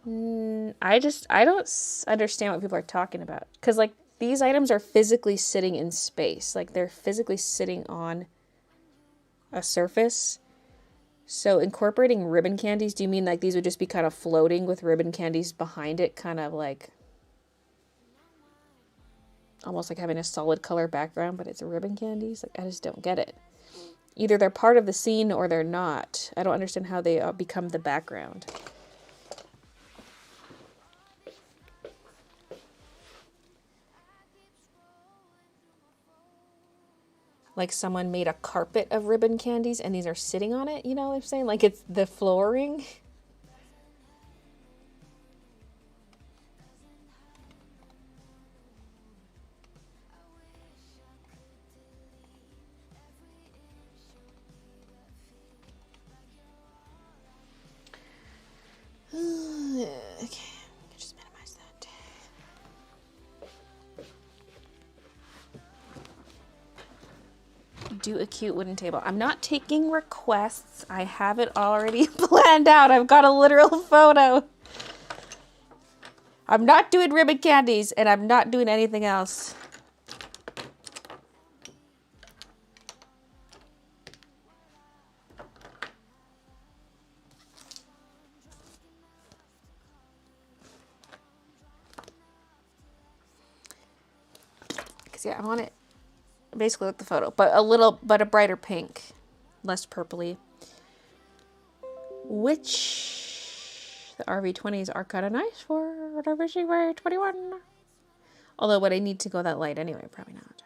A: I don't understand what people are talking about. Because, like, these items are physically sitting in space. Like, they're physically sitting on a surface. So, incorporating ribbon candies, do you mean, like, these would just be kind of floating with ribbon candies behind it? Kind of, like, almost like having a solid color background, but it's ribbon candies? Like, I just don't get it. Either they're part of the scene or they're not. I don't understand how they become the background. Like someone made a carpet of ribbon candies and these are sitting on it, you know what I'm saying? Like it's the flooring. Okay, just minimize that. Do a cute wooden table. I'm not taking requests. I have it already planned out. I've got a literal photo. I'm not doing ribbon candies and I'm not doing anything else. Because yeah, I want it basically like the photo, but a brighter pink, less purpley. Which the RV20s are kind of nice for whatever she wear 21. Although would I need to go that light anyway? Probably not.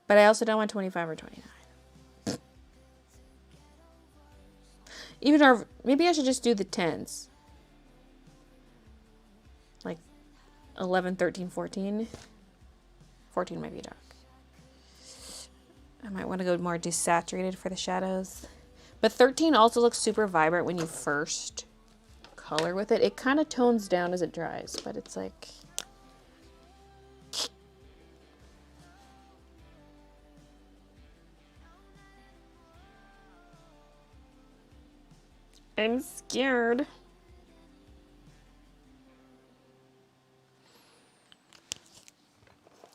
A: But I also don't want 25 or 29. Even maybe I should just do the 10s. Like 11, 13, 14. 14 might be dark. I might want to go more desaturated for the shadows. But 13 also looks super vibrant when you first color with it. It kind of tones down as it dries, but it's like... I'm scared.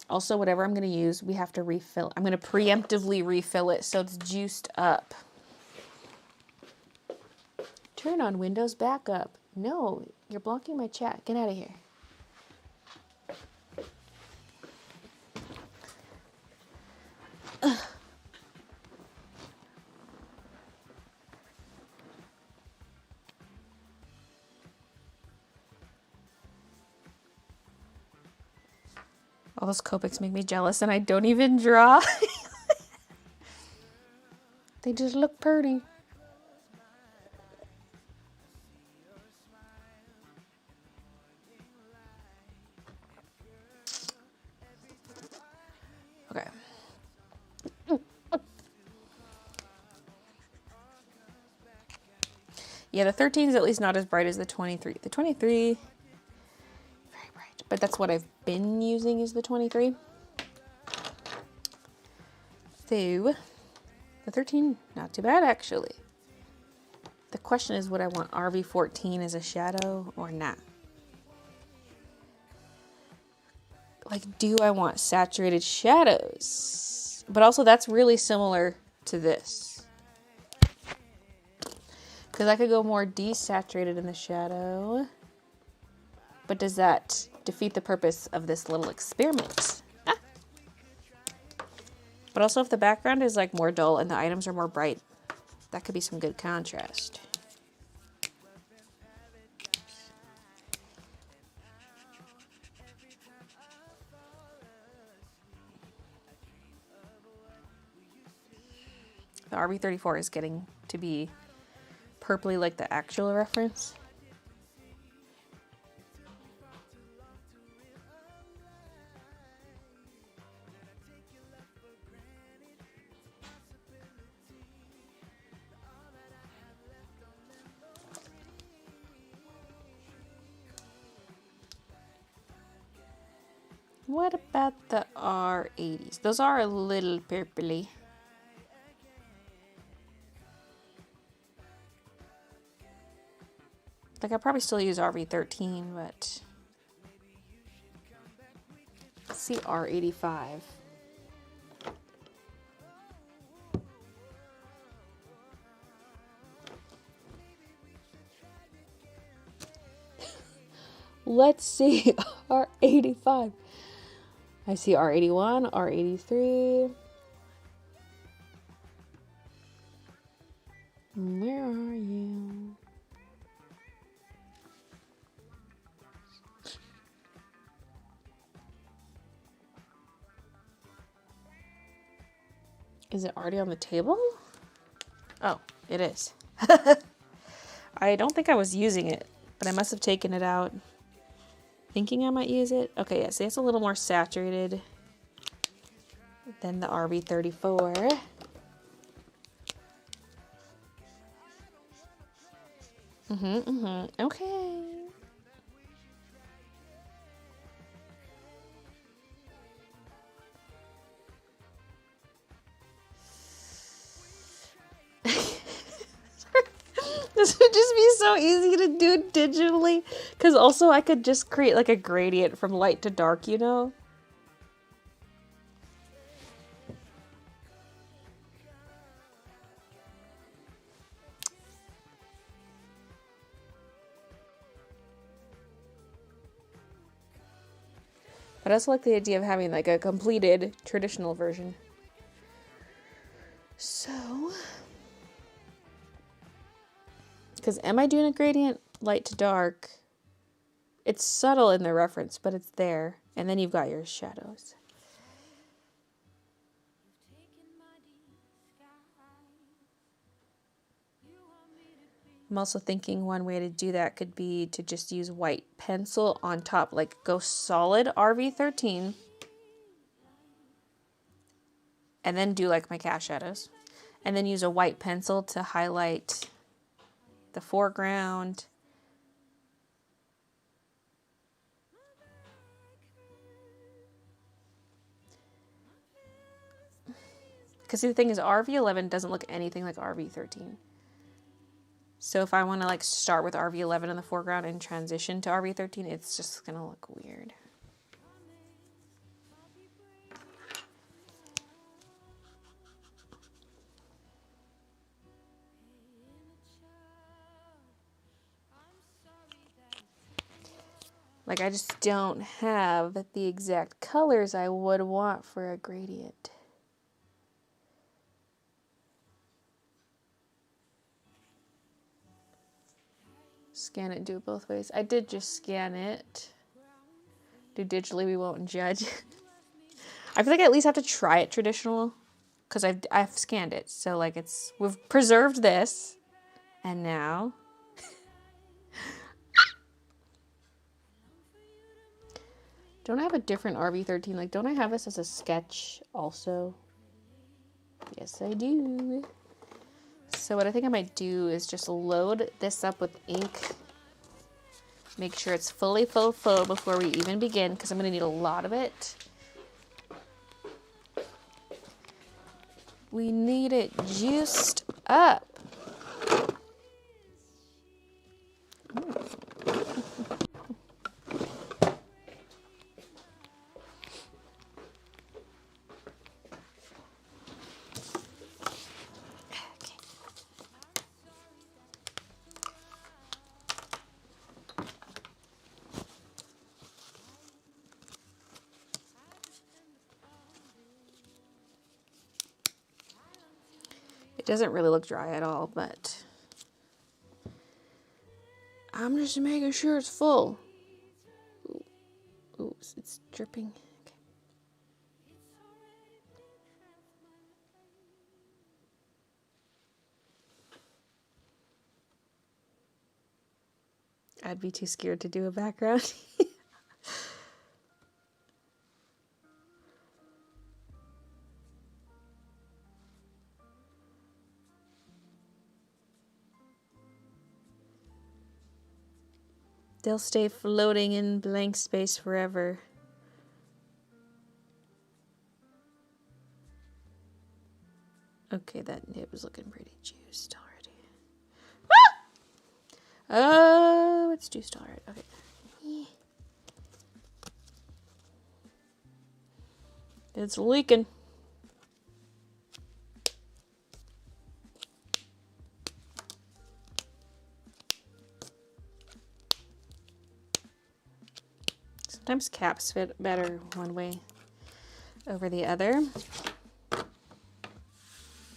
A: Also, whatever I'm going to use, we have to refill. I'm going to preemptively refill it so it's juiced up. Turn on Windows backup. No, you're blocking my chat. Get out of here. Ugh. All those Copics make me jealous and I don't even draw. They just look pretty. Okay. Yeah, the 13 is at least not as bright as the 23. The 23, very bright. But that's what I've been using is the 23. So, the 13, not too bad actually. The question is, would I want RV14 as a shadow or not? Like, do I want saturated shadows? But also that's really similar to this. Because I could go more desaturated in the shadow. But does that defeat the purpose of this little experiment? Ah. But also if the background is like more dull and the items are more bright, that could be some good contrast. The RB34 is getting to be purpley like the actual reference. What about the R80s? Those are a little purpley. Like, I probably still use RV13, but let's see R85. Let's see R85. I see R81, R83. Where are you? Is it already on the table? Oh, it is. I don't think I was using it, but I must have taken it out thinking I might use it. Okay, yeah, see, it's a little more saturated than the RB34. Okay. This would just be so easy to do digitally. Because also I could just create like a gradient from light to dark, you know? But I also like the idea of having like a completed traditional version. So, because am I doing a gradient light to dark? It's subtle in the reference, but it's there. And then you've got your shadows. I'm also thinking one way to do that could be to just use white pencil on top, like go solid RV13 and then do like my cast shadows and then use a white pencil to highlight the foreground. Because the thing is, RV11 doesn't look anything like RV13. So if I want to like start with RV11 in the foreground and transition to RV13, it's just going to look weird. Like I just don't have the exact colors I would want for a gradient. Scan it and do it both ways. I did just scan it. Do digitally, we won't judge. I feel like I at least have to try it traditional because I've scanned it. So like we've preserved this and now don't I have a different RV13? Like don't I have this as a sketch also? Yes, I do. So what I think I might do is just load this up with ink. Make sure it's fully full before we even begin, because I'm going to need a lot of it. We need it juiced up. It doesn't really look dry at all, but I'm just making sure it's full. Ooh, it's dripping. Okay. I'd be too scared to do a background. They'll stay floating in blank space forever. Okay, that nib is looking pretty juiced already. Ah! Oh, it's juiced already. Okay. It's leaking. Sometimes caps fit better one way over the other.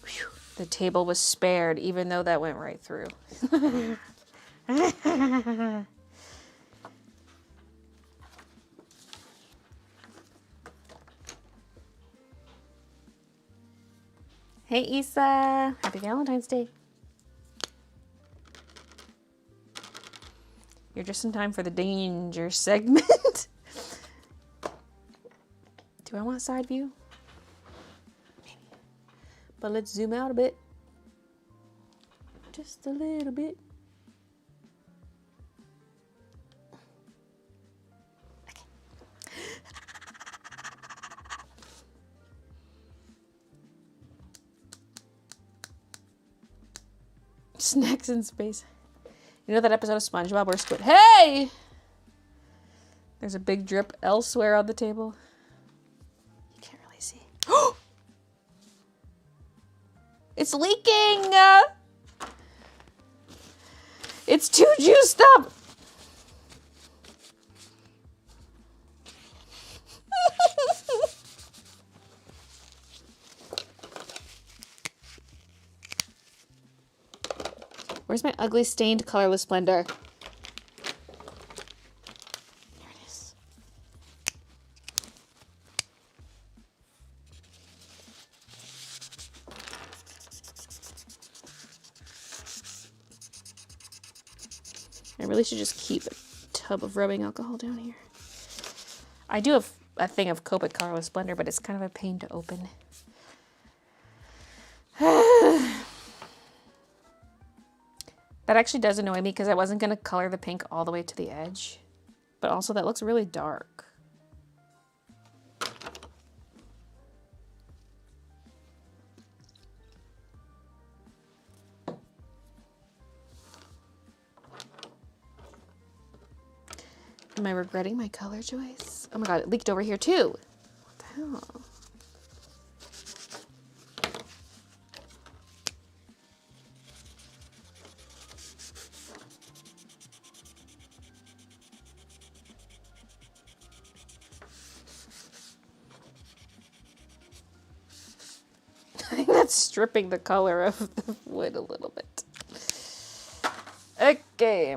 A: Whew, the table was spared, even though that went right through. Hey, Issa. Happy Valentine's Day. You're just in time for the danger segment. Do I want side view? Maybe. But let's zoom out a bit. Just a little bit. Snacks in space. You know that episode of SpongeBob where Squid... Hey! There's a big drip elsewhere on the table. You can't really see. It's leaking! It's too juiced up! Where's my ugly stained colorless splendor? There it is. I really should just keep a tub of rubbing alcohol down here. I do have a thing of Copic colorless splendor, but it's kind of a pain to open. That actually does annoy me because I wasn't going to color the pink all the way to the edge. But also that looks really dark. Am I regretting my color choice? Oh my god, it leaked over here too. What the hell? I think that's stripping the color of the wood a little bit. Okay.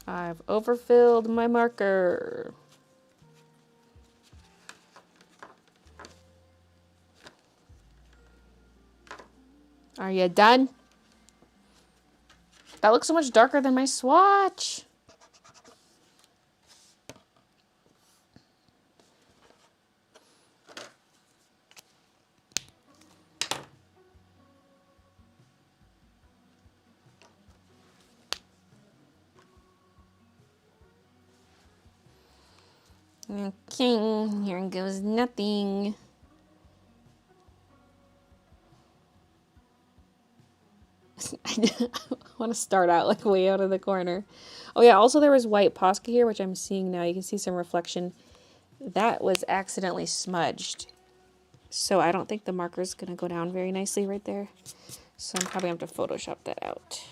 A: I've overfilled my marker. Are you done? That looks so much darker than my swatch. Okay, here goes nothing. I want to start out like way out of the corner. Oh yeah, also there was white Posca here, which I'm seeing now. You can see some reflection. That was accidentally smudged. So I don't think the marker's going to go down very nicely right there. So I'm probably going to have to Photoshop that out.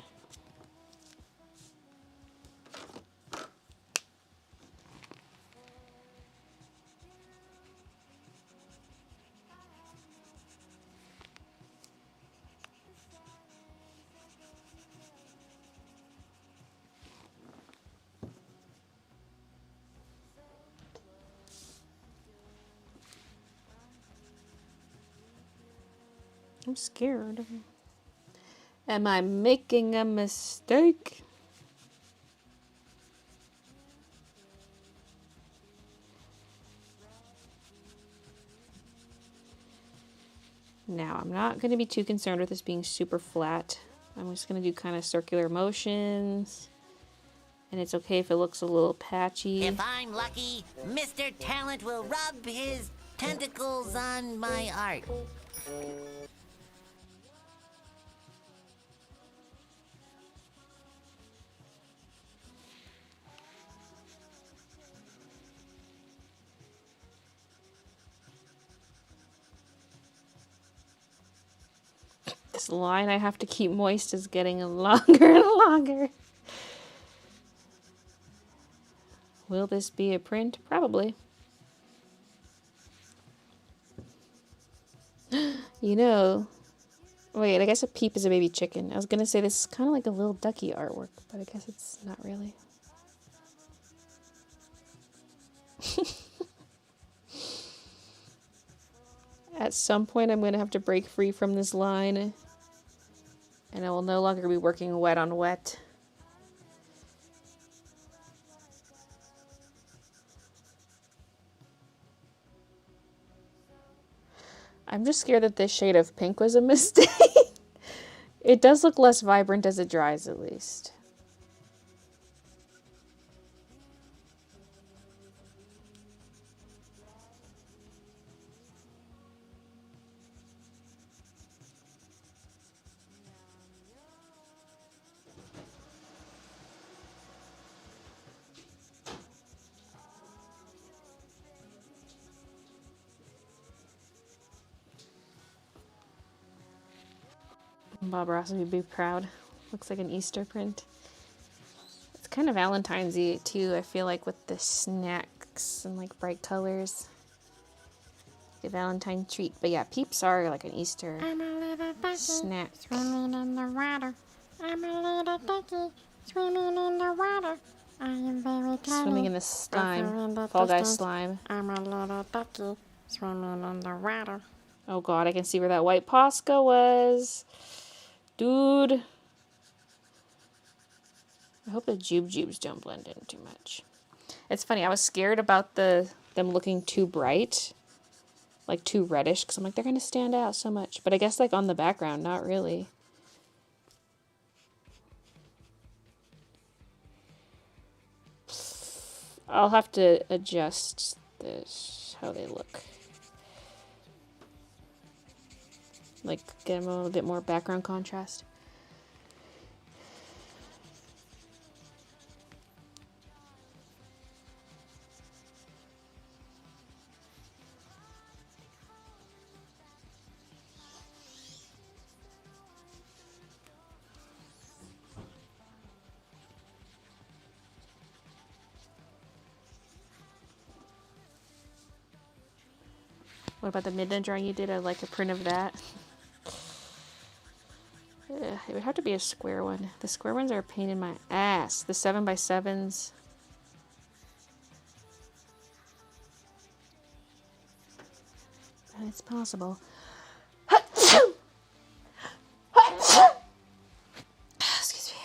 A: I'm scared. Am I making a mistake? Now, I'm not going to be too concerned with this being super flat. I'm just going to do kind of circular motions. And it's okay if it looks a little patchy.
B: If I'm lucky, Mr. Talent will rub his tentacles on my art.
A: This line I have to keep moist is getting longer and longer. Will this be a print? Probably. You know, wait, I guess a peep is a baby chicken. I was gonna say this is kind of like a little ducky artwork, but I guess it's not really. At some point I'm gonna have to break free from this line, and I will no longer be working wet on wet. I'm just scared that this shade of pink was a mistake. It does look less vibrant as it dries, at least. Bob Ross would be proud. Looks like an Easter print. It's kind of Valentine's-y too, I feel like, with the snacks and like bright colors. The Valentine treat. But yeah, peeps are like an Easter snack.
H: Swimming in the water. I'm a little ducky swimming in the water. I am very tiny.
A: Swimming in the slime. Fall Guy slime.
H: I'm a little ducky swimming in the water.
A: Oh god, I can see where that white Posca was. Dude. I hope the jubes don't blend in too much. It's funny, I was scared about them looking too bright. Like too reddish, because I'm like, they're going to stand out so much. But I guess like on the background, not really. I'll have to adjust this, how they look. Like, get them a little bit more background contrast. What about the midnight drawing you did? I'd like a print of that. It would have to be a square one. The square ones are a pain in my ass. The 7x7s. It's possible. Excuse me.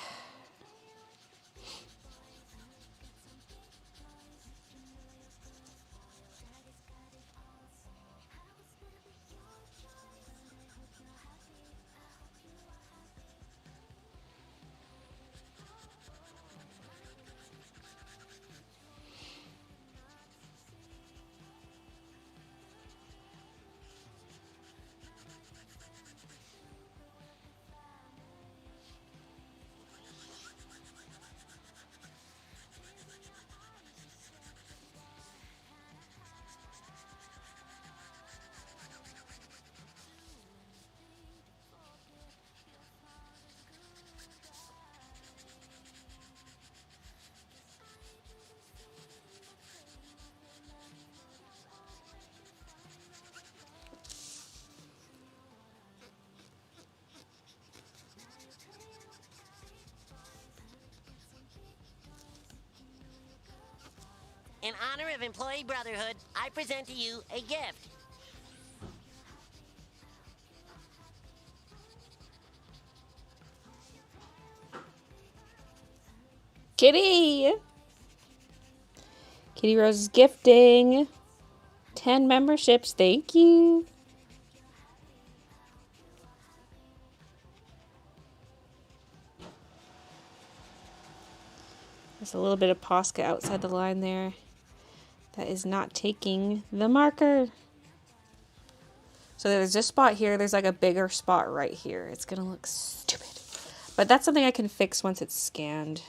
B: In honor of Employee Brotherhood, I present to you a gift.
A: Kitty! Kitty Rose is gifting 10 memberships. Thank you. There's a little bit of Posca outside the line there. That is not taking the marker. So there's this spot here. There's like a bigger spot right here. It's going to look stupid. But that's something I can fix once it's scanned.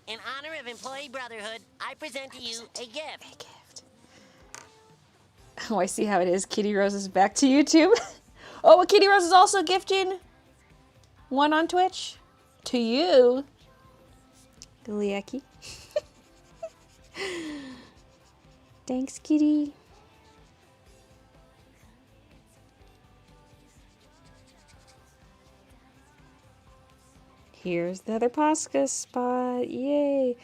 B: In honor of Employee Brotherhood, I present to you a gift.
A: A gift. Oh, I see how it is. Kitty Rose is back to YouTube. Oh, but Kitty Rose is also gifting one on Twitch to you, Giliaki. Thanks, Kitty. Here's the other Posca spot. Yay.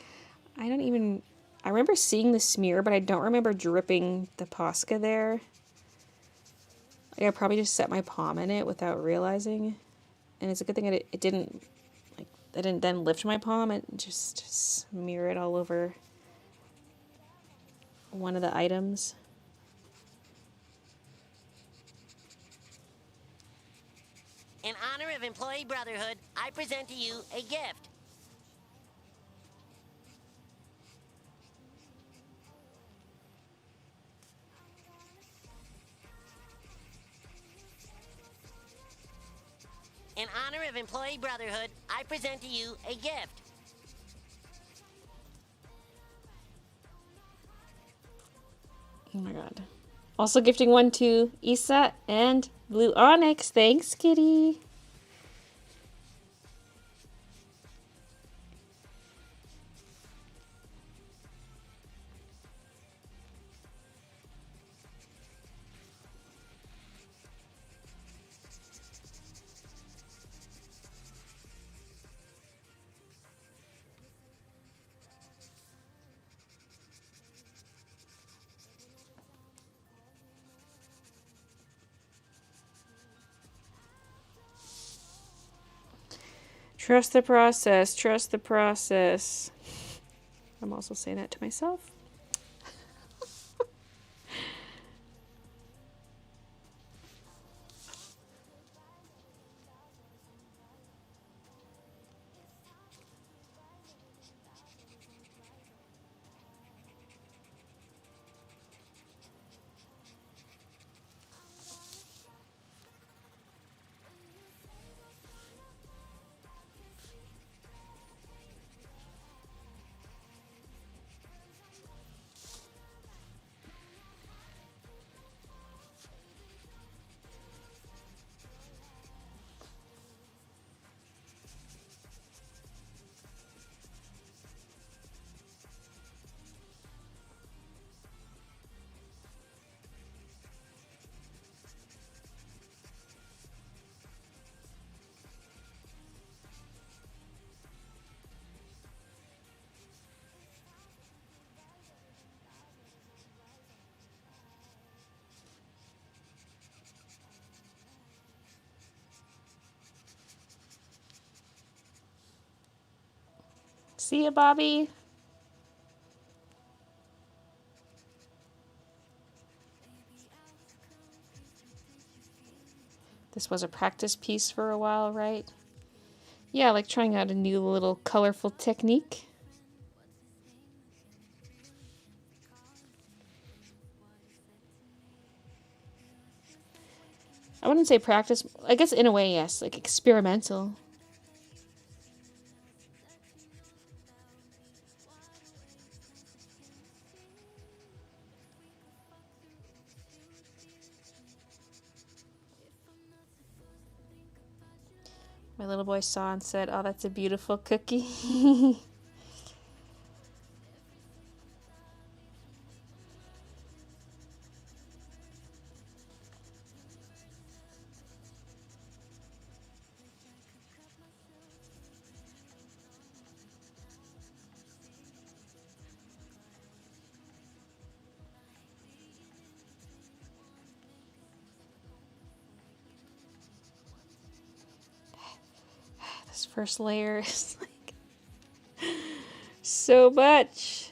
A: I remember seeing the smear, but I don't remember dripping the Posca there. Like, I probably just set my palm in it without realizing. And it's a good thing that it didn't, like, I didn't then lift my palm and just smear it all over one of the items.
B: In honor of Employee Brotherhood, I present to you a gift. In honor of Employee Brotherhood, I present to you a gift.
A: Oh my god. Also gifting one to Isa and Blue Onyx. Thanks, Kitty. Trust the process. Trust the process. I'm also saying that to myself. See ya, Bobby. This was a practice piece for a while, right? Yeah, like trying out a new little colorful technique. I wouldn't say practice. I guess in a way, yes, like experimental. My little boy saw and said, "Oh, that's a beautiful cookie." This first layer is like so much.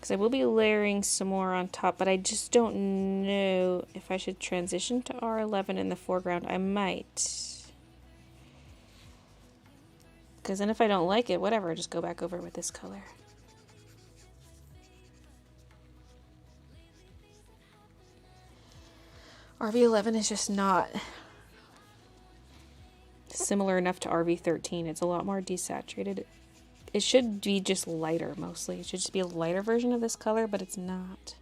A: Because I will be layering some more on top, but I just don't know if I should transition to R11 in the foreground. I might. Because then if I don't like it, whatever, just go back over with this color. RV11 is just not similar enough to RV13. It's a lot more desaturated. It should be just lighter mostly. It should just be a lighter version of this color, but it's not.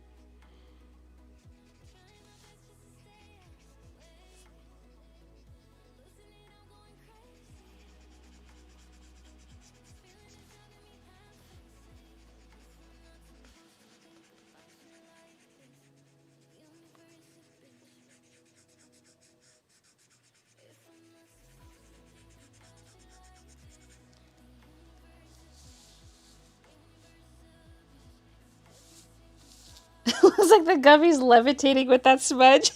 A: Looks like the gummy's levitating with that smudge.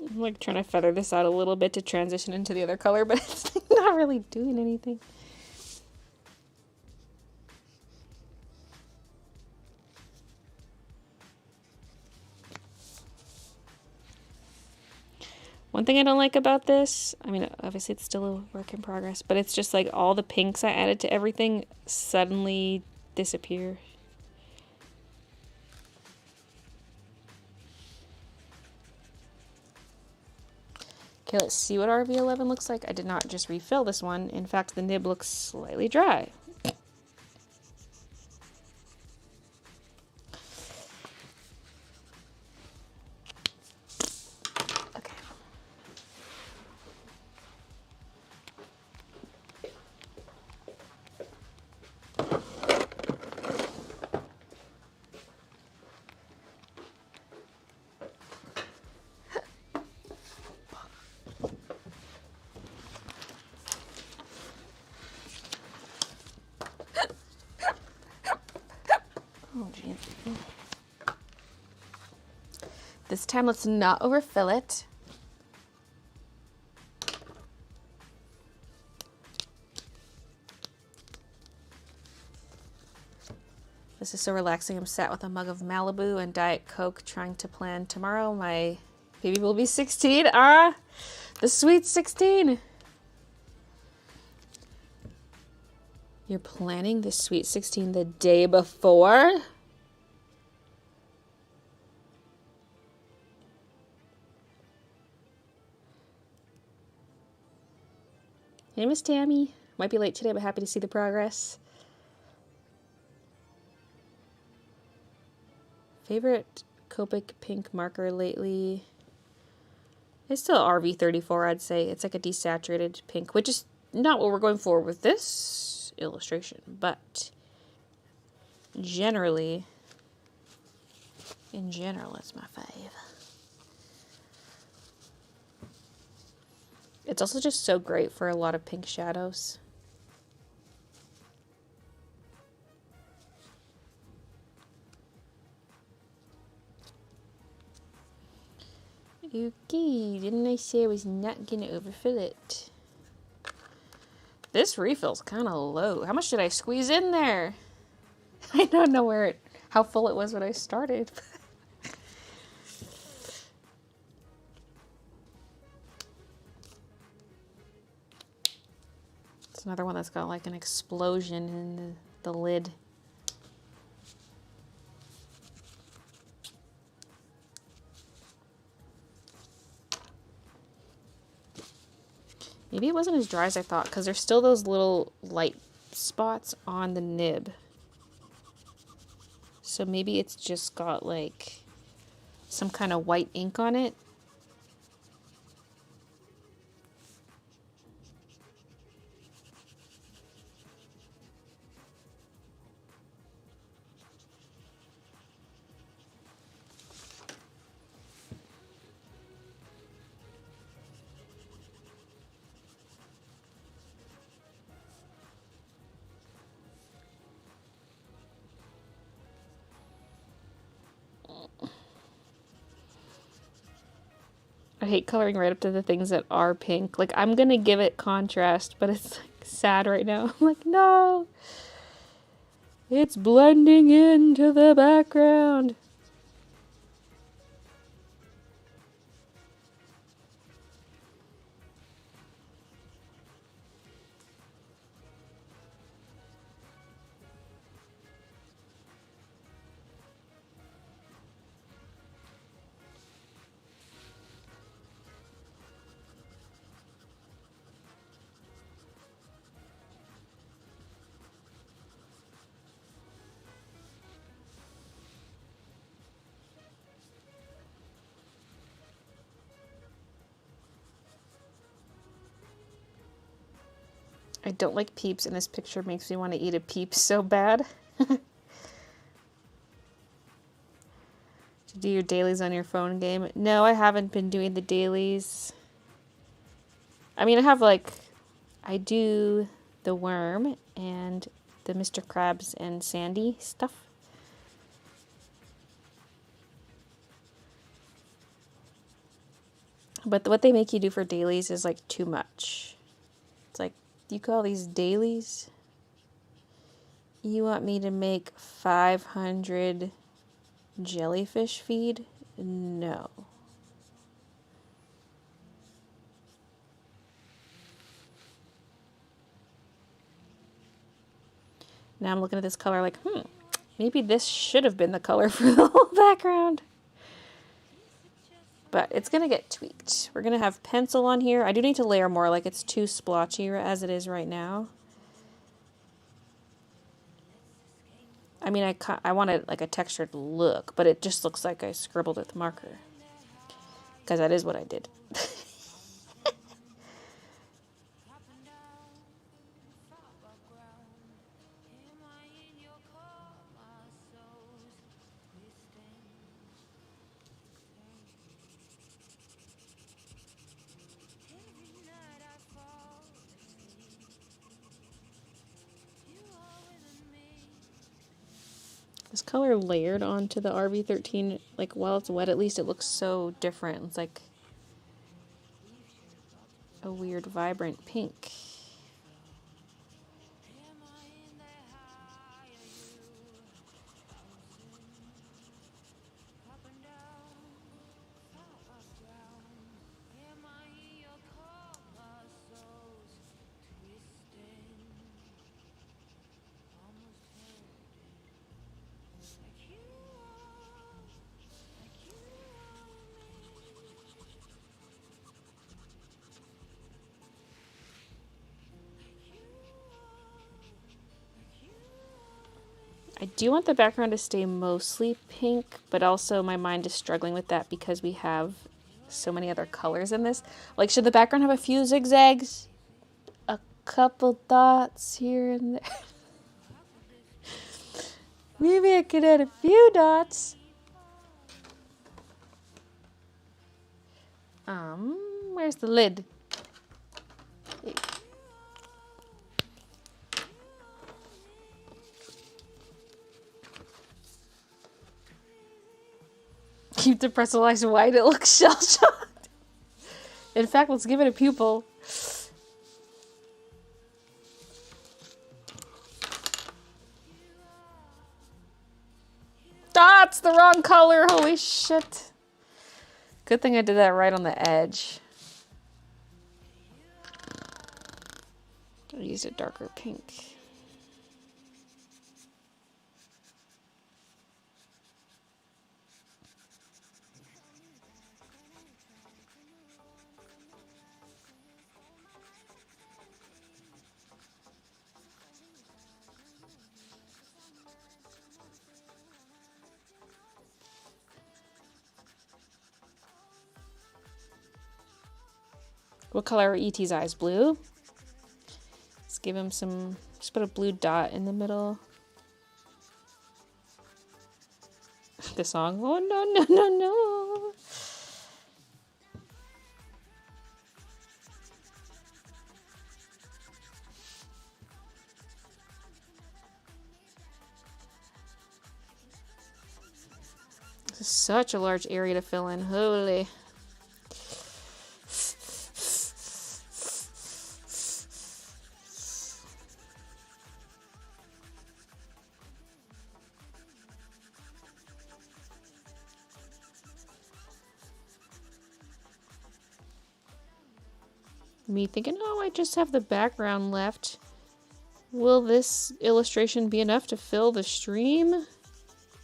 A: I'm like trying to feather this out a little bit to transition into the other color, but it's not really doing anything. One thing I don't like about this, I mean, obviously it's still a work in progress, but it's just like all the pinks I added to everything suddenly disappear. Okay, let's see what RV11 looks like. I did not just refill this one. In fact, the nib looks slightly dry. Okay. Oh, geez. This time, let's not overfill it. This is so relaxing. I'm sat with a mug of Malibu and Diet Coke trying to plan tomorrow. My baby will be 16. Ah, the sweet 16. You're planning the sweet 16 the day before? Hey, Miss Tammy. Might be late today, but happy to see the progress. Favorite Copic pink marker lately? It's still RV34, I'd say. It's like a desaturated pink, which is not what we're going for with this illustration, but in general, it's my fave. It's also just so great for a lot of pink shadows. Okay, didn't I say I was not gonna overfill it? This refill's kind of low. How much did I squeeze in there? I don't know how full it was when I started. It's another one that's got like an explosion in the lid. Maybe it wasn't as dry as I thought, because there's still those little light spots on the nib. So maybe it's just got like some kind of white ink on it. I hate coloring right up to the things that are pink. Like, I'm gonna give it contrast, but it's like sad right now. I'm like, no! It's blending into the background. I don't like Peeps, and this picture makes me want to eat a Peep so bad. To do your dailies on your phone game. No, I haven't been doing the dailies. I mean, I do the worm and the Mr. Krabs and Sandy stuff. But what they make you do for dailies is like too much. It's like, you call these dailies? You want me to make 500 jellyfish feed? No. Now I'm looking at this color like, maybe this should have been the color for the whole background. But it's going to get tweaked. We're going to have pencil on here. I do need to layer more, like it's too splotchy as it is right now. I mean, I wanted like a textured look, but it just looks like I scribbled with marker. Because that is what I did. This color layered onto the RV13, like while it's wet, at least it looks so different. It's like a weird, vibrant pink. I do want the background to stay mostly pink, but also my mind is struggling with that because we have so many other colors in this. Like, should the background have a few zigzags? A couple dots here and there. Maybe I could add a few dots. Where's the lid? Keep the pretzel eyes white, it looks shell-shocked. In fact, let's give it a pupil. That's the wrong color, holy shit. Good thing I did that right on the edge. I'll use a darker pink. What color are E.T.'s eyes? Blue? Let's give him some... Just put a blue dot in the middle. The song. Oh, no, no, no, no. This is such a large area to fill in. Holy. Me thinking, oh, I just have the background left. Will this illustration be enough to fill the stream?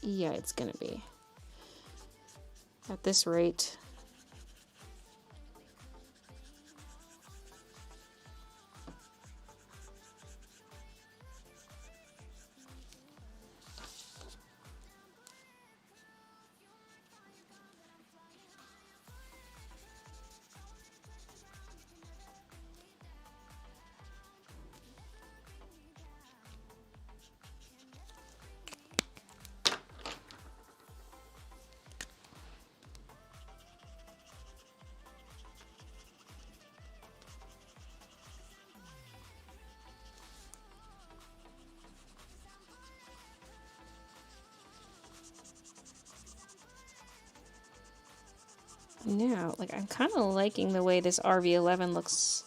A: Yeah, it's gonna be. At this rate. Now, like, I'm kind of liking the way this RV11 looks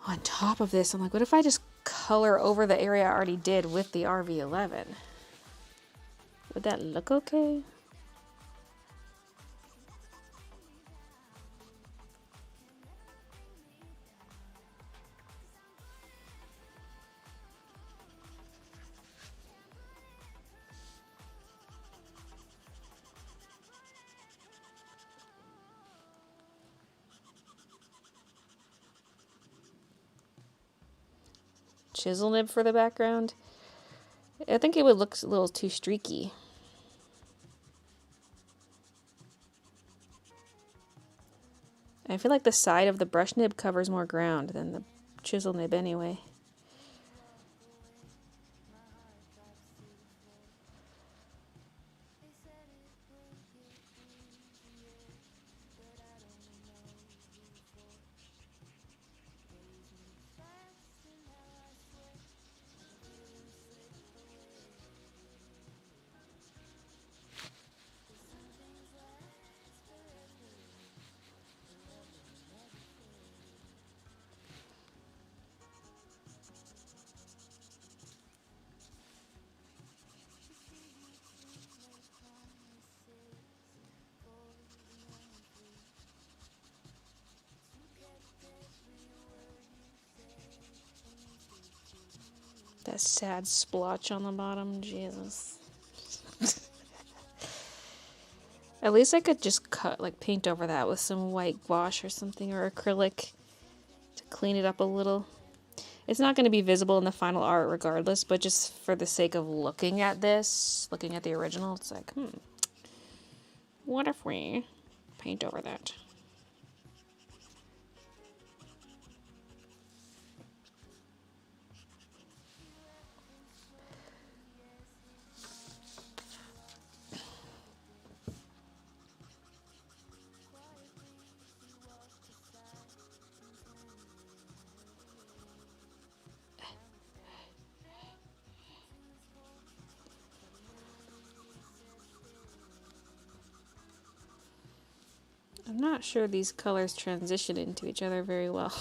A: on top of this. I'm like, what if I just color over the area I already did with the RV11? Would that look okay? Chisel nib for the background. I think it would look a little too streaky. I feel like the side of the brush nib covers more ground than the chisel nib anyway. That sad splotch on the bottom, Jesus. At least I could just paint over that with some white gouache or something, or acrylic to clean it up a little. It's not going to be visible in the final art regardless, but just for the sake of looking at this, looking at the original, it's like, what if we paint over that? I'm not sure these colors transition into each other very well.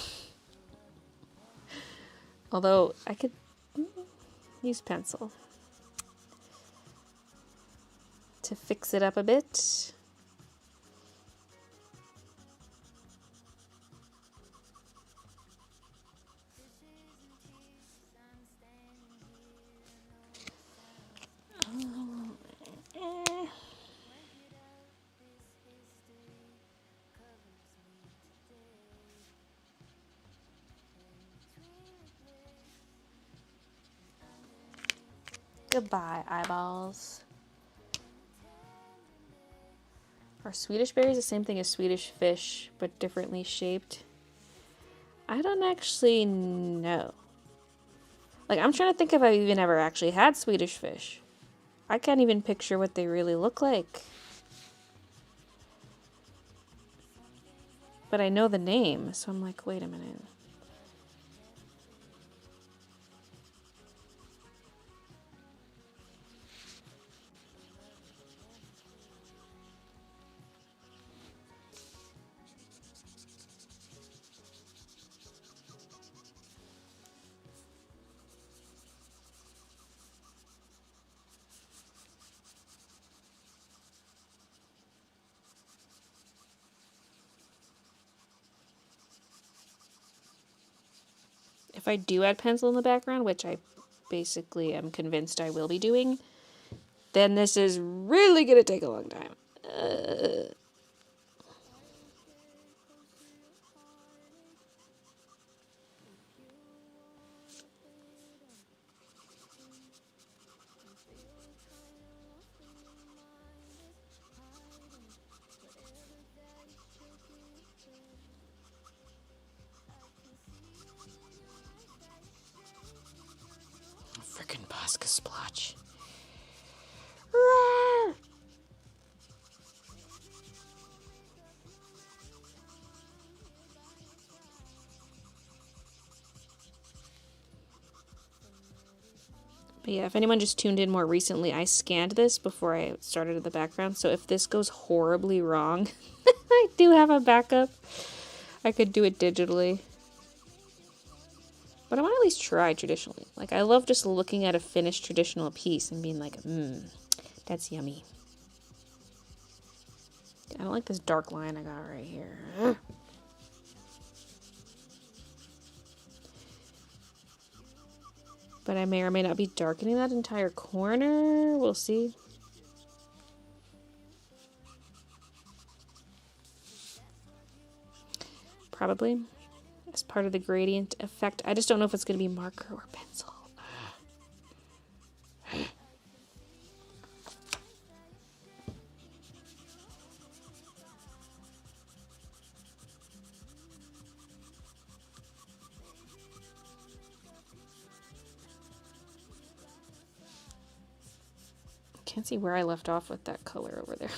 A: Although I could use pencil to fix it up a bit. Goodbye, eyeballs. Are Swedish berries the same thing as Swedish fish, but differently shaped? I don't actually know. Like, I'm trying to think if I've even ever actually had Swedish fish. I can't even picture what they really look like. But I know the name, so I'm like, wait a minute. If I do add pencil in the background, which I basically am convinced I will be doing, then this is really going to take a long time. Frickin' Posca splotch. Roar! But yeah, if anyone just tuned in more recently, I scanned this before I started the background, so if this goes horribly wrong, I do have a backup. I could do it digitally. But I want to at least try traditionally. Like, I love just looking at a finished traditional piece and being like, that's yummy. I don't like this dark line I got right here. Ugh. But I may or may not be darkening that entire corner. We'll see. Probably. As part of the gradient effect. I just don't know if it's going to be marker or pencil. Can't see where I left off with that color over there.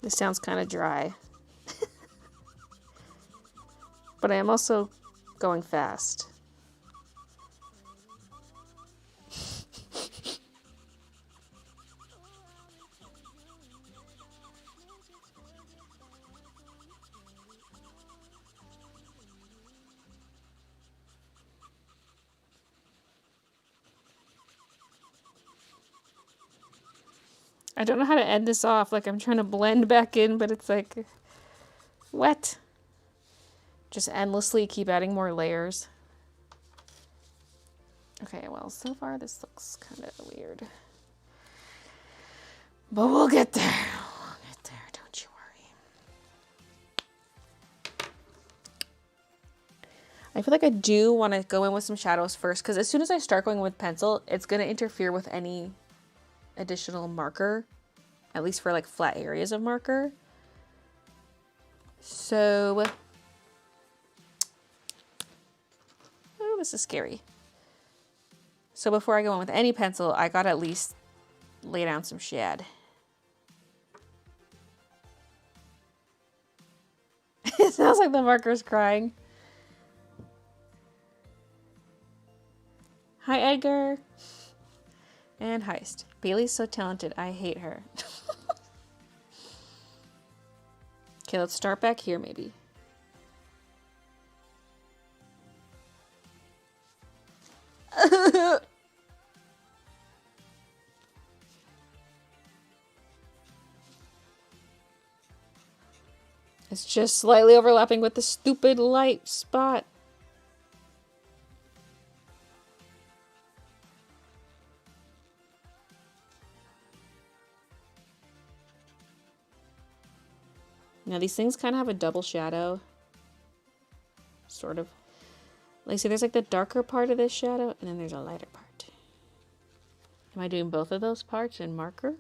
A: This sounds kind of dry. But I am also going fast. I don't know how to end this off. Like, I'm trying to blend back in, but it's like wet. Just endlessly keep adding more layers. Okay, well, so far this looks kind of weird. But we'll get there. We'll get there, don't you worry. I feel like I do want to go in with some shadows first, because as soon as I start going with pencil, it's going to interfere with any additional marker, at least for like flat areas of marker. So, oh, this is scary. So before I go in with any pencil, I gotta at least lay down some shad. It sounds like the marker's crying. Hi, Edgar. And Heist. Bailey's so talented. I hate her. Okay, let's start back here maybe. It's just slightly overlapping with the stupid light spot. Now these things kind of have a double shadow. Sort of. Like, see, there's like the darker part of this shadow, and then there's a lighter part. Am I doing both of those parts in marker?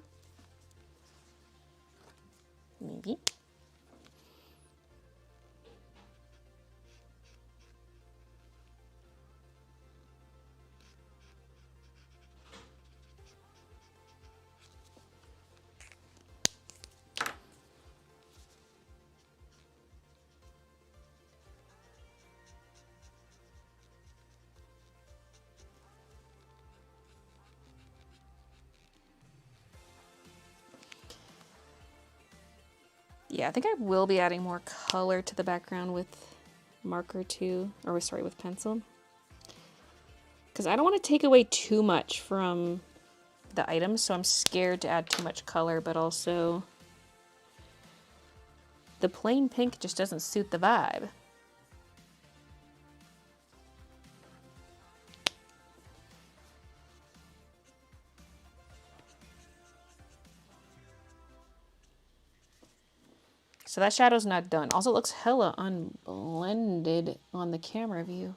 A: Maybe. Yeah, I think I will be adding more color to the background with marker too, or sorry, with pencil. Because I don't want to take away too much from the items, so I'm scared to add too much color, but also the plain pink just doesn't suit the vibe. So that shadow's not done. Also, it looks hella unblended on the camera view.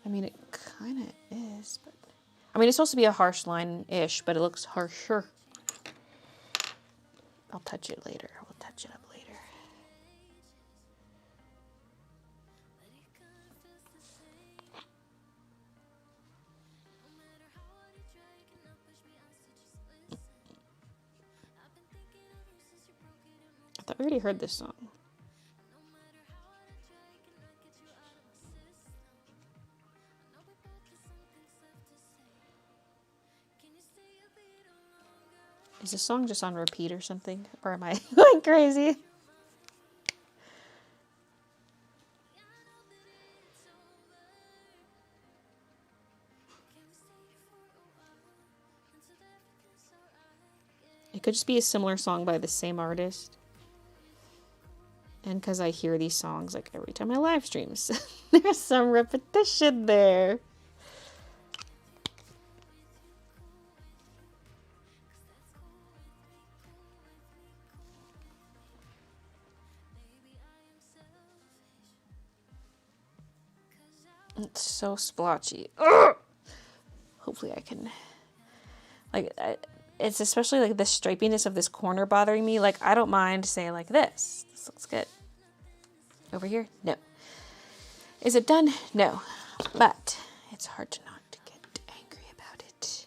A: I mean, it kind of is, but... I mean, it's supposed to be a harsh line-ish, but it looks harsher. I'll touch it later. We'll touch it up later. I thought we already heard this song. Is this song just on repeat or something? Or am I going crazy? It could just be a similar song by the same artist. And because I hear these songs like every time I live streams, there's some repetition there. It's so splotchy. Ugh! Hopefully I can... Like, it's especially like the stripiness of this corner bothering me. Like, I don't mind saying like this. This looks good. Over here? No. Is it done? No. But it's hard to not get angry about it.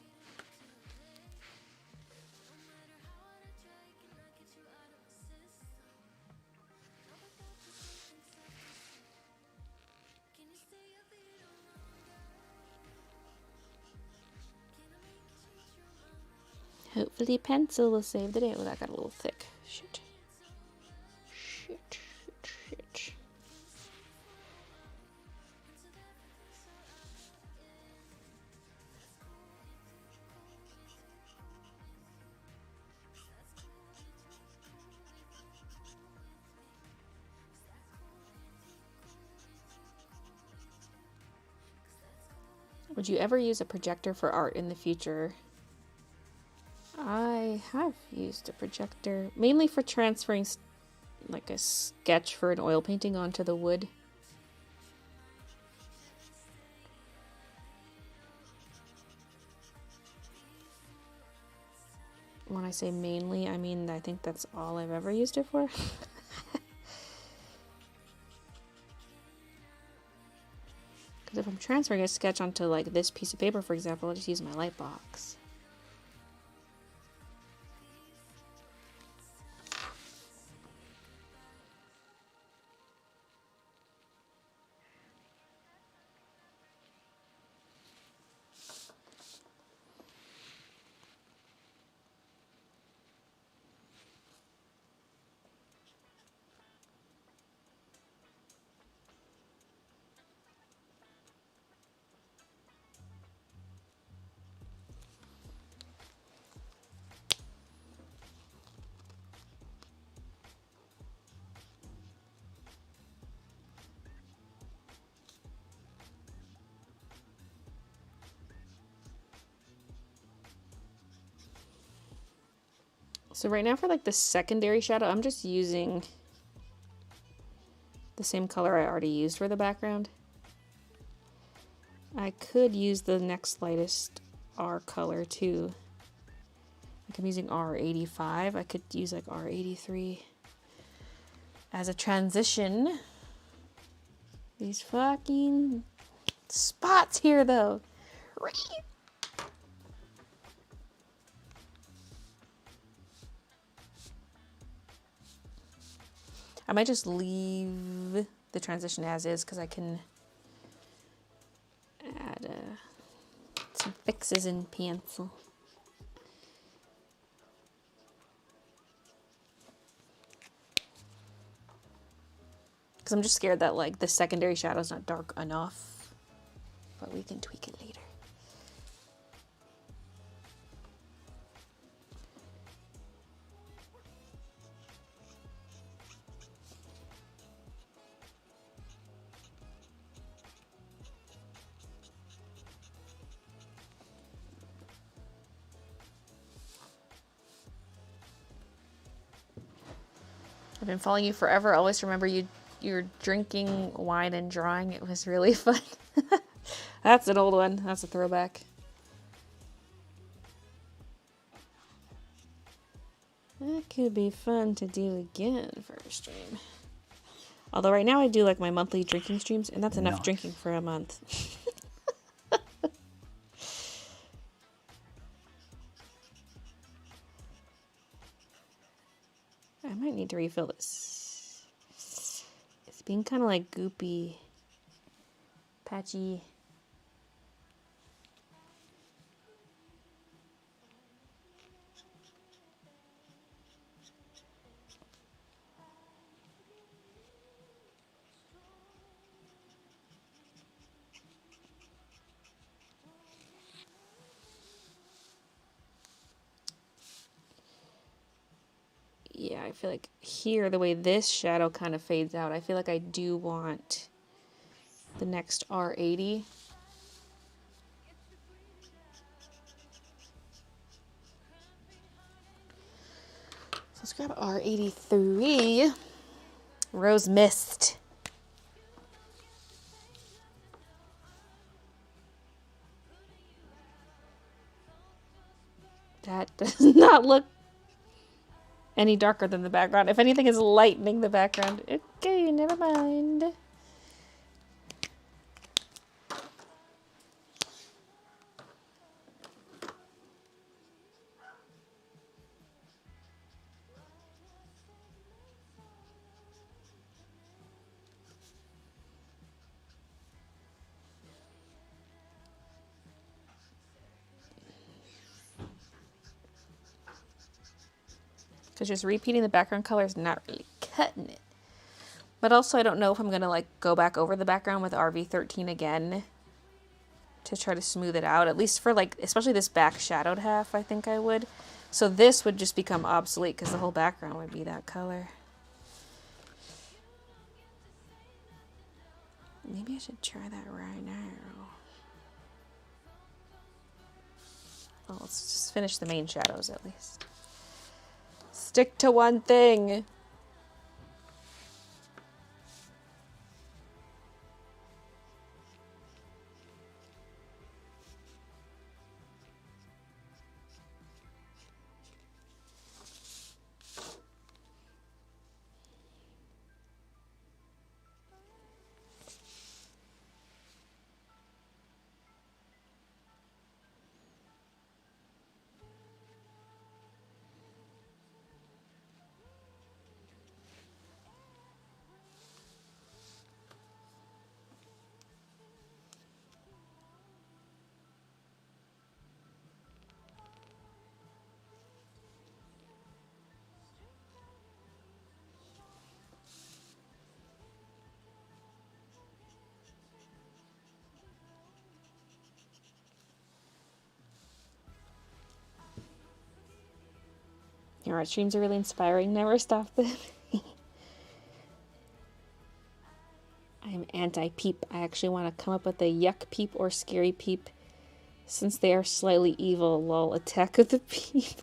A: Hopefully pencil will save the day. Oh, that got a little thick. Shit. Shit. Would you ever use a projector for art in the future? I have used a projector, mainly for transferring like a sketch for an oil painting onto the wood. When I say mainly, I mean I think that's all I've ever used it for. Because if I'm transferring a sketch onto like this piece of paper, for example, I'll just use my light box. So right now for like the secondary shadow, I'm just using the same color I already used for the background. I could use the next lightest R color too. Like I'm using R85. I could use like R83 as a transition. These fucking spots here though. I might just leave the transition as is because I can add some fixes in pencil. Because I'm just scared that like the secondary shadow's not dark enough, but we can tweak it later. I've been following you forever. Always remember you're drinking wine and drawing. It was really fun. That's an old one. That's a throwback. That could be fun to do again for a stream. Although right now I do like my monthly drinking streams, and that's enough drinking for a month. I might need to refill this. It's being kind of like goopy, patchy. Yeah, I feel like here, the way this shadow kind of fades out, I feel like I do want the next R80. So let's grab R83. Rose Mist. That does not look any darker than the background. If anything, is lightening the background. Okay, never mind. Because just repeating the background color is not really cutting it. But also I don't know if I'm going to like go back over the background with RV13 again to try to smooth it out. At least for like, especially this back shadowed half, I think I would. So this would just become obsolete because the whole background would be that color. Maybe I should try that right now. Well, let's just finish the main shadows at least. Stick to one thing. Your art streams are really inspiring. Never stop them. I am anti-peep. I actually want to come up with a yuck peep or scary peep. Since they are slightly evil, lol, attack of the peep.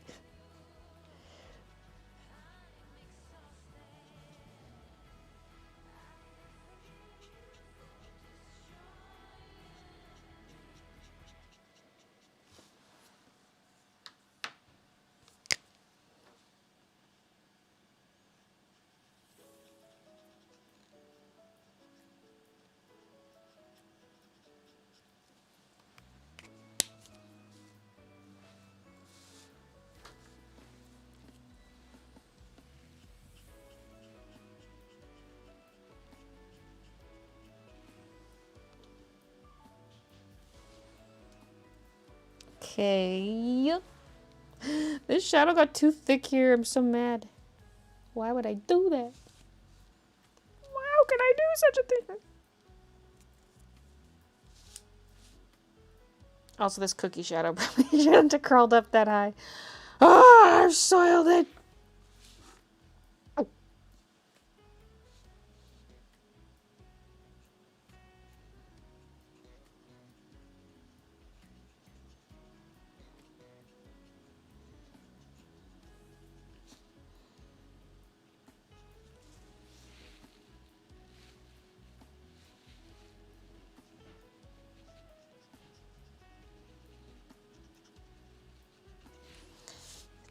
A: Okay. This shadow got too thick here. I'm so mad. Why would I do that? How can I do such a thing? Also, this cookie shadow probably shouldn't have crawled up that high. Ah, I've soiled it.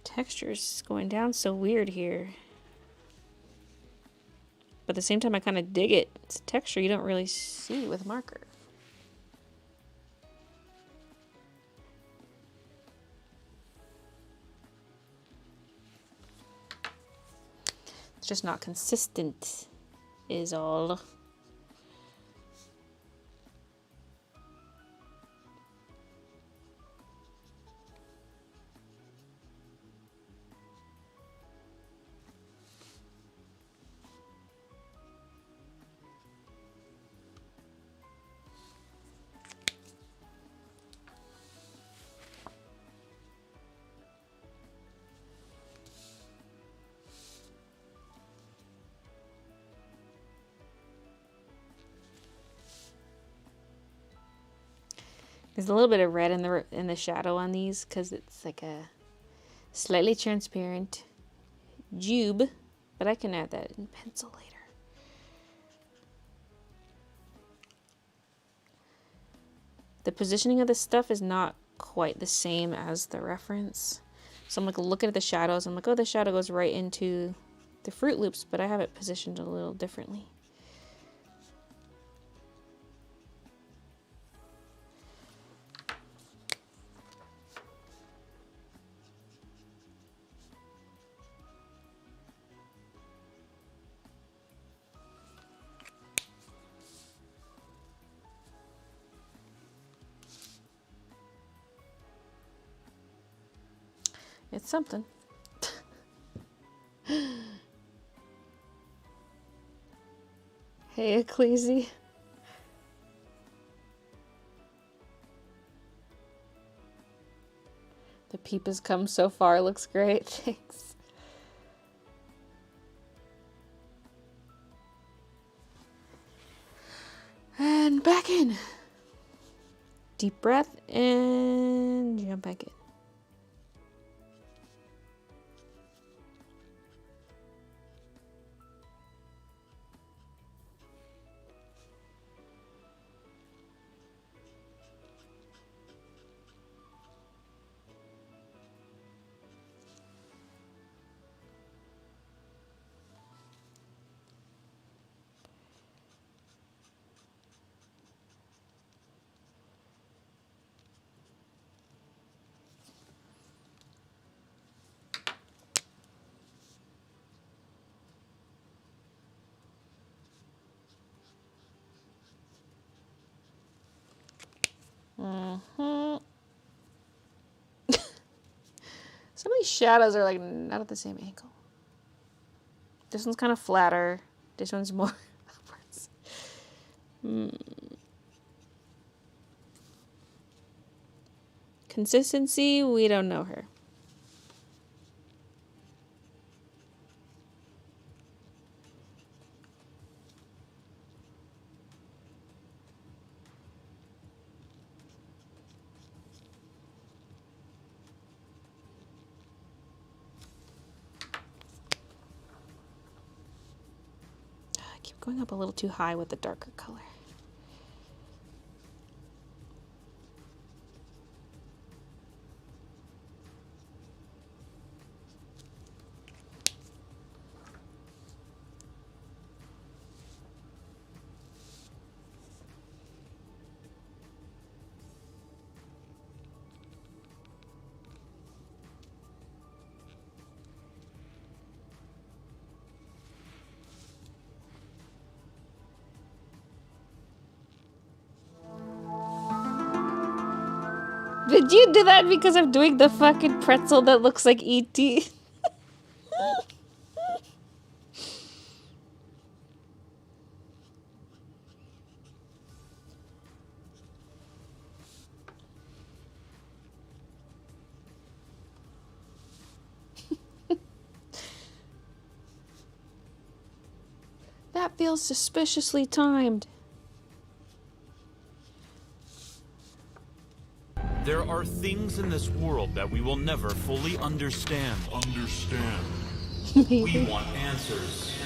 A: Texture is going down so weird here. But at the same time, I kind of dig it. It's a texture you don't really see with marker. It's just not consistent, is all. There's a little bit of red in the shadow on these because it's like a slightly transparent jube, but I can add that in pencil later. The positioning of this stuff is not quite the same as the reference. So I'm like looking at the shadows. I'm like, oh, the shadow goes right into the Fruit Loops, but I have it positioned a little differently. It's something. Hey, Ecclesi. The peep has come so far. Looks great. Thanks. And back in. Deep breath and jump back in. Some of these shadows are like not at the same angle. This one's kind of flatter. This one's more upwards. Consistency, we don't know her. I keep going up a little too high with the darker color. Did you do that because I'm doing the fucking pretzel that looks like E.T.? That feels suspiciously timed.
I: There are things in this world that we will never fully understand. We want answers.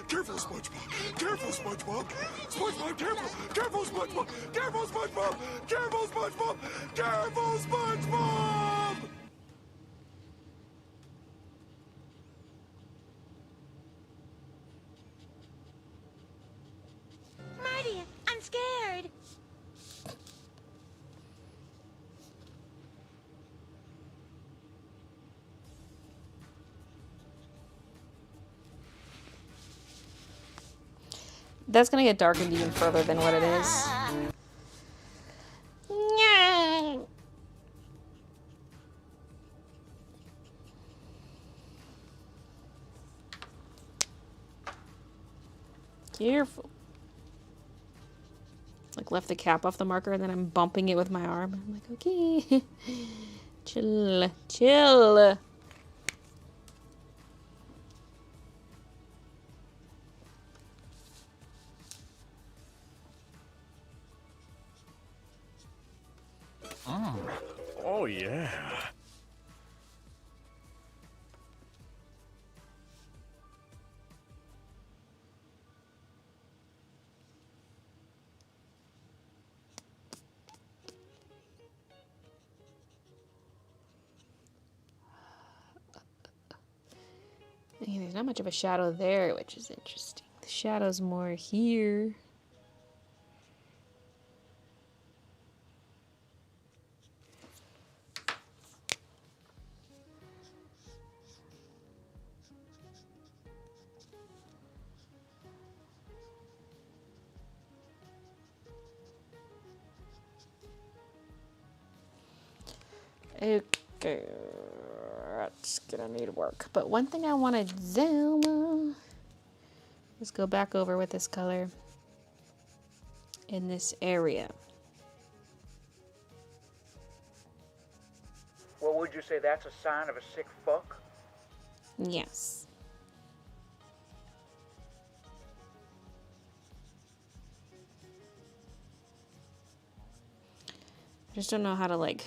J: Careful, SpongeBob! Careful, SpongeBob! SpongeBob, careful! Careful, SpongeBob! Careful, SpongeBob! Careful, SpongeBob! Careful, SpongeBob!
H: Marty, I'm scared.
A: That's gonna get darkened even further than what it is. No. Careful. Like left the cap off the marker and then I'm bumping it with my arm. I'm like, okay. Chill. Chill.
J: Oh, yeah.
A: Yeah, there's not much of a shadow there, which is interesting. The shadow's more here. Okay, that's gonna need work. But one thing I want to do is go back over with this color in this area.
D: Well, would you say that's a sign of a sick fuck?
A: Yes. I just don't know how to like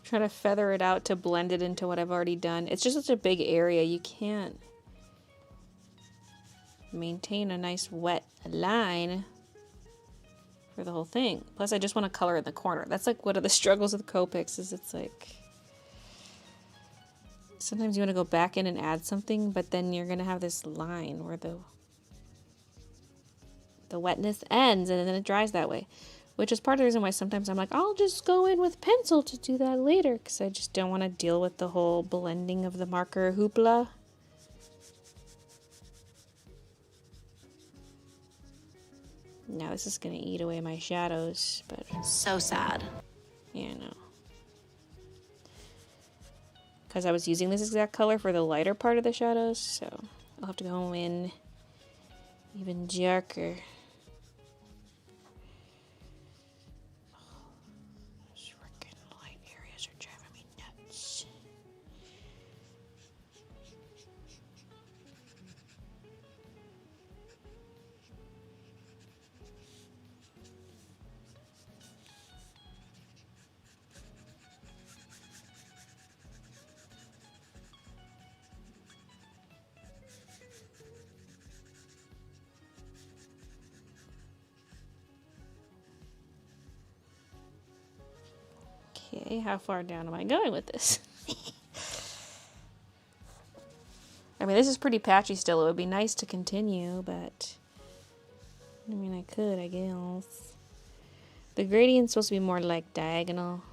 A: try to feather it out to blend it into what I've already done. It's just such a big area. You can't maintain a nice wet line for the whole thing. Plus, I just want to color in the corner. That's like one of the struggles with Copics is it's like sometimes you want to go back in and add something, but then you're going to have this line where the wetness ends and then it dries that way. Which is part of the reason why sometimes I'm like, I'll just go in with pencil to do that later. Because I just don't want to deal with the whole blending of the marker hoopla. Now this is going to eat away my shadows. But
K: So sad.
A: yeah, I know. Because I was using this exact color for the lighter part of the shadows. So I'll have to go in even darker. Okay, how far down am I going with this? I mean, this is pretty patchy still. It would be nice to continue, but I mean, I could, I guess. The gradient's supposed to be more like diagonal.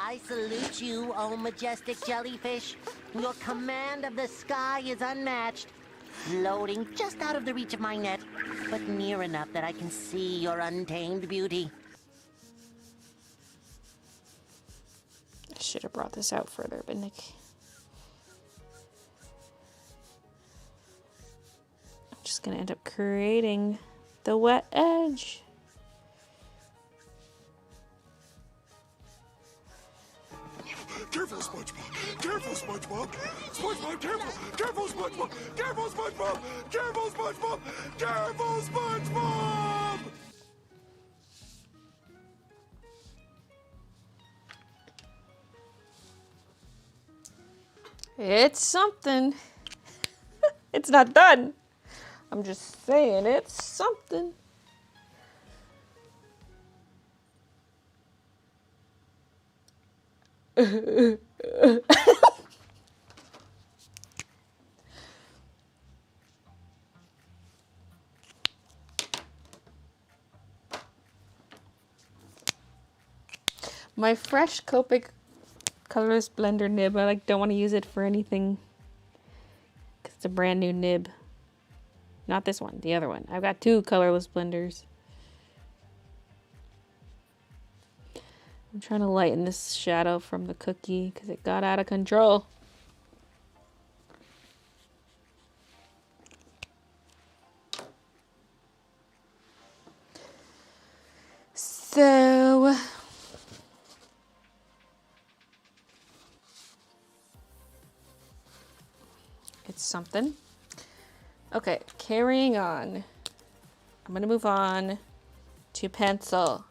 B: I salute you, oh majestic jellyfish. Your command of the sky is unmatched. Floating just out of the reach of my net, but near enough that I can see your untamed beauty.
A: I should have brought this out further, but Nick. I'm just gonna end up creating the wet edge.
J: Careful, SpongeBob! Careful, SpongeBob! SpongeBob, careful! Careful, SpongeBob! Careful, SpongeBob! Careful, SpongeBob! Careful, SpongeBob!
A: It's something. It's not done. I'm just saying it's something. My fresh Copic colorless blender nib, I don't want to use it for anything because it's a brand new nib. Not this one, the other one. I've got 2 colorless blenders. I'm trying to lighten this shadow from the cookie because it got out of control. So it's something. Okay, carrying on. I'm gonna move on to pencil.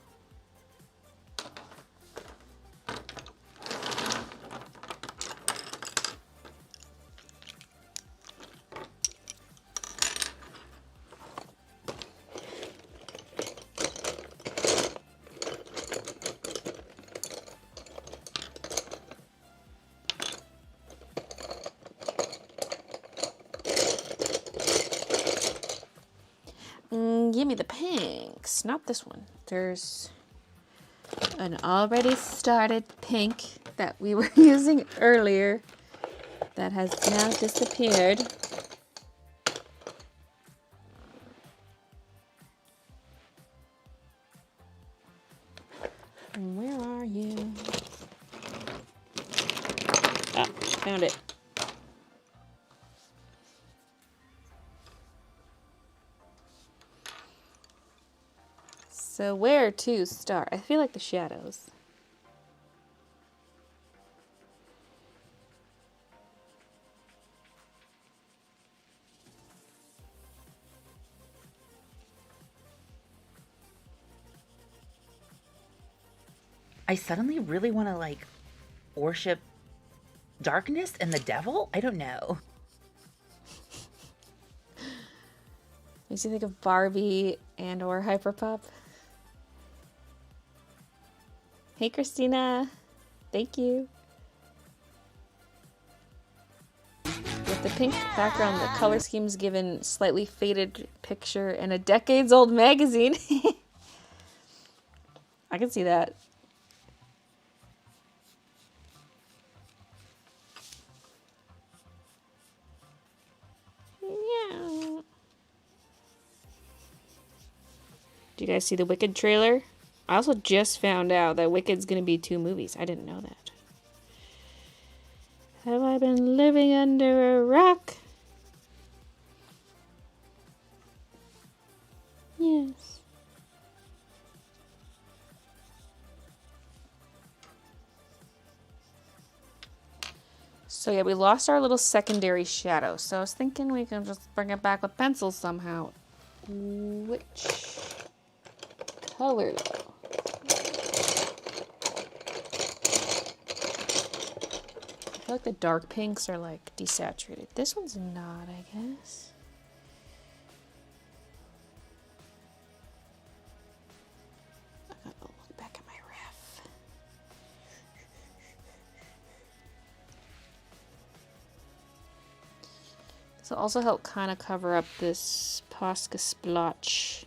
A: Give me the pinks, not this one. There's an already started pink that we were using earlier that has now disappeared. Where are you? Ah, found it. So where to start? I feel like the shadows.
E: I suddenly really want to like worship darkness and the devil. I don't know.
A: Makes you think of Barbie and or Hyperpop. Hey Christina, thank you. With the pink background, the color scheme's given slightly faded picture and a decades old magazine. I can see that. Yeah. Do you guys see the Wicked trailer? I also just found out that Wicked's gonna be 2 movies. I didn't know that. Have I been living under a rock? Yes. So yeah, we lost our little secondary shadow. So I was thinking we can just bring it back with pencils somehow. Which color though? I feel like the dark pinks are like desaturated. This one's not, I guess. I gotta look back at my ref. This will also help kind of cover up this Posca splotch.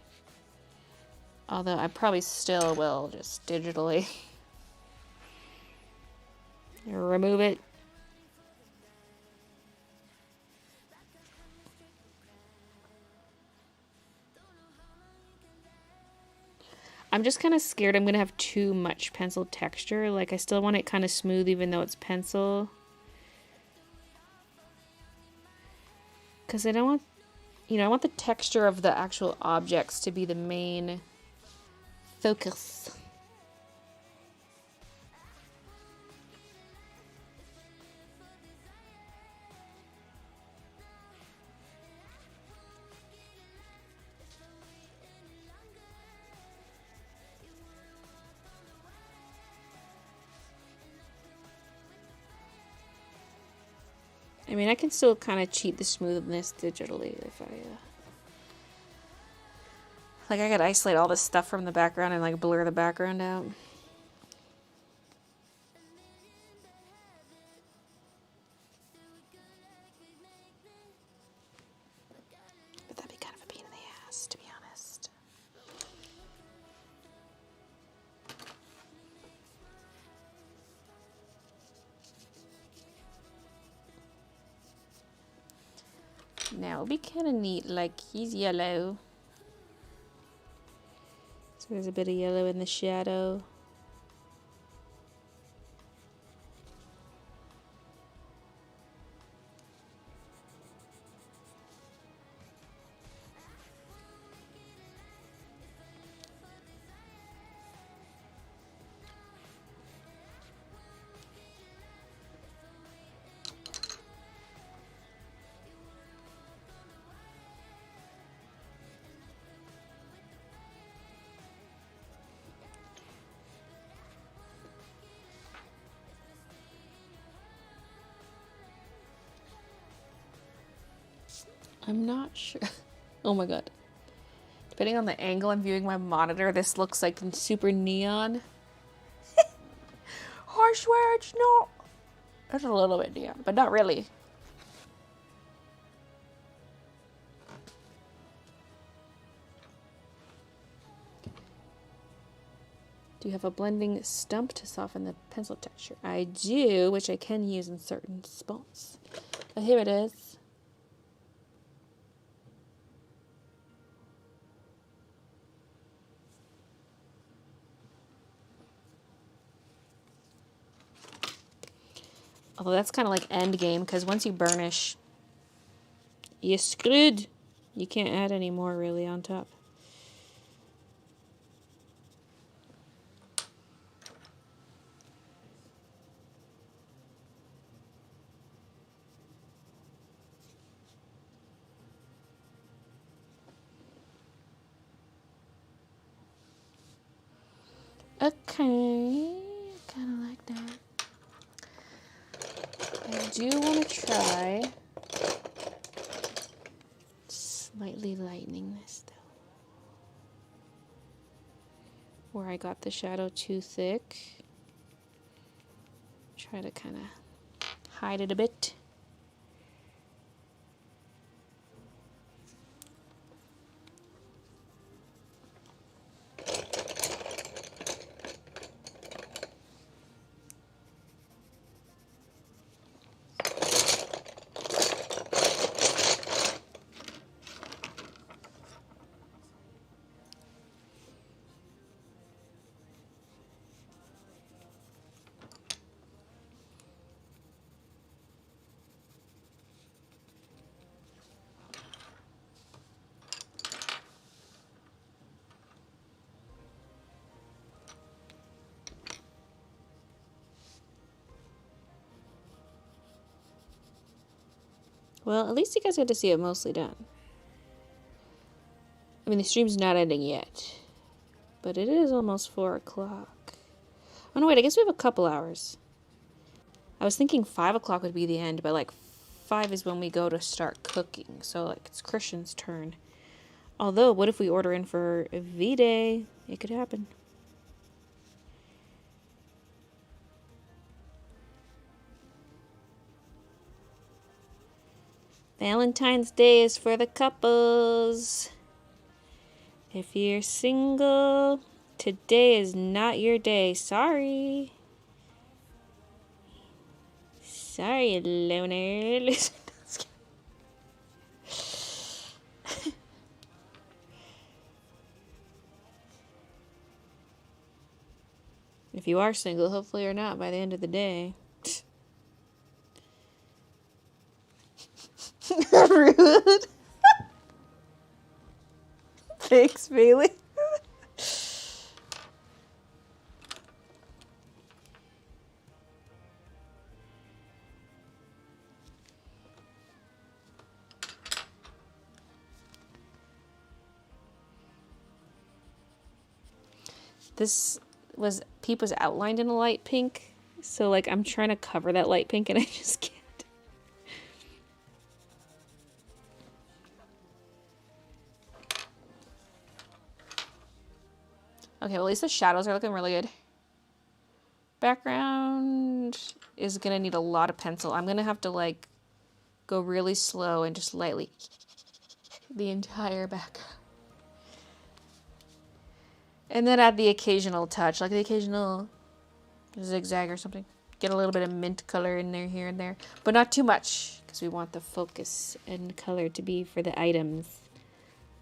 A: Although I probably still will just digitally. Remove it. I'm just kind of scared I'm going to have too much pencil texture. Like, I still want it kind of smooth even though it's pencil. Because I don't want, you know, I want the texture of the actual objects to be the main focus. I mean, I can still kind of cheat the smoothness digitally if I, like, I could isolate all this stuff from the background and, like, blur the background out. But that'd be kind of a pain in the ass, to be honest. Now it'll be kind of neat, like he's yellow. So there's a bit of yellow in the shadow. I'm not sure. Oh my god. Depending on the angle I'm viewing my monitor, this looks like super neon. I swear it's not. It's a little bit neon, but not really. Do you have a blending stump to soften the pencil texture? I do, which I can use in certain spots. But here it is. Although that's kind of like end game, because once you burnish, you're screwed. You can't add any more really on top. Okay, kind of like that. I do want to try slightly lightening this though. Where I got the shadow too thick. Try to kind of hide it a bit. Well, at least you guys get to see it mostly done. I mean, the stream's not ending yet. But it is almost 4 o'clock. Oh, no, wait, I guess we have a couple hours. I was thinking 5 o'clock would be the end, but, like, 5 is when we go to start cooking. So, like, it's Christian's turn. Although, what if we order in for V-Day? It could happen. Valentine's Day is for the couples. If you're single, today is not your day. Sorry. Sorry, loner. If you are single, hopefully you're not by the end of the day. Rude. Thanks, Baylee. This was Peep was outlined in a light pink, so like I'm trying to cover that light pink and I just can't. Okay, well at least the shadows are looking really good. Background is gonna need a lot of pencil. I'm gonna have to like go really slow and just lightly the entire background. And then add the occasional touch, like the occasional zigzag or something. Get a little bit of mint color in there, here and there. But not too much, because we want the focus and color to be for the items.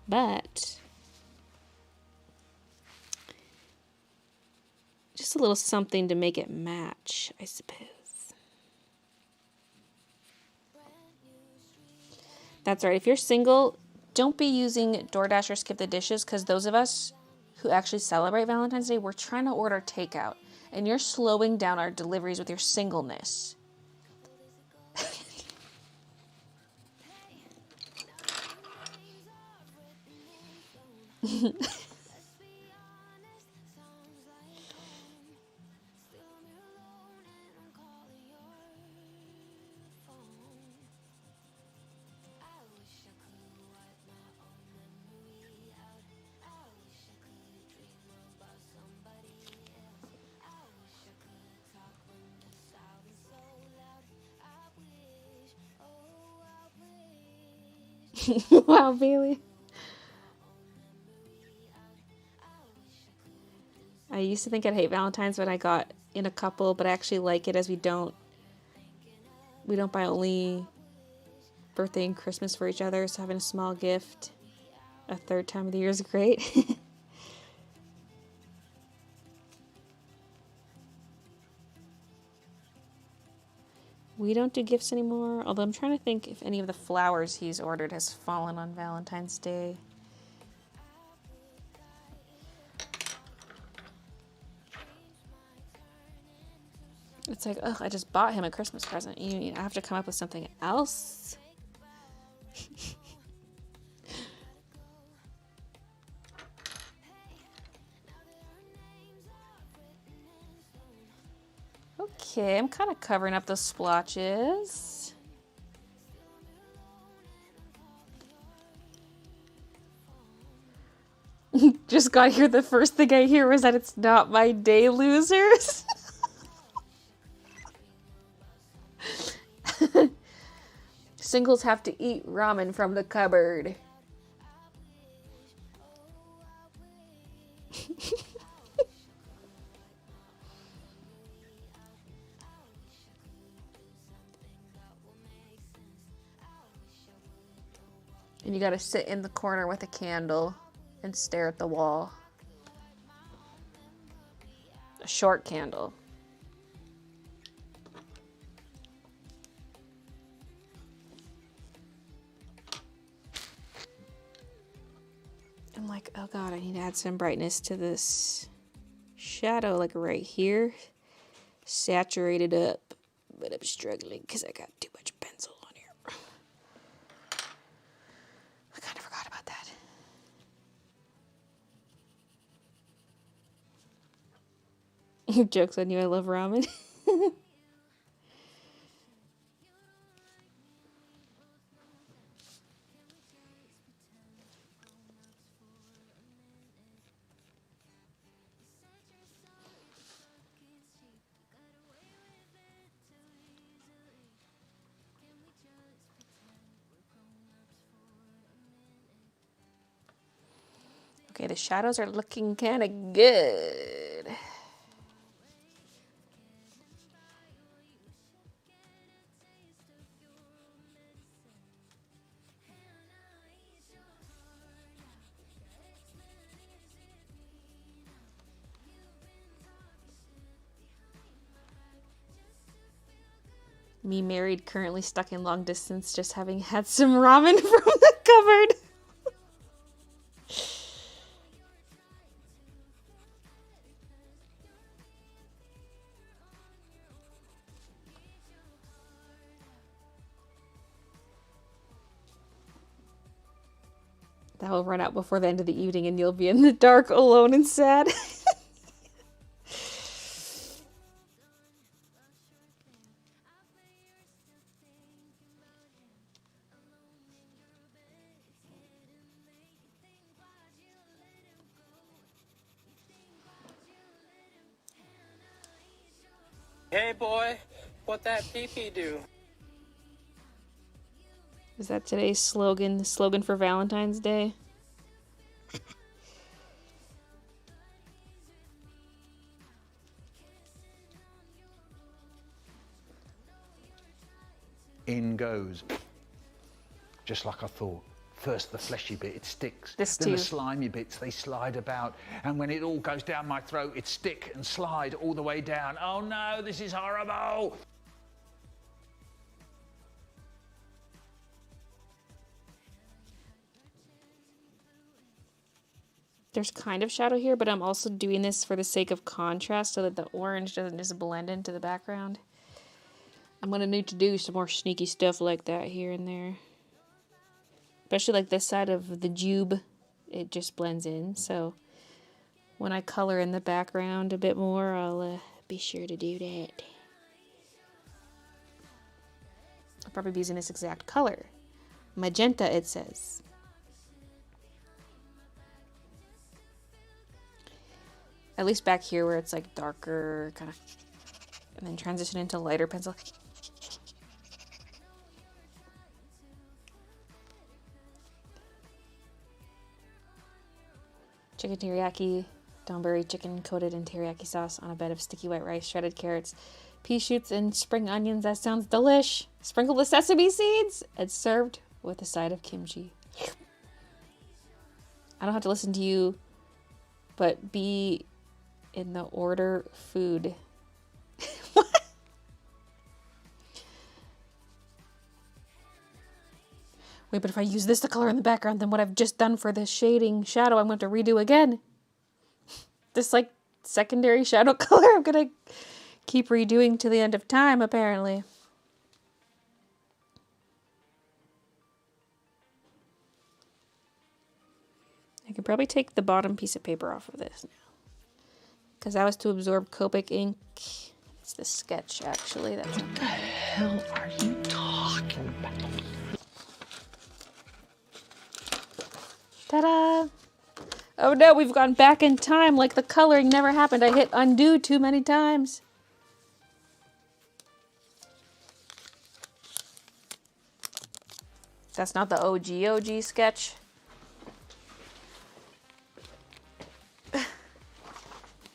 A: But just a little something to make it match, I suppose. That's right. If you're single, don't be using DoorDash or Skip the Dishes, because those of us who actually celebrate Valentine's Day, we're trying to order takeout, and you're slowing down our deliveries with your singleness. Wow, Baylee. I used to think I'd hate Valentine's when I got in a couple, but I actually like it as we don't buy only birthday and Christmas for each other, so having a small gift a third time of the year is great. We don't do gifts anymore, although I'm trying to think if any of the flowers he's ordered has fallen on Valentine's Day. It's like, ugh, I just bought him a Christmas present. I have to come up with something else. Okay, I'm kind of covering up the splotches. Just got here, the first thing I hear was that it's not my day, losers. Singles have to eat ramen from the cupboard. And you gotta sit in the corner with a candle and stare at the wall. A short candle. I'm like, oh god, I need to add some brightness to this shadow, like right here. Saturate it up, but I'm struggling because I got too much pencil on here. I kind of forgot about that. Joke's on you, I love ramen. Okay, the shadows are looking kind of good. Me married, currently stuck in long distance, just having had some ramen from the cupboard. That will run out before the end of the evening and you'll be in the dark, alone and sad.
K: Hey boy, what that pee-pee do?
A: Is that today's slogan? The slogan for Valentine's Day?
L: In goes. Just like I thought. First the fleshy bit, it sticks.
A: This
L: then
A: too.
L: the slimy bits, they slide about. And when it all goes down my throat, it stick and slide all the way down. Oh no, this is horrible!
A: There's kind of shadow here, but I'm also doing this for the sake of contrast so that the orange doesn't just blend into the background. I'm going to need to do some more sneaky stuff like that here and there. Especially like this side of the jube, it just blends in. So when I color in the background a bit more, I'll be sure to do that. I'll probably be using this exact color. Magenta, it says. At least back here where it's like darker, kind of, and then transition into lighter pencil. Chicken teriyaki, donburi chicken coated in teriyaki sauce on a bed of sticky white rice, shredded carrots, pea shoots, and spring onions. That sounds delish. Sprinkled with sesame seeds and served with a side of kimchi. I don't have to listen to you, but be in the order food. What? Wait, but if I use this to color in the background, then what I've just done for the shading shadow, I'm going to redo again. This, like, secondary shadow color, I'm going to keep redoing to the end of time, apparently. I could probably take the bottom piece of paper off of this now. Because that was to absorb Copic ink. It's the sketch, actually. That's what the hell are you talking about? Ta-da! Oh no, we've gone back in time like the coloring never happened. I hit undo too many times. That's not the OG sketch.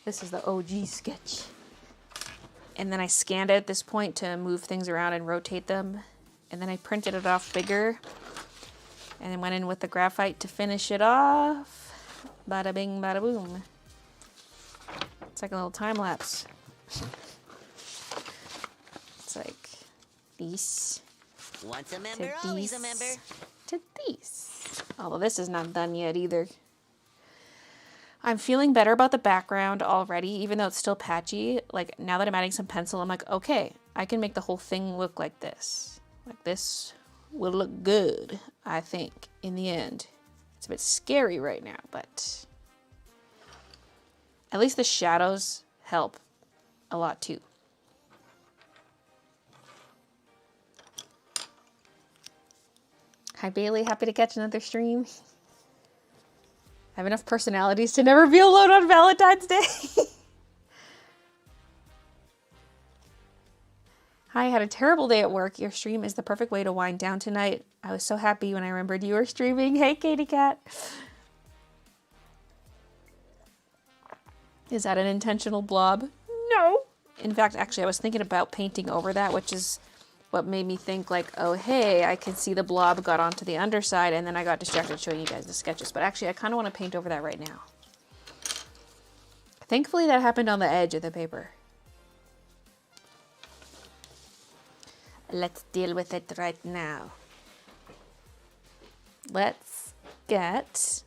A: This is the OG sketch. And then I scanned it at this point to move things around and rotate them. And then I printed it off bigger. And then went in with the graphite to finish it off. Bada bing, bada boom. It's like a little time lapse. It's like these.
B: Once a member, always a member.
A: To these. Although this is not done yet either. I'm feeling better about the background already, even though it's still patchy. Like, now that I'm adding some pencil, I'm like, okay, I can make the whole thing look like this. Like, this will look good, I think, in the end. It's a bit scary right now, but at least the shadows help a lot too. Hi, Baylee. Happy to catch another stream. I have enough personalities to never be alone on Valentine's Day. Hi, I had a terrible day at work. Your stream is the perfect way to wind down tonight. I was so happy when I remembered you were streaming. Hey, Katie Cat. Is that an intentional blob? No. In fact, actually, I was thinking about painting over that, which is what made me think like, oh, hey, I can see the blob got onto the underside, and then I got distracted showing you guys the sketches. But actually, I kind of want to paint over that right now. Thankfully, that happened on the edge of the paper. Let's deal with it right now. Let's get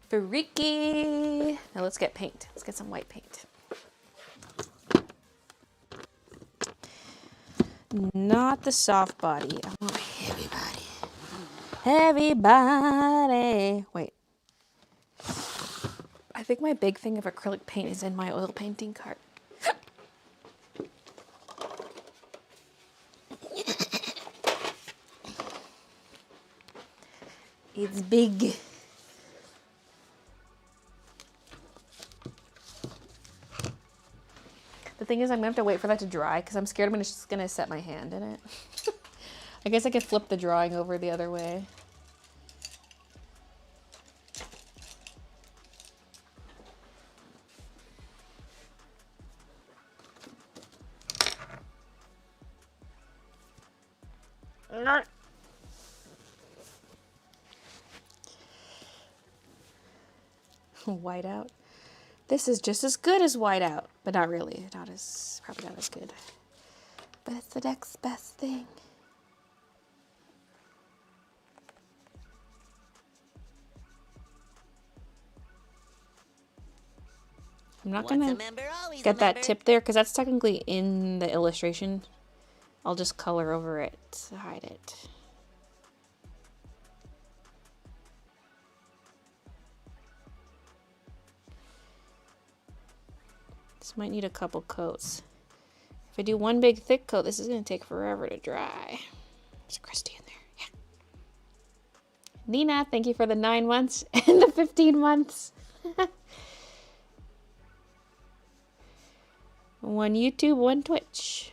A: freaky. Now let's get paint. Let's get some white paint. Not the soft body. I want heavy body. Heavy body. Wait. I think my big thing of acrylic paint is in my oil painting cart. It's big. The thing is, I'm gonna have to wait for that to dry because I'm scared I'm just gonna set my hand in it. I guess I could flip the drawing over the other way. Whiteout. This is just as good as whiteout, but not really. Probably not as good. But it's the next best thing. I'm not gonna get that tip there because that's technically in the illustration. I'll just color over it to hide it. This might need a couple coats. If I do one big thick coat, this is going to take forever to dry. There's Christy in there. Yeah. Nina, thank you for the 9 months and the 15 months. One YouTube, one Twitch.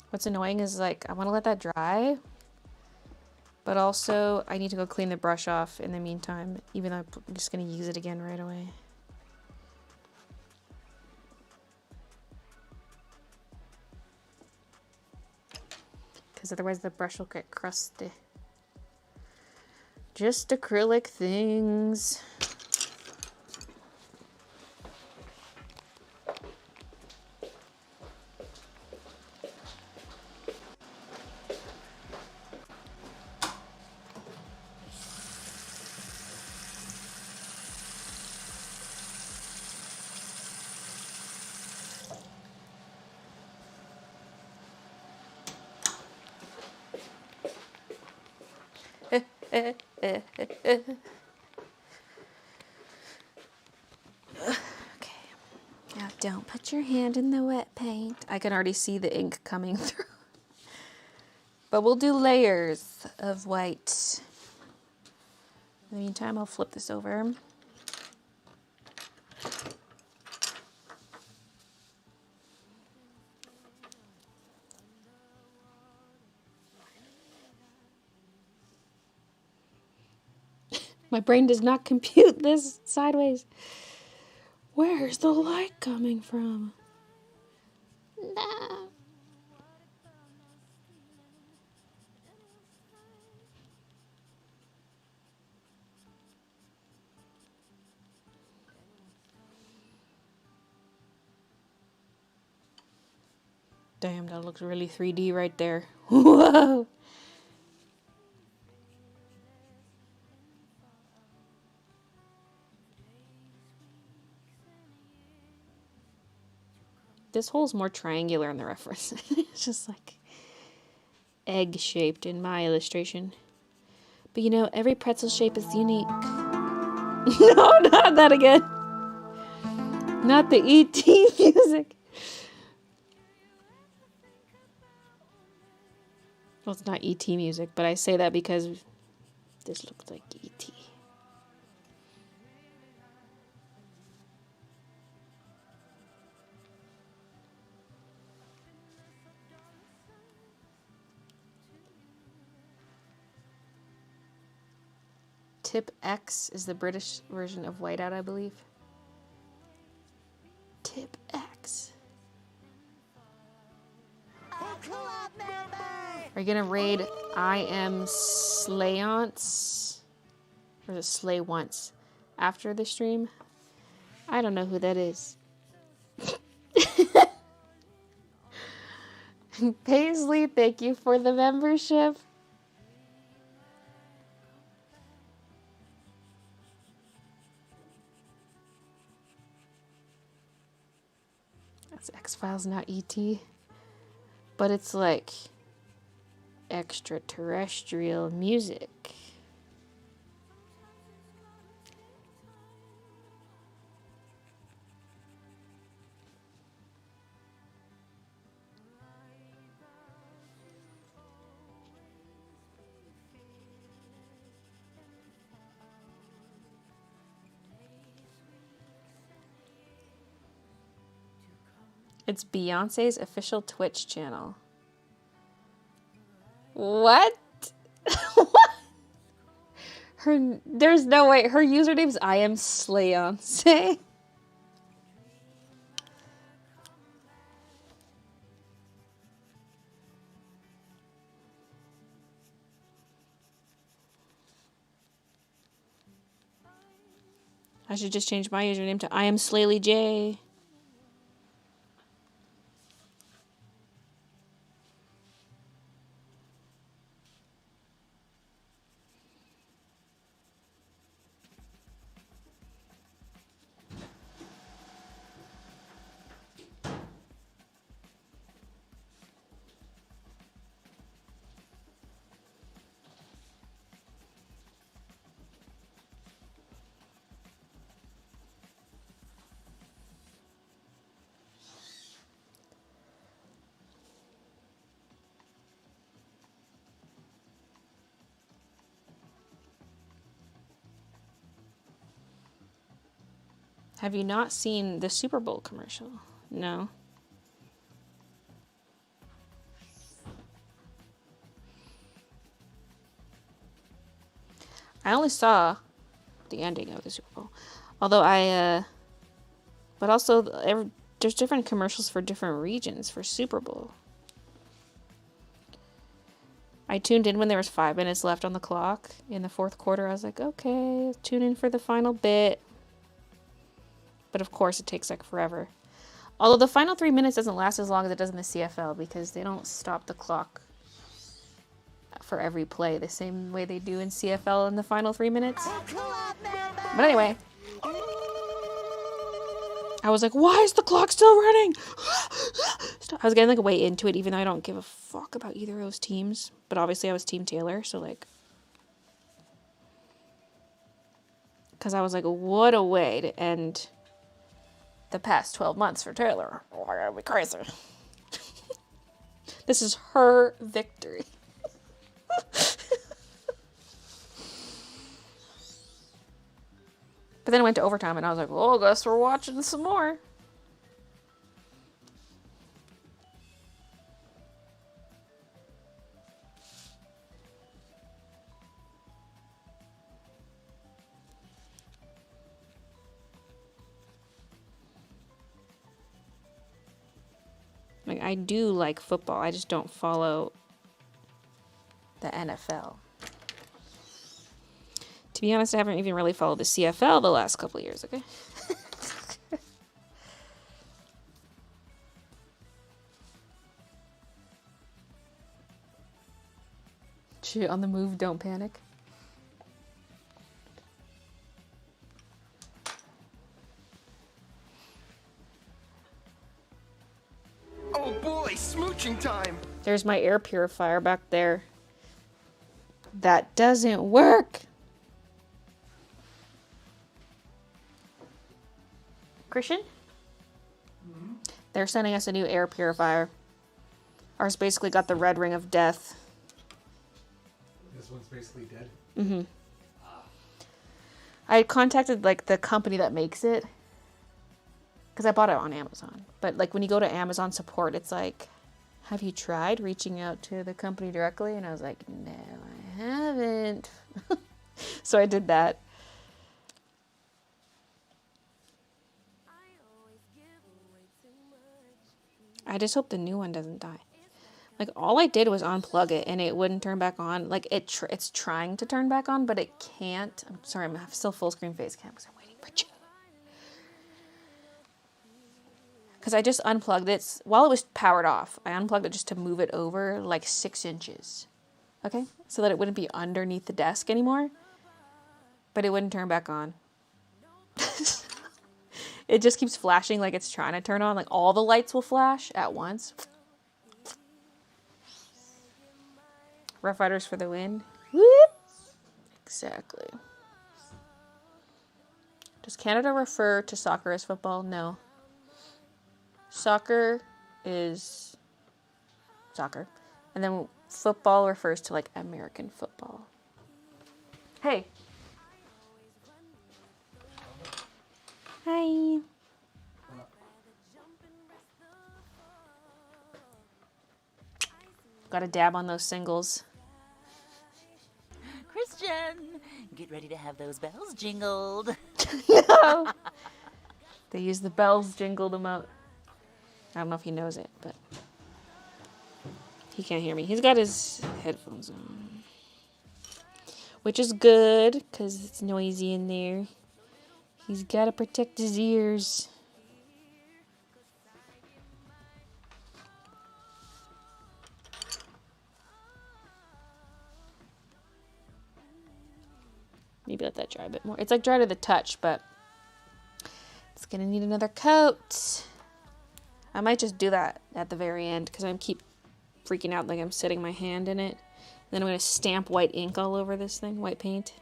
A: What's annoying is like, I want to let that dry. But also, I need to go clean the brush off in the meantime, even though I'm just going to use it again right away. Because otherwise the brush will get crusty. Just acrylic things. Okay. Now don't put your hand in the wet paint. I can already see the ink coming through. But we'll do layers of white. In the meantime, I'll flip this over. My brain does not compute this sideways. Where's the light coming from? No. Damn, that looks really 3D right there. Whoa. This hole's more triangular in the reference. It's just like egg-shaped in my illustration. But you know, every pretzel shape is unique. No, not that again. Not the E.T. music. Well, it's not E.T. music, but I say that because this looks like E.T. Tip X is the British version of whiteout, I believe. Tip X. Are you gonna raid I am Slayonce? Or is it Slay Once? After the stream? I don't know who that is. Paisley, thank you for the membership. That's X-Files, not E.T. But it's like extraterrestrial music. It's Beyonce's official Twitch channel. What? What? There's no way. Her username's I am Slayonce. I should just change my username to I am Slaylee J. Have you not seen the Super Bowl commercial? No. I only saw the ending of the Super Bowl. Although but also there's different commercials for different regions for Super Bowl. I tuned in when there was 5 minutes left on the clock in the fourth quarter. I was like, okay, tune in for the final bit. But of course, it takes like forever. Although the final 3 minutes doesn't last as long as it does in the CFL because they don't stop the clock for every play the same way they do in CFL in the final 3 minutes. But anyway, I was like, why is the clock still running? I was getting like way into it, even though I don't give a fuck about either of those teams. But obviously, I was Team Taylor, so like. Because I was like, what a way to end the past 12 months for Taylor. Oh, I gotta be crazy. This is her victory. But then it went to overtime, and I was like, well, I guess we're watching some more. Like, I do like football. I just don't follow the NFL. To be honest, I haven't even really followed the CFL the last couple of years, okay? Shit, on the move, don't panic.
J: Oh boy, smooching time!
A: There's my air purifier back there. That doesn't work! Christian? Mm-hmm. They're sending us a new air purifier. Ours basically got the red ring of death.
G: This one's basically dead?
A: Mm-hmm. I contacted, like, the company that makes it. Because I bought it on Amazon. But, like, when you go to Amazon support, it's like, have you tried reaching out to the company directly? And I was like, no, I haven't. So I did that. I just hope the new one doesn't die. Like, all I did was unplug it, and it wouldn't turn back on. Like, it's trying to turn back on, but it can't. I'm sorry, I'm still full screen face cam because I'm waiting for you. Because I just unplugged it. While it was powered off, I unplugged it just to move it over like 6 inches. Okay? So that it wouldn't be underneath the desk anymore. But it wouldn't turn back on. It just keeps flashing like it's trying to turn on. Like all the lights will flash at once. Rough Riders for the win. Whoop! Exactly. Does Canada refer to soccer as football? No. Soccer is soccer. And then football refers to like American football. Hey. Hi. Gotta dab on those singles.
B: Christian, get ready to have those bells jingled.
A: No. They use the bells, jingled them out. I don't know if he knows it, but he can't hear me. He's got his headphones on, which is good because it's noisy in there. He's got to protect his ears. Maybe let that dry a bit more. It's like dry to the touch, but it's going to need another coat. I might just do that at the very end because I keep freaking out like I'm setting my hand in it. And then I'm going to stamp white ink all over this thing, white paint.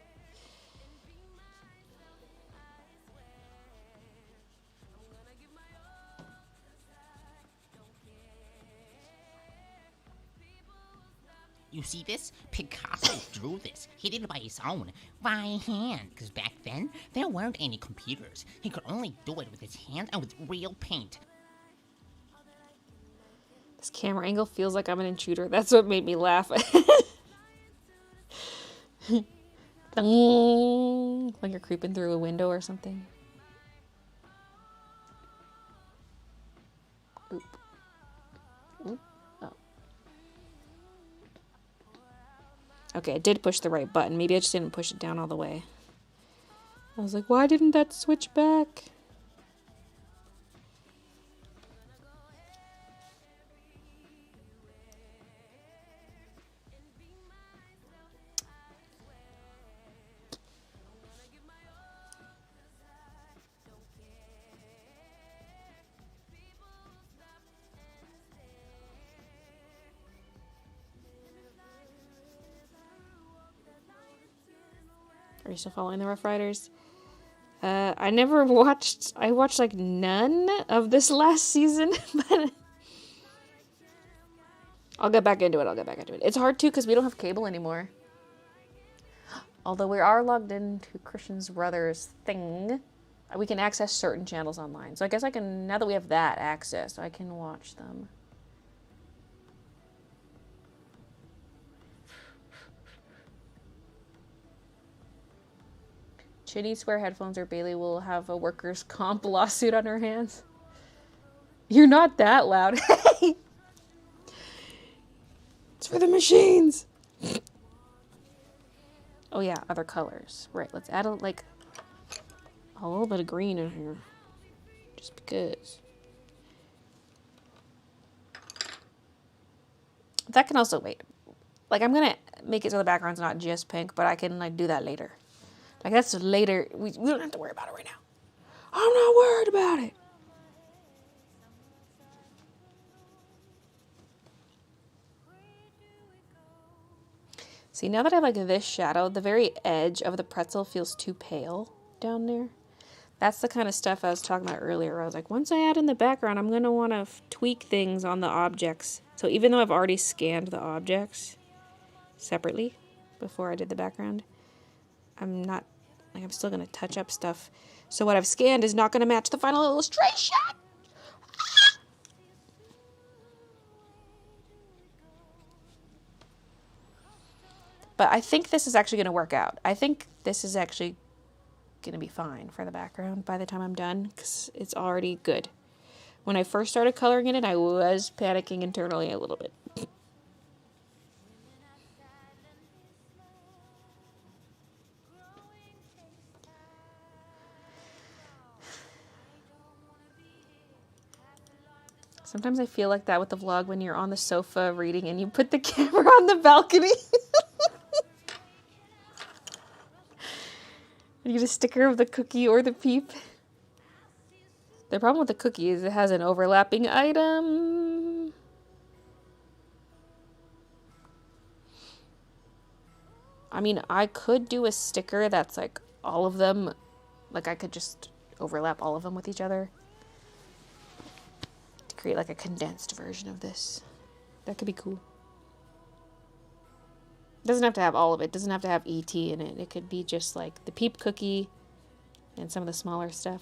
F: You see this? Picasso drew this. He did it by his own, by hand. Because back then, there weren't any computers. He could only do it with his hands and with real paint.
A: This camera angle feels like I'm an intruder. That's what made me laugh. Like you're creeping through a window or something. Oop. Oop. Oh. Okay, I did push the right button. Maybe I just didn't push it down all the way. I was like, why didn't that switch back? Are you still following the Rough Riders? I watched like none of this last season, but I'll get back into it. It's hard too because we don't have cable anymore. Although we are logged into Christian's brother's thing, we can access certain channels online. So I guess I can, now that we have that access, I can watch them. She needs to wear headphones or Baylee will have a workers' comp lawsuit on her hands. You're not that loud. Hey! It's for the machines. Oh yeah, other colors. Right, let's add a little bit of green in here. Just because. That can also wait. Like I'm gonna make it so the background's not just pink, but I can like do that later. Like that's later. We don't have to worry about it right now. I'm not worried about it. See, now that I have like this shadow, the very edge of the pretzel feels too pale down there. That's the kind of stuff I was talking about earlier. I was like, once I add in the background, I'm going to want to tweak things on the objects. So even though I've already scanned the objects separately before I did the background, I'm still going to touch up stuff. So what I've scanned is not going to match the final illustration. But I think this is actually going to work out. I think this is actually going to be fine for the background by the time I'm done, because it's already good. When I first started coloring in it, I was panicking internally a little bit. Sometimes I feel like that with the vlog when you're on the sofa reading and you put the camera on the balcony. And you get a sticker of the cookie or the peep. The problem with the cookie is it has an overlapping item. I mean, I could do a sticker that's like all of them. Like I could just overlap all of them with each other. To create like a condensed version of this. That could be cool. It doesn't have to have all of it. It doesn't have to have ET in it. It could be just like the peep cookie and some of the smaller stuff.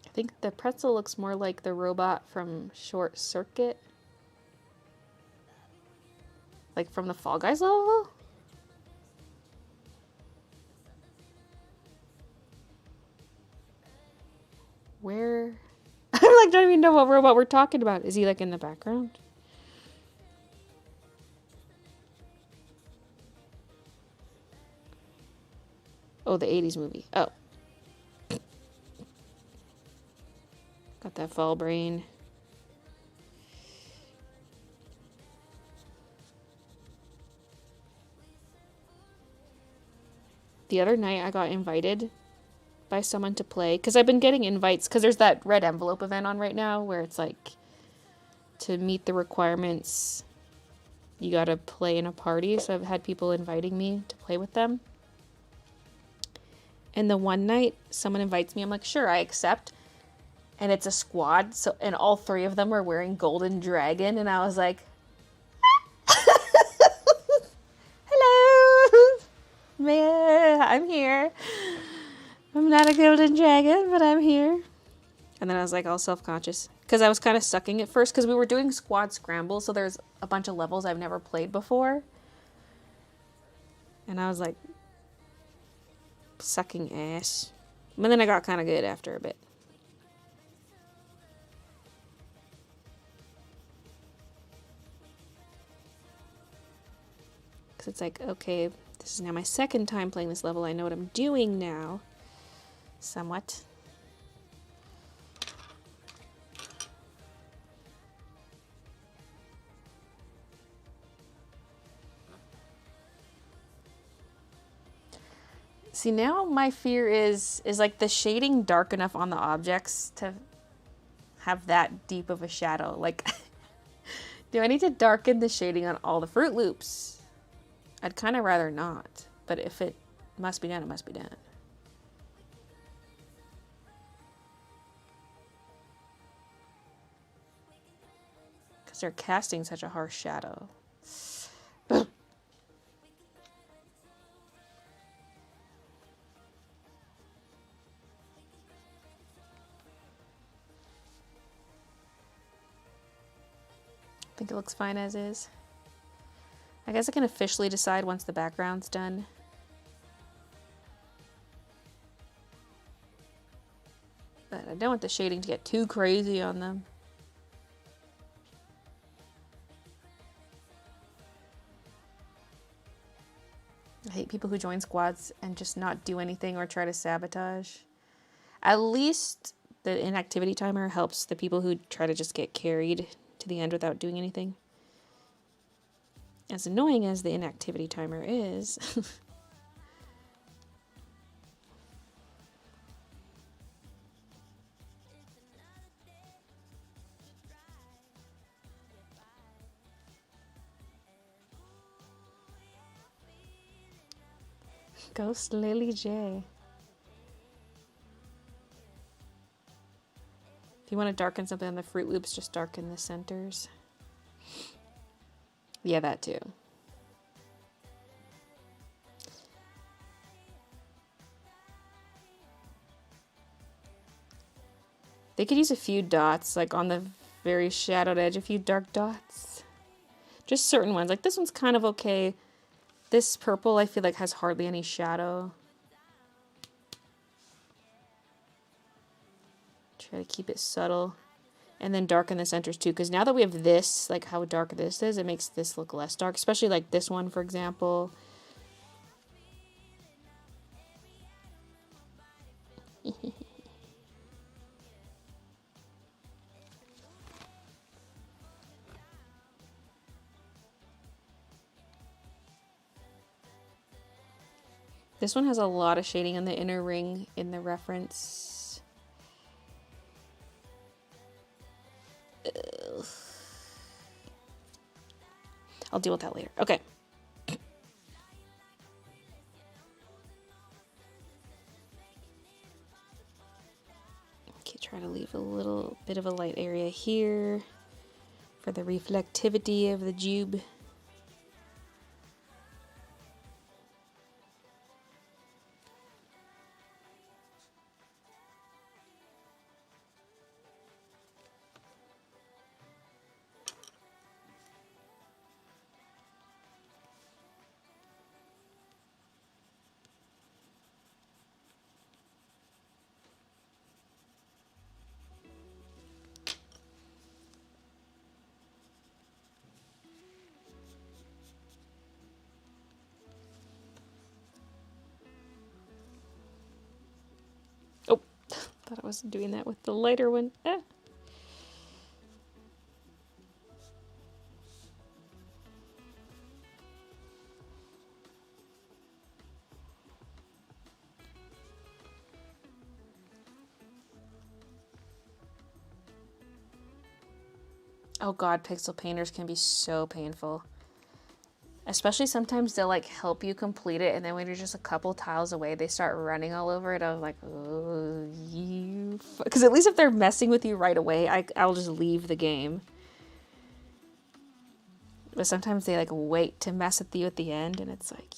A: I think the pretzel looks more like the robot from Short Circuit. Like from the Fall Guys level? Where? I'm like, don't even know what robot we're talking about. Is he like in the background? Oh, the 80s movie. Oh. Got that fall brain. The other night I got invited by someone to play, because I've been getting invites, because there's that red envelope event on right now where it's like, to meet the requirements, you gotta play in a party. So I've had people inviting me to play with them. And the one night someone invites me, I'm like, sure, I accept. And it's a squad, so and all three of them were wearing Golden Dragon, and I was like, hello, man, I'm here. I'm not a Golden Dragon, but I'm here. And then I was like all self-conscious, because I was kind of sucking at first, because we were doing squad scramble, so there's a bunch of levels I've never played before. And I was like, sucking ass. But then I got kind of good after a bit. It's like, okay, this is now my second time playing this level. I know what I'm doing now. Somewhat. See, now my fear is like the shading dark enough on the objects to have that deep of a shadow. Like, do I need to darken the shading on all the Fruit Loops? I'd kind of rather not, but if it must be done, it must be done. Because they're casting such a harsh shadow. I think it looks fine as is. I guess I can officially decide once the background's done. But I don't want the shading to get too crazy on them. I hate people who join squads and just not do anything or try to sabotage. At least the inactivity timer helps the people who try to just get carried to the end without doing anything. As annoying as the inactivity timer is. Ghost Lily J. If you want to darken something on the Fruit Loops, just darken the centers. Yeah, that too. They could use a few dots, like on the very shadowed edge, a few dark dots. Just certain ones. Like this one's kind of okay. This purple I feel like has hardly any shadow. Try to keep it subtle. And then darken the centers too, because now that we have this, like how dark this is, it makes this look less dark, especially like this one, for example. This one has a lot of shading on the inner ring in the reference. Ugh. I'll deal with that later. Okay. Okay, try to leave a little bit of a light area here for the reflectivity of the tube. Oh, thought I was doing that with the lighter one. Ah. Oh god, pixel painters can be so painful. Especially sometimes they'll like help you complete it, and then when you're just a couple tiles away, they start running all over it. I was like, oh, you... Because at least if they're messing with you right away, I'll just leave the game. But sometimes they like wait to mess with you at the end, and it's like...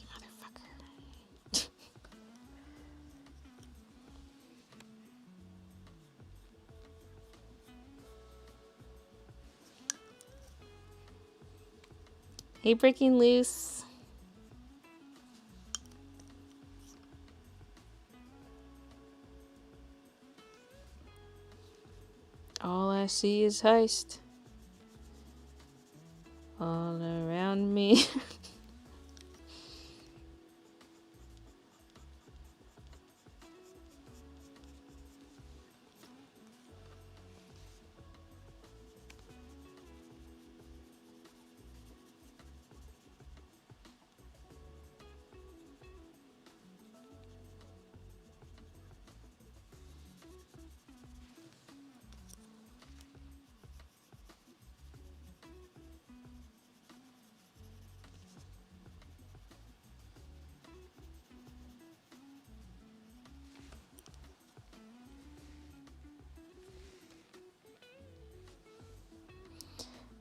A: Motherfucker. Hey, breaking loose. All I see is heist. All around me.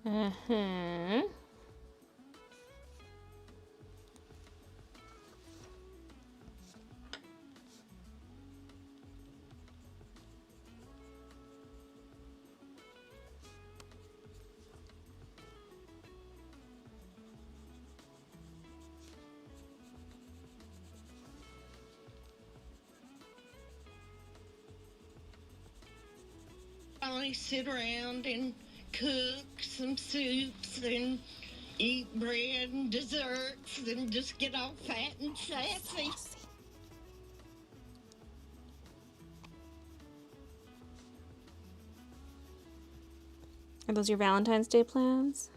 A: Uh-huh.
M: I sit around and cook some soups and eat bread and desserts and just get all fat and sassy.
A: Are those your Valentine's Day plans?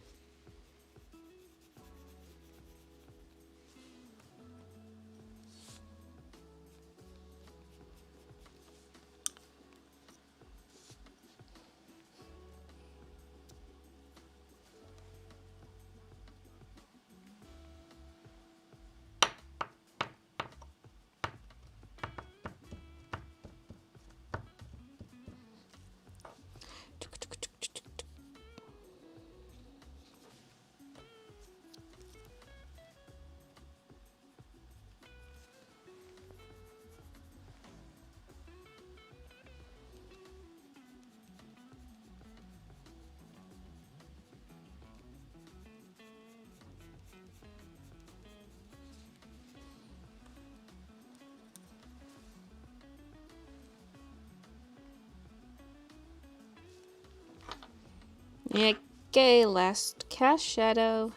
A: Okay, last cast shadow.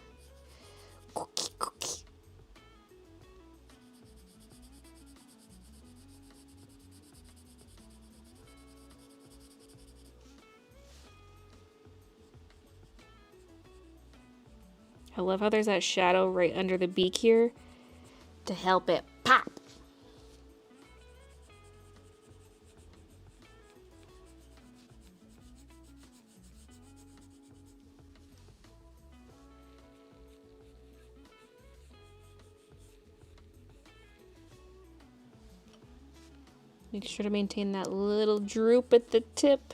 A: Cookie, cookie. I love how there's that shadow right under the beak here to help it pop. Make sure to maintain that little droop at the tip.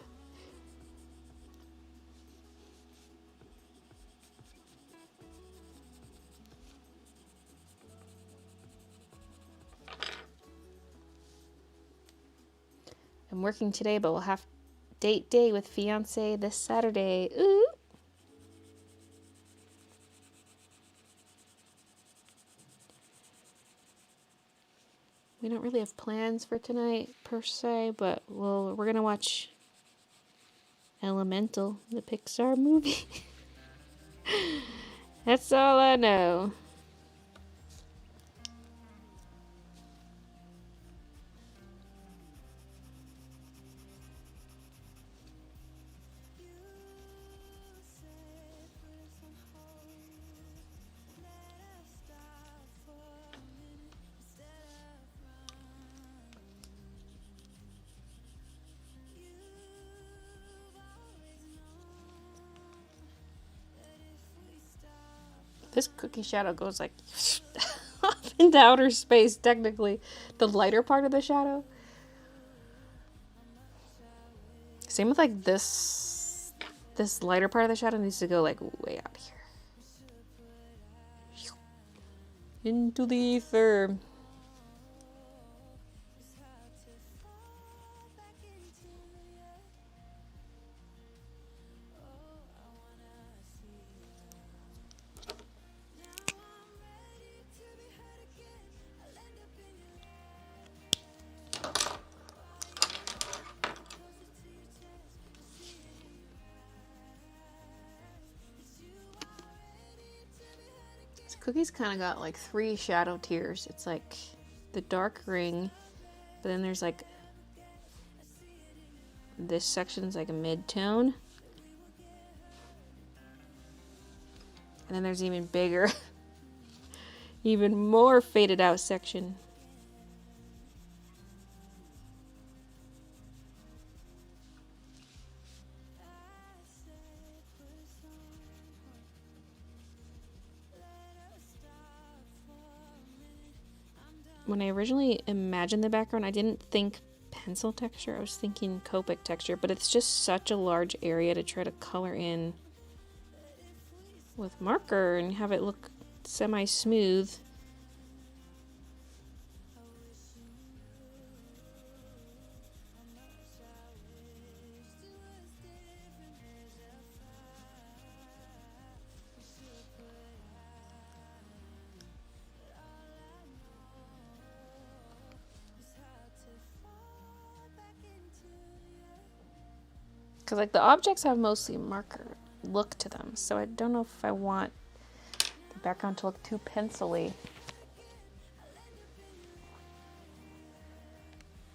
A: I'm working today, but we'll have date day with fiance this Saturday. Ooh. We don't really have plans for tonight per se, but we're gonna watch Elemental, the Pixar movie. That's all I know. This cookie shadow goes like off into outer space, technically. The lighter part of the shadow. Same with like this lighter part of the shadow needs to go like way out here. Into the ether. Cookie's kind of got like 3 shadow tiers. It's like the dark ring, but then there's like this section's like a mid-tone. And then there's even bigger, even more faded out section. When I originally imagined the background, I didn't think pencil texture. I was thinking Copic texture, but it's just such a large area to try to color in with marker and have it look semi-smooth. Because like the objects have mostly marker look to them, so I don't know if I want the background to look too pencil-y.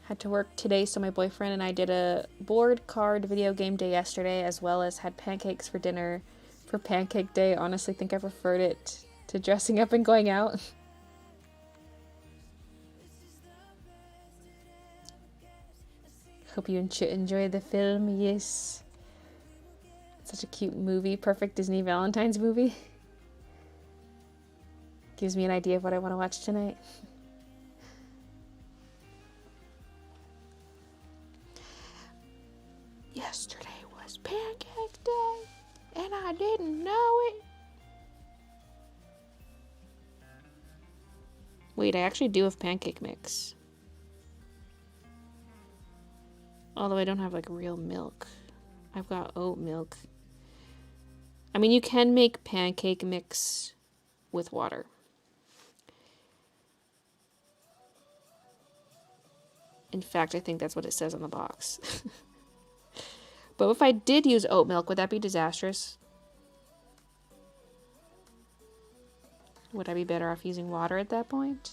A: Had to work today, so my boyfriend and I did a board card video game day yesterday, as well as had pancakes for dinner for pancake day. Honestly, think I preferred it to dressing up and going out. Hope you enjoy the film. Yes. Such a cute movie. Perfect Disney Valentine's movie. Gives me an idea of what I want to watch tonight. Yesterday was pancake day, and I didn't know it. Wait, I actually do have pancake mix. Although I don't have like real milk. I've got oat milk. I mean, you can make pancake mix with water. In fact, I think that's what it says on the box. But if I did use oat milk, would that be disastrous? Would I be better off using water at that point?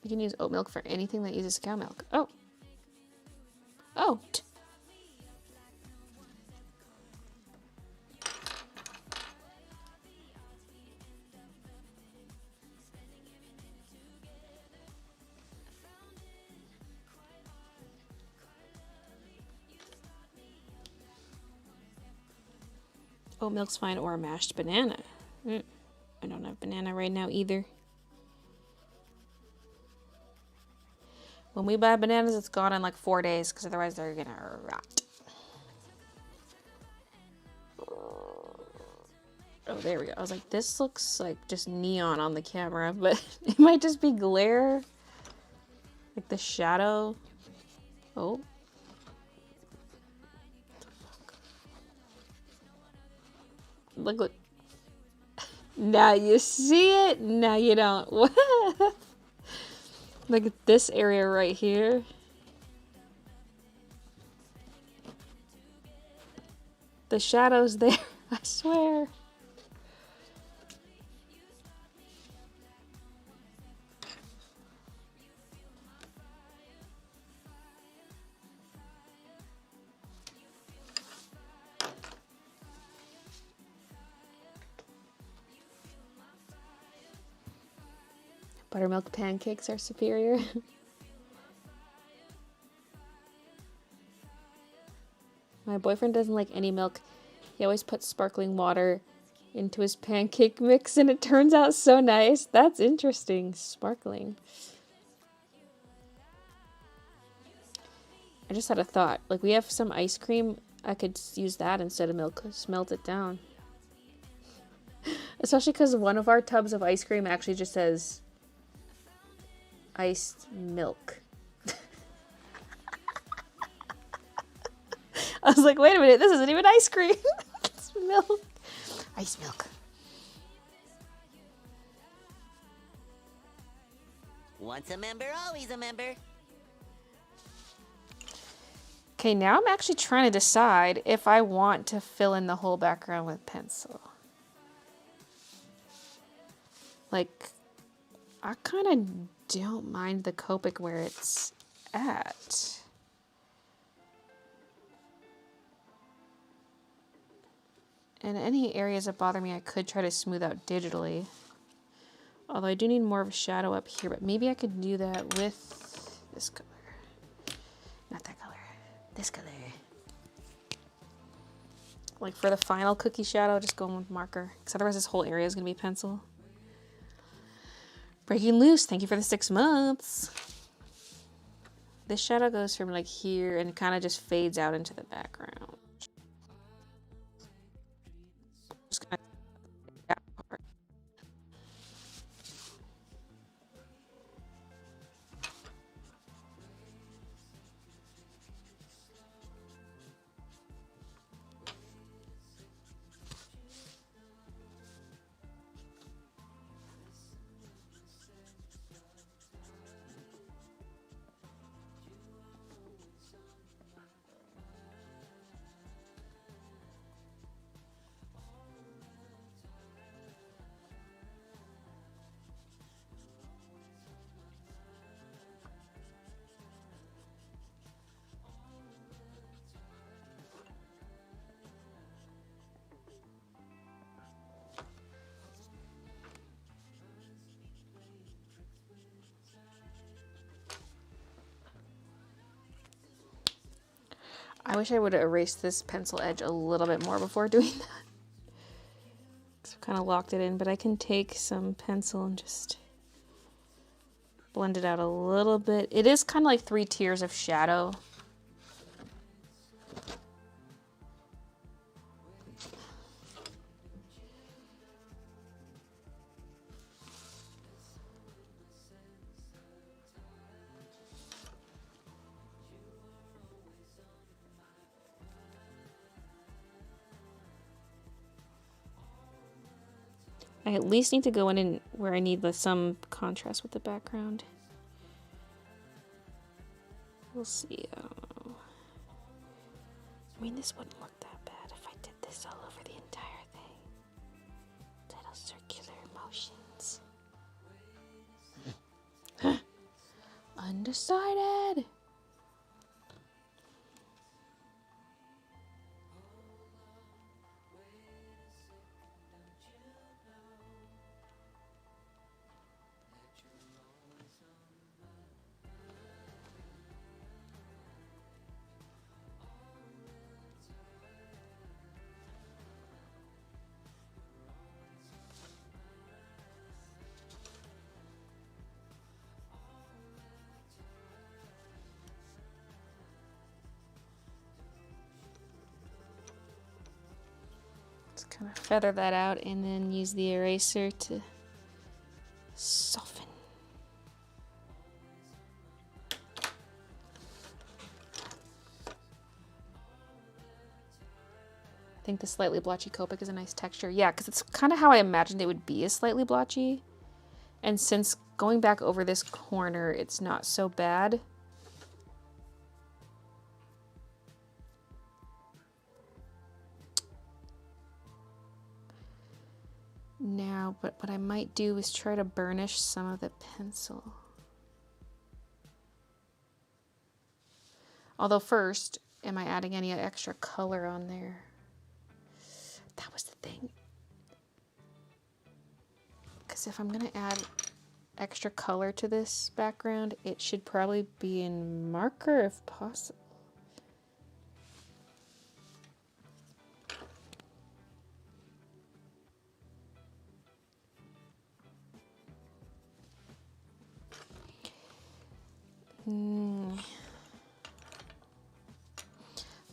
A: You can use oat milk for anything that uses cow milk. Oh. Oh. Oat milk's fine, or a mashed banana. I don't have banana right now either. When we buy bananas, it's gone in like 4 days, because otherwise they're gonna rot. Oh, there we go. I was like, this looks like just neon on the camera, but it might just be glare. Like the shadow. Oh. Look. Now you see it, now you don't. Look at this area right here. The shadow's there, I swear. Buttermilk pancakes are superior. My boyfriend doesn't like any milk. He always puts sparkling water into his pancake mix and it turns out so nice. That's interesting. Sparkling. I just had a thought. Like, we have some ice cream. I could use that instead of milk. Just melt it down. Especially because one of our tubs of ice cream actually just says iced milk. I was like, wait a minute, this isn't even ice cream. It's milk. Ice milk.
B: Once a member, always a member.
A: Okay, now I'm actually trying to decide if I want to fill in the whole background with pencil. Like, I kind of don't mind the Copic where it's at. And any areas that bother me, I could try to smooth out digitally. Although I do need more of a shadow up here, but maybe I could do that with this color. Not that color. This color. Like for the final cookie shadow, just going with marker. Because otherwise this whole area is going to be pencil. Breaking loose, thank you for the 6 months. This shadow goes from like here and kind of just fades out into the background. Just gonna that part. I wish I would have erased this pencil edge a little bit more before doing that. So I kind of locked it in, but I can take some pencil and just blend it out a little bit. It is kind of like 3 tiers of shadow. I at least need to go in and where I need some contrast with the background. We'll see. I don't know. I mean, this wouldn't look that bad if I did this all over the entire thing. Little circular motions. Undecided. Just kind of feather that out and then use the eraser to soften. I think the slightly blotchy Copic is a nice texture. Yeah, because it's kind of how I imagined it would be, is slightly blotchy. And since going back over this corner, it's not so bad. Now, but what I might do is try to burnish some of the pencil. Although first, am I adding any extra color on there? That was the thing. Because if I'm going to add extra color to this background, it should probably be in marker if possible.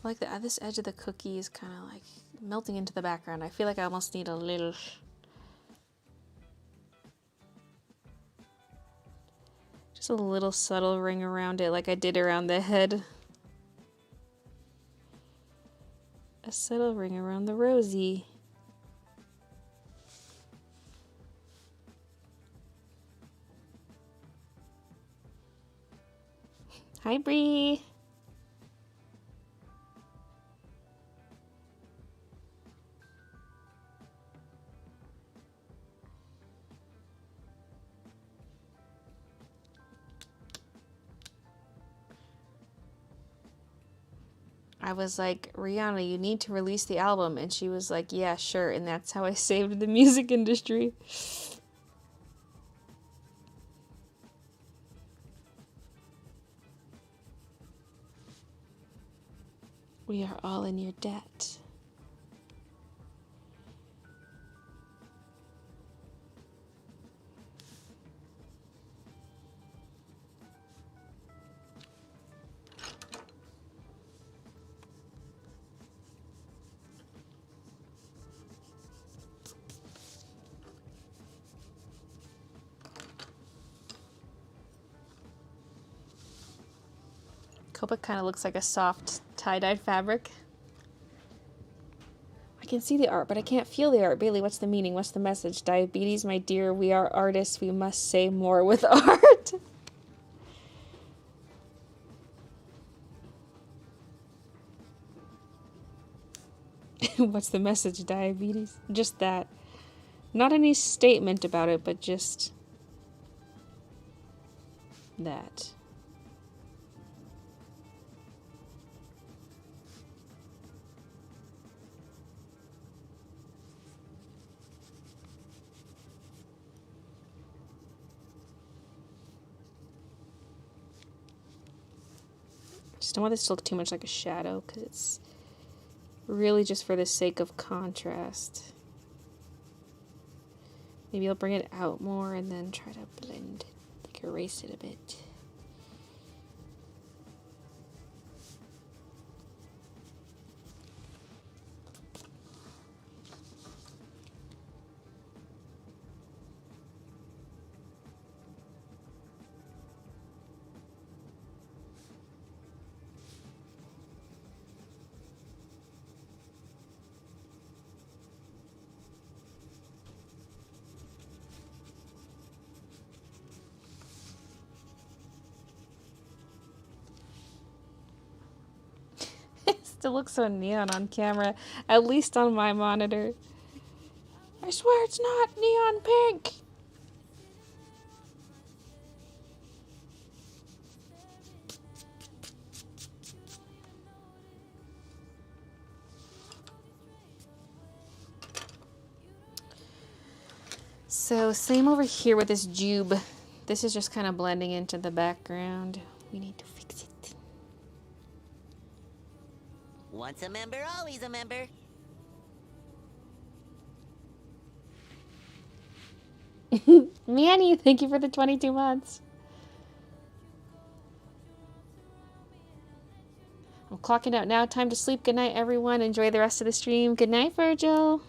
A: Like this edge of the cookie is kind of like melting into the background. I feel like I almost need a little... Just a little subtle ring around it like I did around the head. A subtle ring around the rosy. Hi, Bree. I was like, Rihanna, you need to release the album. And she was like, yeah, sure. And that's how I saved the music industry. We are all in your debt. Copic kind of looks like a soft tie-dyed fabric. I can see the art, but I can't feel the art. Baylee, what's the meaning? What's the message? Diabetes, my dear, we are artists. We must say more with art. What's the message? Diabetes? Just that. Not any statement about it, but just that. Just don't want this to look too much like a shadow because it's really just for the sake of contrast. Maybe I'll bring it out more and then try to blend it, like erase it a bit. to look so neon on camera, at least on my monitor. I swear it's not neon pink. So same over here with this jube. This is just kind of blending into the background. We need to fix it.
B: Once a member, always a member.
A: Manny, thank you for the 22 months. I'm clocking out now. Time to sleep. Good night, everyone. Enjoy the rest of the stream. Good night, Virgil.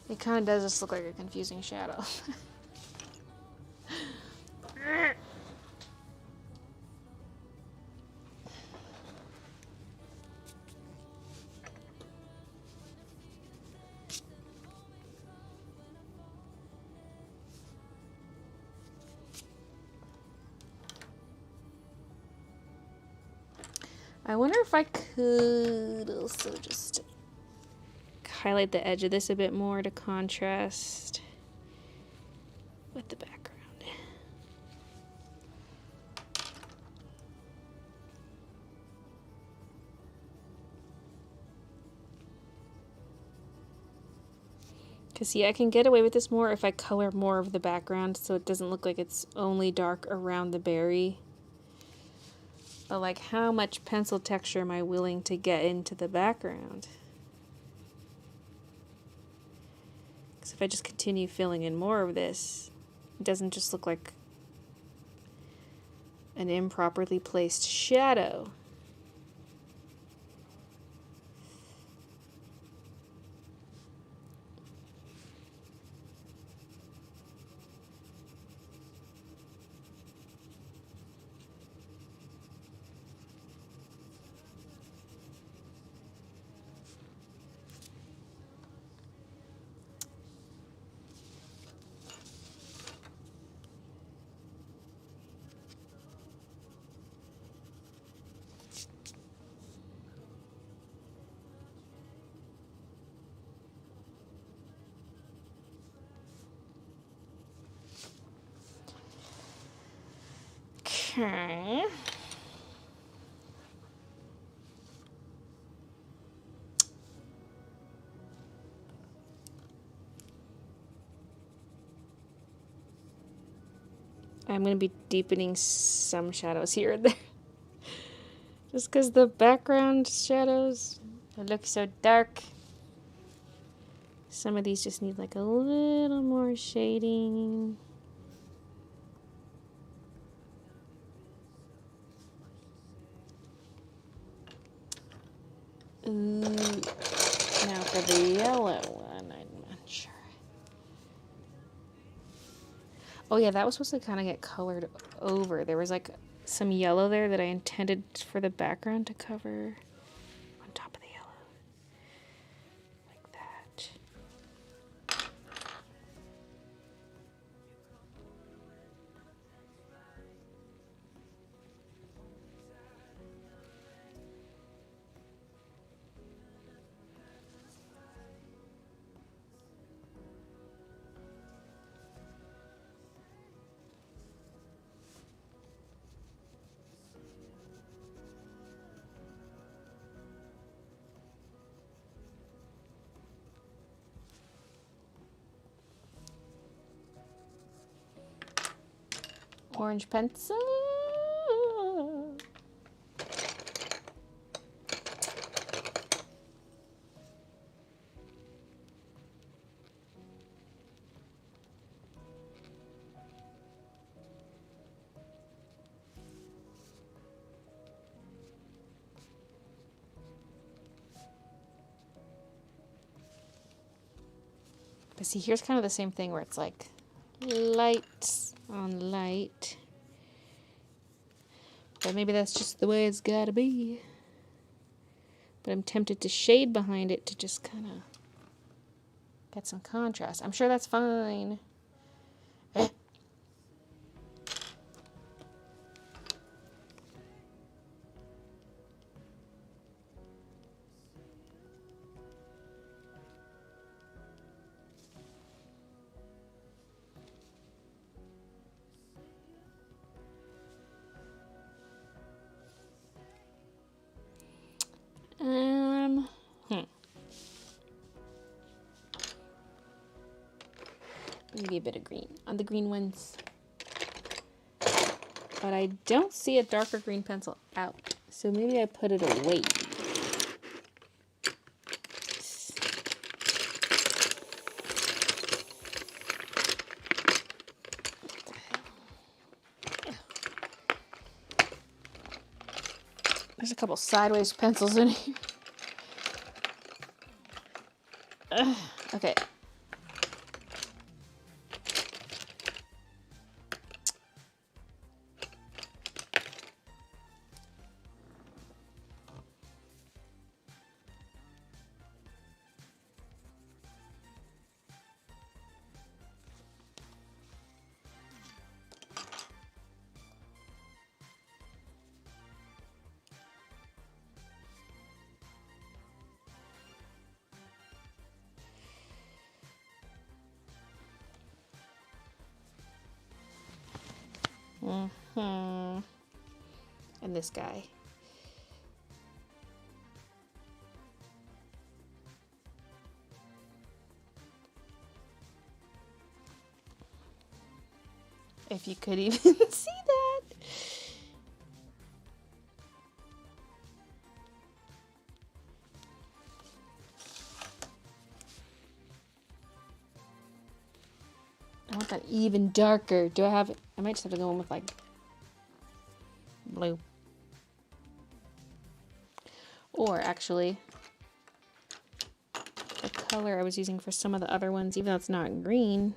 A: It kind of does just look like a confusing shadow. I wonder if I could also just highlight the edge of this a bit more to contrast with the background. Because see, I can get away with this more if I color more of the background so it doesn't look like it's only dark around the berry. But like, how much pencil texture am I willing to get into the background? Because if I just continue filling in more of this, it doesn't just look like an improperly placed shadow. Okay. I'm going to be deepening some shadows here and there. Just because the background shadows look so dark. Some of these just need like a little more shading. Ooh. Now for the yellow one, I'm not sure. Oh yeah, that was supposed to kind of get colored over. There was like some yellow there that I intended for the background to cover on top of the yellow. Like that. orange pencil. But see, here's kind of the same thing where it's like light on light. But maybe that's just the way it's gotta be. But I'm tempted to shade behind it to just kind of get some contrast. I'm sure that's fine. Maybe a bit of green on the green ones. But I don't see a darker green pencil out. So maybe I put it away. There's a couple sideways pencils in here. Okay. And this guy. If you could even see that. I want that even darker. Do I have it? I might just have to go in with like blue. Or actually, the color I was using for some of the other ones, even though it's not green.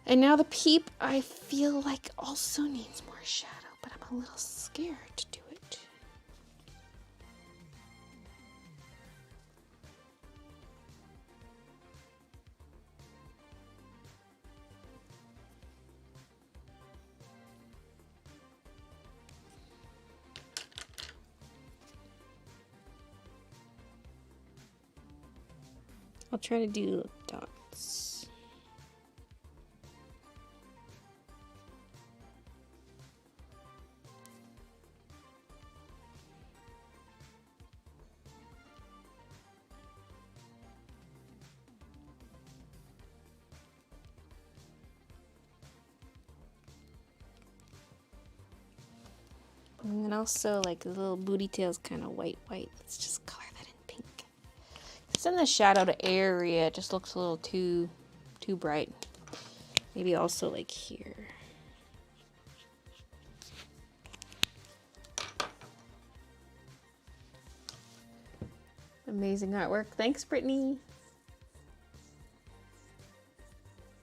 A: And now the peep, I feel like also needs more shadow, but I'm a little scared to do it. I'll try to do dots. And then also like the little booty tail's kind of white. Let's just color that in pink. It's in the shadowed area. It just looks a little too bright. Maybe also like here. Amazing artwork. Thanks, Brittany.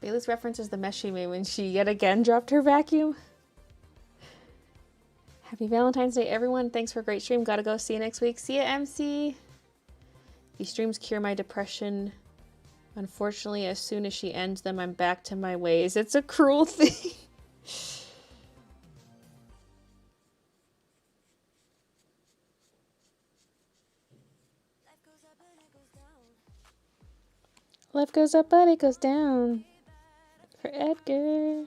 A: Baylee's references the mess she made when she yet again dropped her vacuum. Happy Valentine's Day, everyone. Thanks for a great stream. Gotta go. See you next week. See ya, MC. These streams cure my depression, Unfortunately, as soon as she ends them, I'm back to my ways. It's a cruel thing. Life goes up, but it goes down. For Edgar.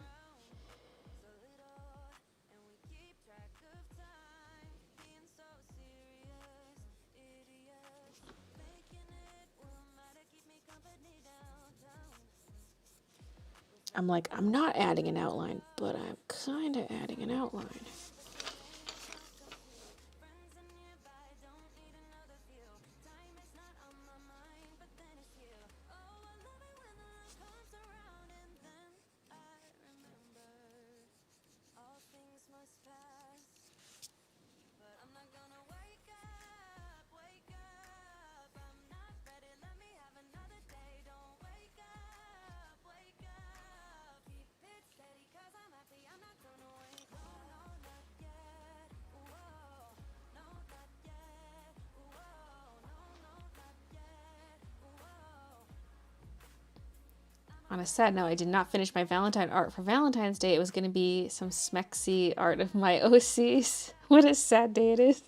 A: I'm like, I'm not adding an outline, but I'm kind of adding an outline. On a sad note, I did not finish my Valentine art for Valentine's Day. It was going to be some smexy art of my OCs. What a sad day it is.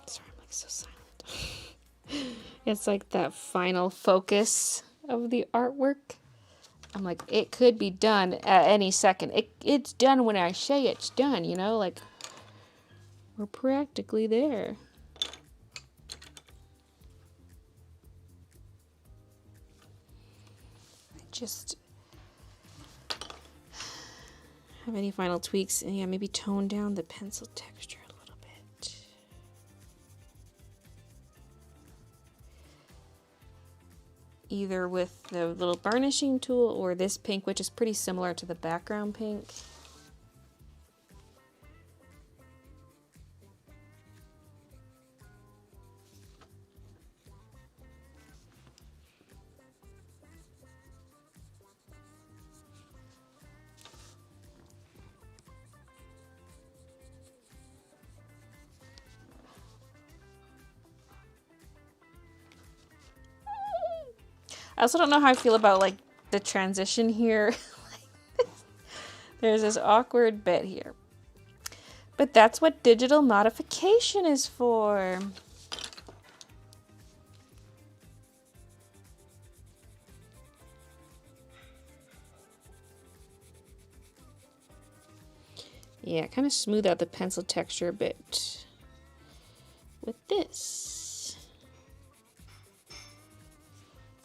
A: Sorry, I'm like so silent. It's like that final focus of the artwork. I'm like, it could be done at any second. It's done when I say it's done, you know? Like, we're practically there. Just have any final tweaks, and yeah, maybe tone down the pencil texture a little bit. Either with the little burnishing tool or this pink, which is pretty similar to the background pink. I also don't know how I feel about like the transition here. There's this awkward bit here. But that's what digital modification is for. Yeah, kind of smooth out the pencil texture a bit with this.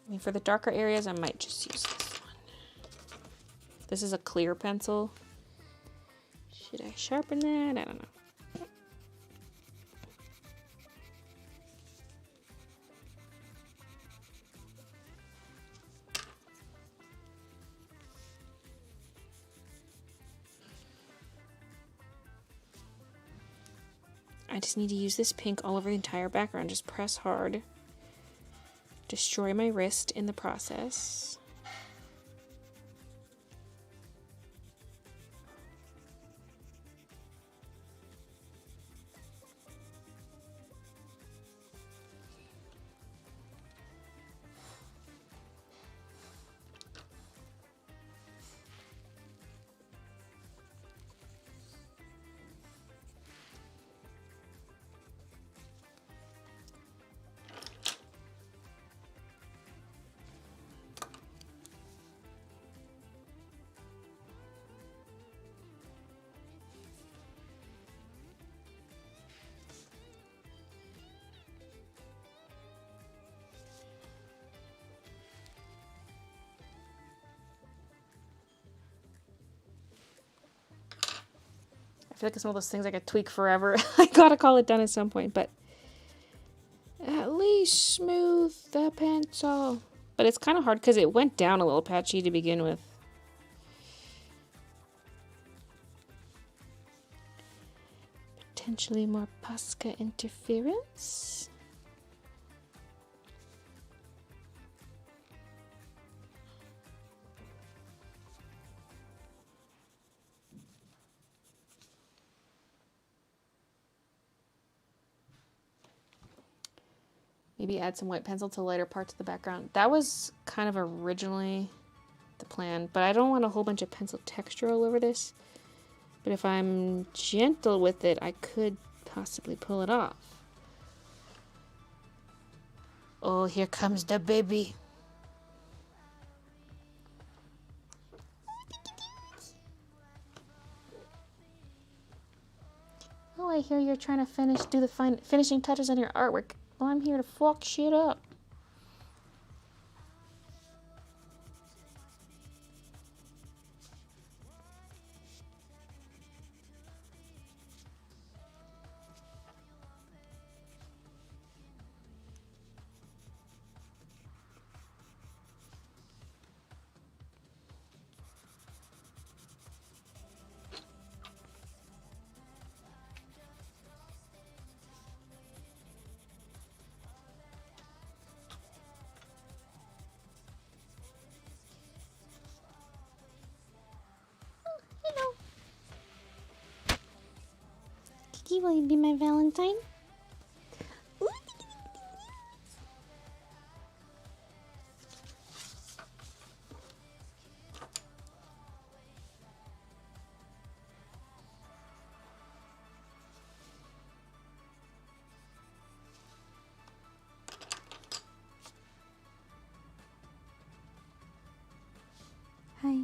A: I mean, for the darker areas, I might just use this one. This is a clear pencil. Should I sharpen that? I don't know. I just need to use this pink all over the entire background. Just press hard. Destroy my wrist in the process. I feel like it's one of those things I could tweak forever. I gotta call it done at some point, but at least smooth the pencil. But it's kind of hard because it went down a little patchy to begin with. Potentially more Posca interference. Maybe add some white pencil to lighter parts of the background. That was kind of originally the plan, but I don't want a whole bunch of pencil texture all over this. But if I'm gentle with it, I could possibly pull it off. Oh, here comes the baby. Oh, I hear you're trying to do the finishing touches on your artwork. Well, I'm here to fuck shit up. Kiki, will you be my Valentine? Hi.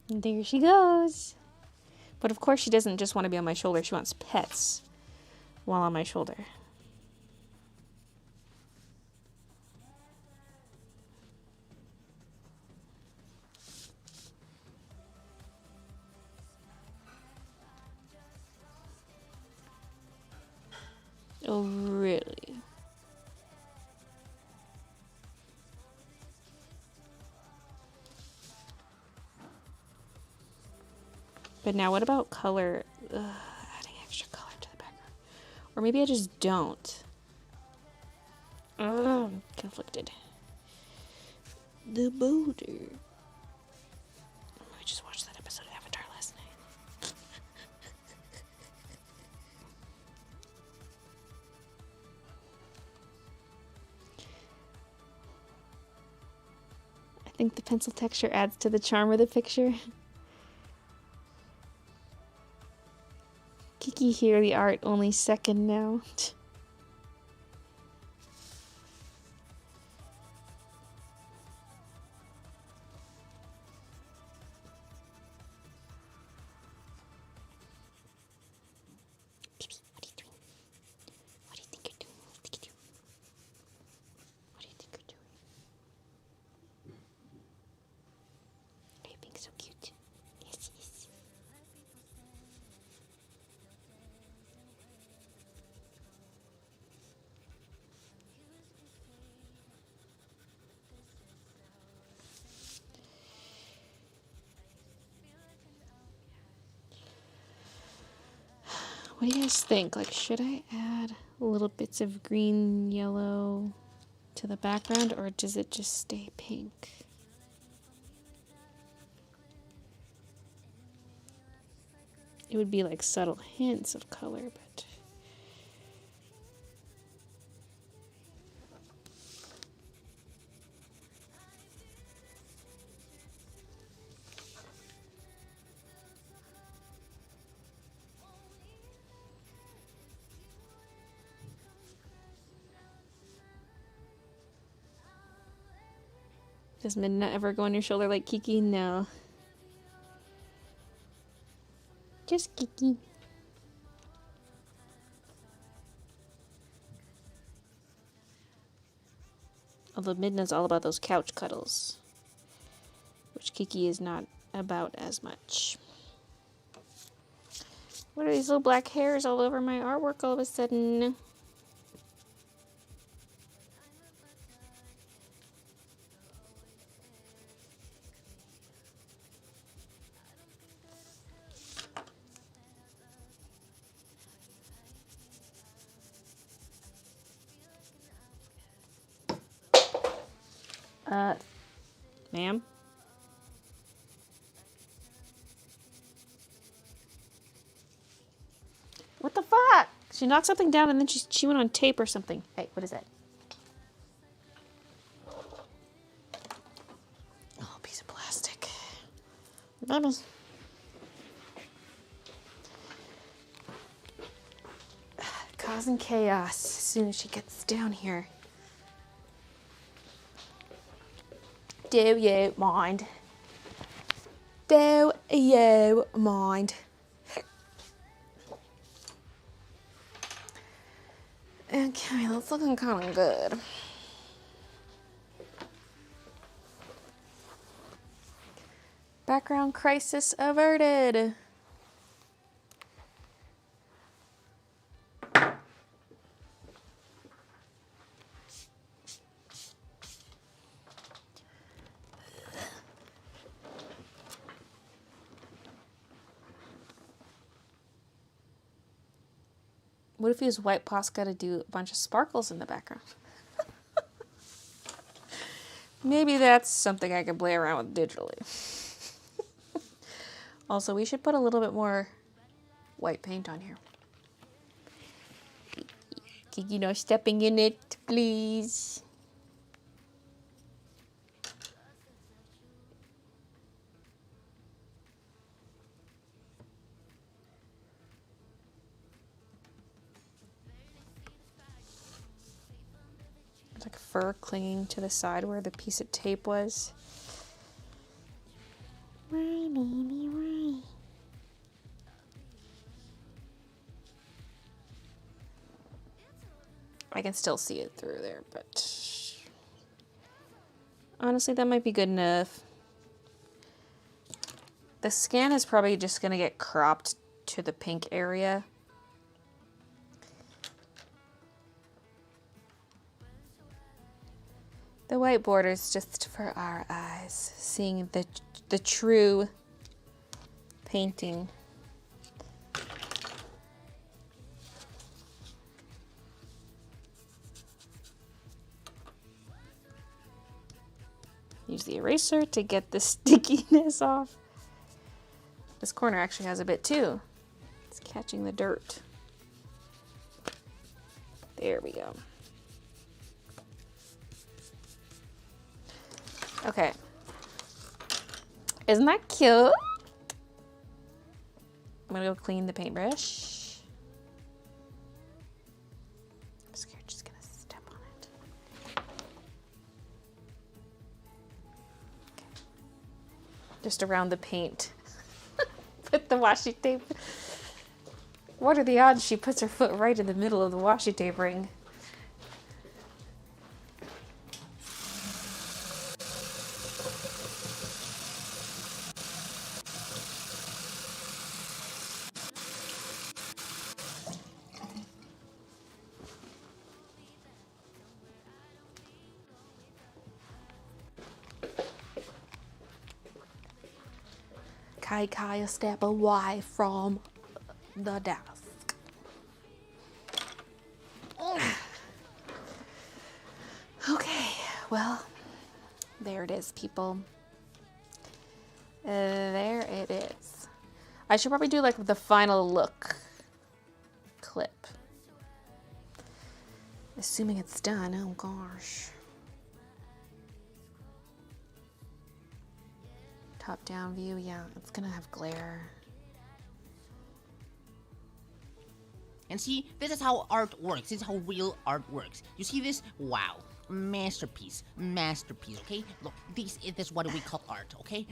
A: And there she goes. But of course she doesn't just want to be on my shoulder. She wants pets while on my shoulder. Oh, really? But now what about color? Adding extra color to the background. Or maybe I just don't. I'm conflicted. The boulder. I just watched that episode of Avatar last night. I think the pencil texture adds to the charm of the picture. Kiki here, the art only second now. What do you guys think? Like, should I add little bits of green, yellow to the background, or does it just stay pink? It would be like subtle hints of color, but... Does Midna ever go on your shoulder like Kiki? No. Just Kiki. Although Midna's all about those couch cuddles, which Kiki is not about as much. What are these little black hairs all over my artwork all of a sudden? Ma'am? What the fuck? She knocked something down and then she went on tape or something. Hey, what is that? Oh, piece of plastic. Baby. Causing chaos as soon as she gets down here. Do you mind? Do you mind? Okay, that's looking kind of good. Background crisis averted. What if you use white Posca to do a bunch of sparkles in the background? Maybe that's something I can play around with digitally. Also, we should put a little bit more white paint on here. Kiki, no stepping in it, please. Like fur clinging to the side where the piece of tape was. Why, baby, why? I can still see it through there, but honestly, that might be good enough. The scan is probably just gonna get cropped to the pink area. The white border is just for our eyes, seeing the true painting. Use the eraser to get the stickiness off. This corner actually has a bit too. It's catching the dirt. There we go. Okay. Isn't that cute? I'm gonna go clean the paintbrush. I'm scared she's gonna step on it. Okay. Just around the paint. Put the washi tape. What are the odds she puts her foot right in the middle of the washi tape ring? Kai, a step away from the desk. Okay, well, there it is, people. There it is. I should probably do like the final look clip. Assuming it's done, oh gosh. Top down view, yeah, it's gonna have glare.
F: And see, this is how art works. This is how real art works. You see this? Wow. Masterpiece. Masterpiece, okay? Look, this is what we call art, okay?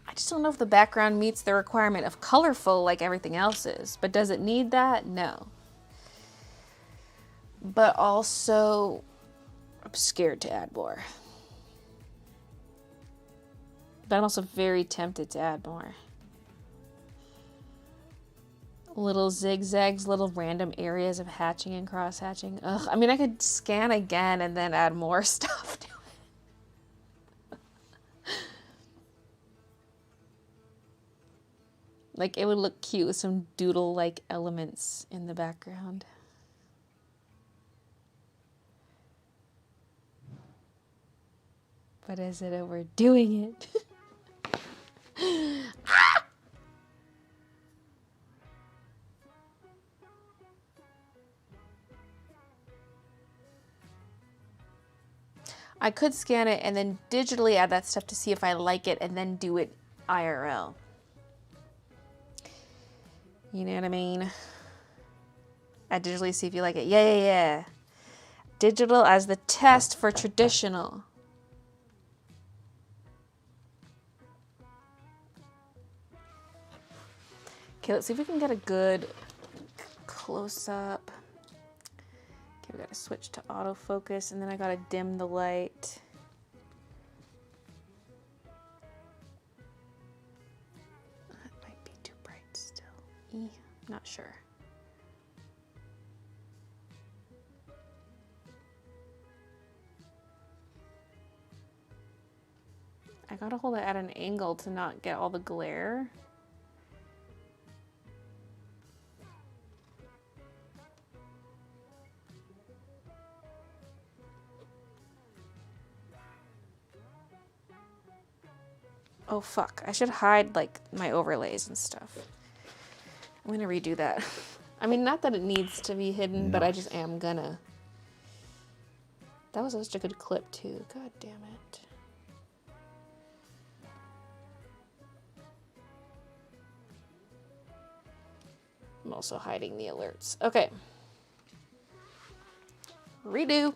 A: I just don't know if the background meets the requirement of colorful like everything else is. But does it need that? No. But also, scared to add more. But I'm also very tempted to add more. Little zigzags, little random areas of hatching and cross hatching. Ugh, I mean, I could scan again and then add more stuff to it. Like, it would look cute with some doodle-like elements in the background. But is it overdoing it? I could scan it and then digitally add that stuff to see if I like it and then do it IRL. You know what I mean? I digitally see if you like it. Yeah. Digital as the test for traditional. Okay, let's see if we can get a good close-up. Okay, we gotta switch to autofocus, and then I gotta dim the light. That might be too bright still. Not sure. I gotta hold it at an angle to not get all the glare. Oh fuck, I should hide like my overlays and stuff. I'm gonna redo that. I mean, not that it needs to be hidden, but I just am gonna. That was such a good clip too, god damn it. I'm also hiding the alerts. Okay. Redo.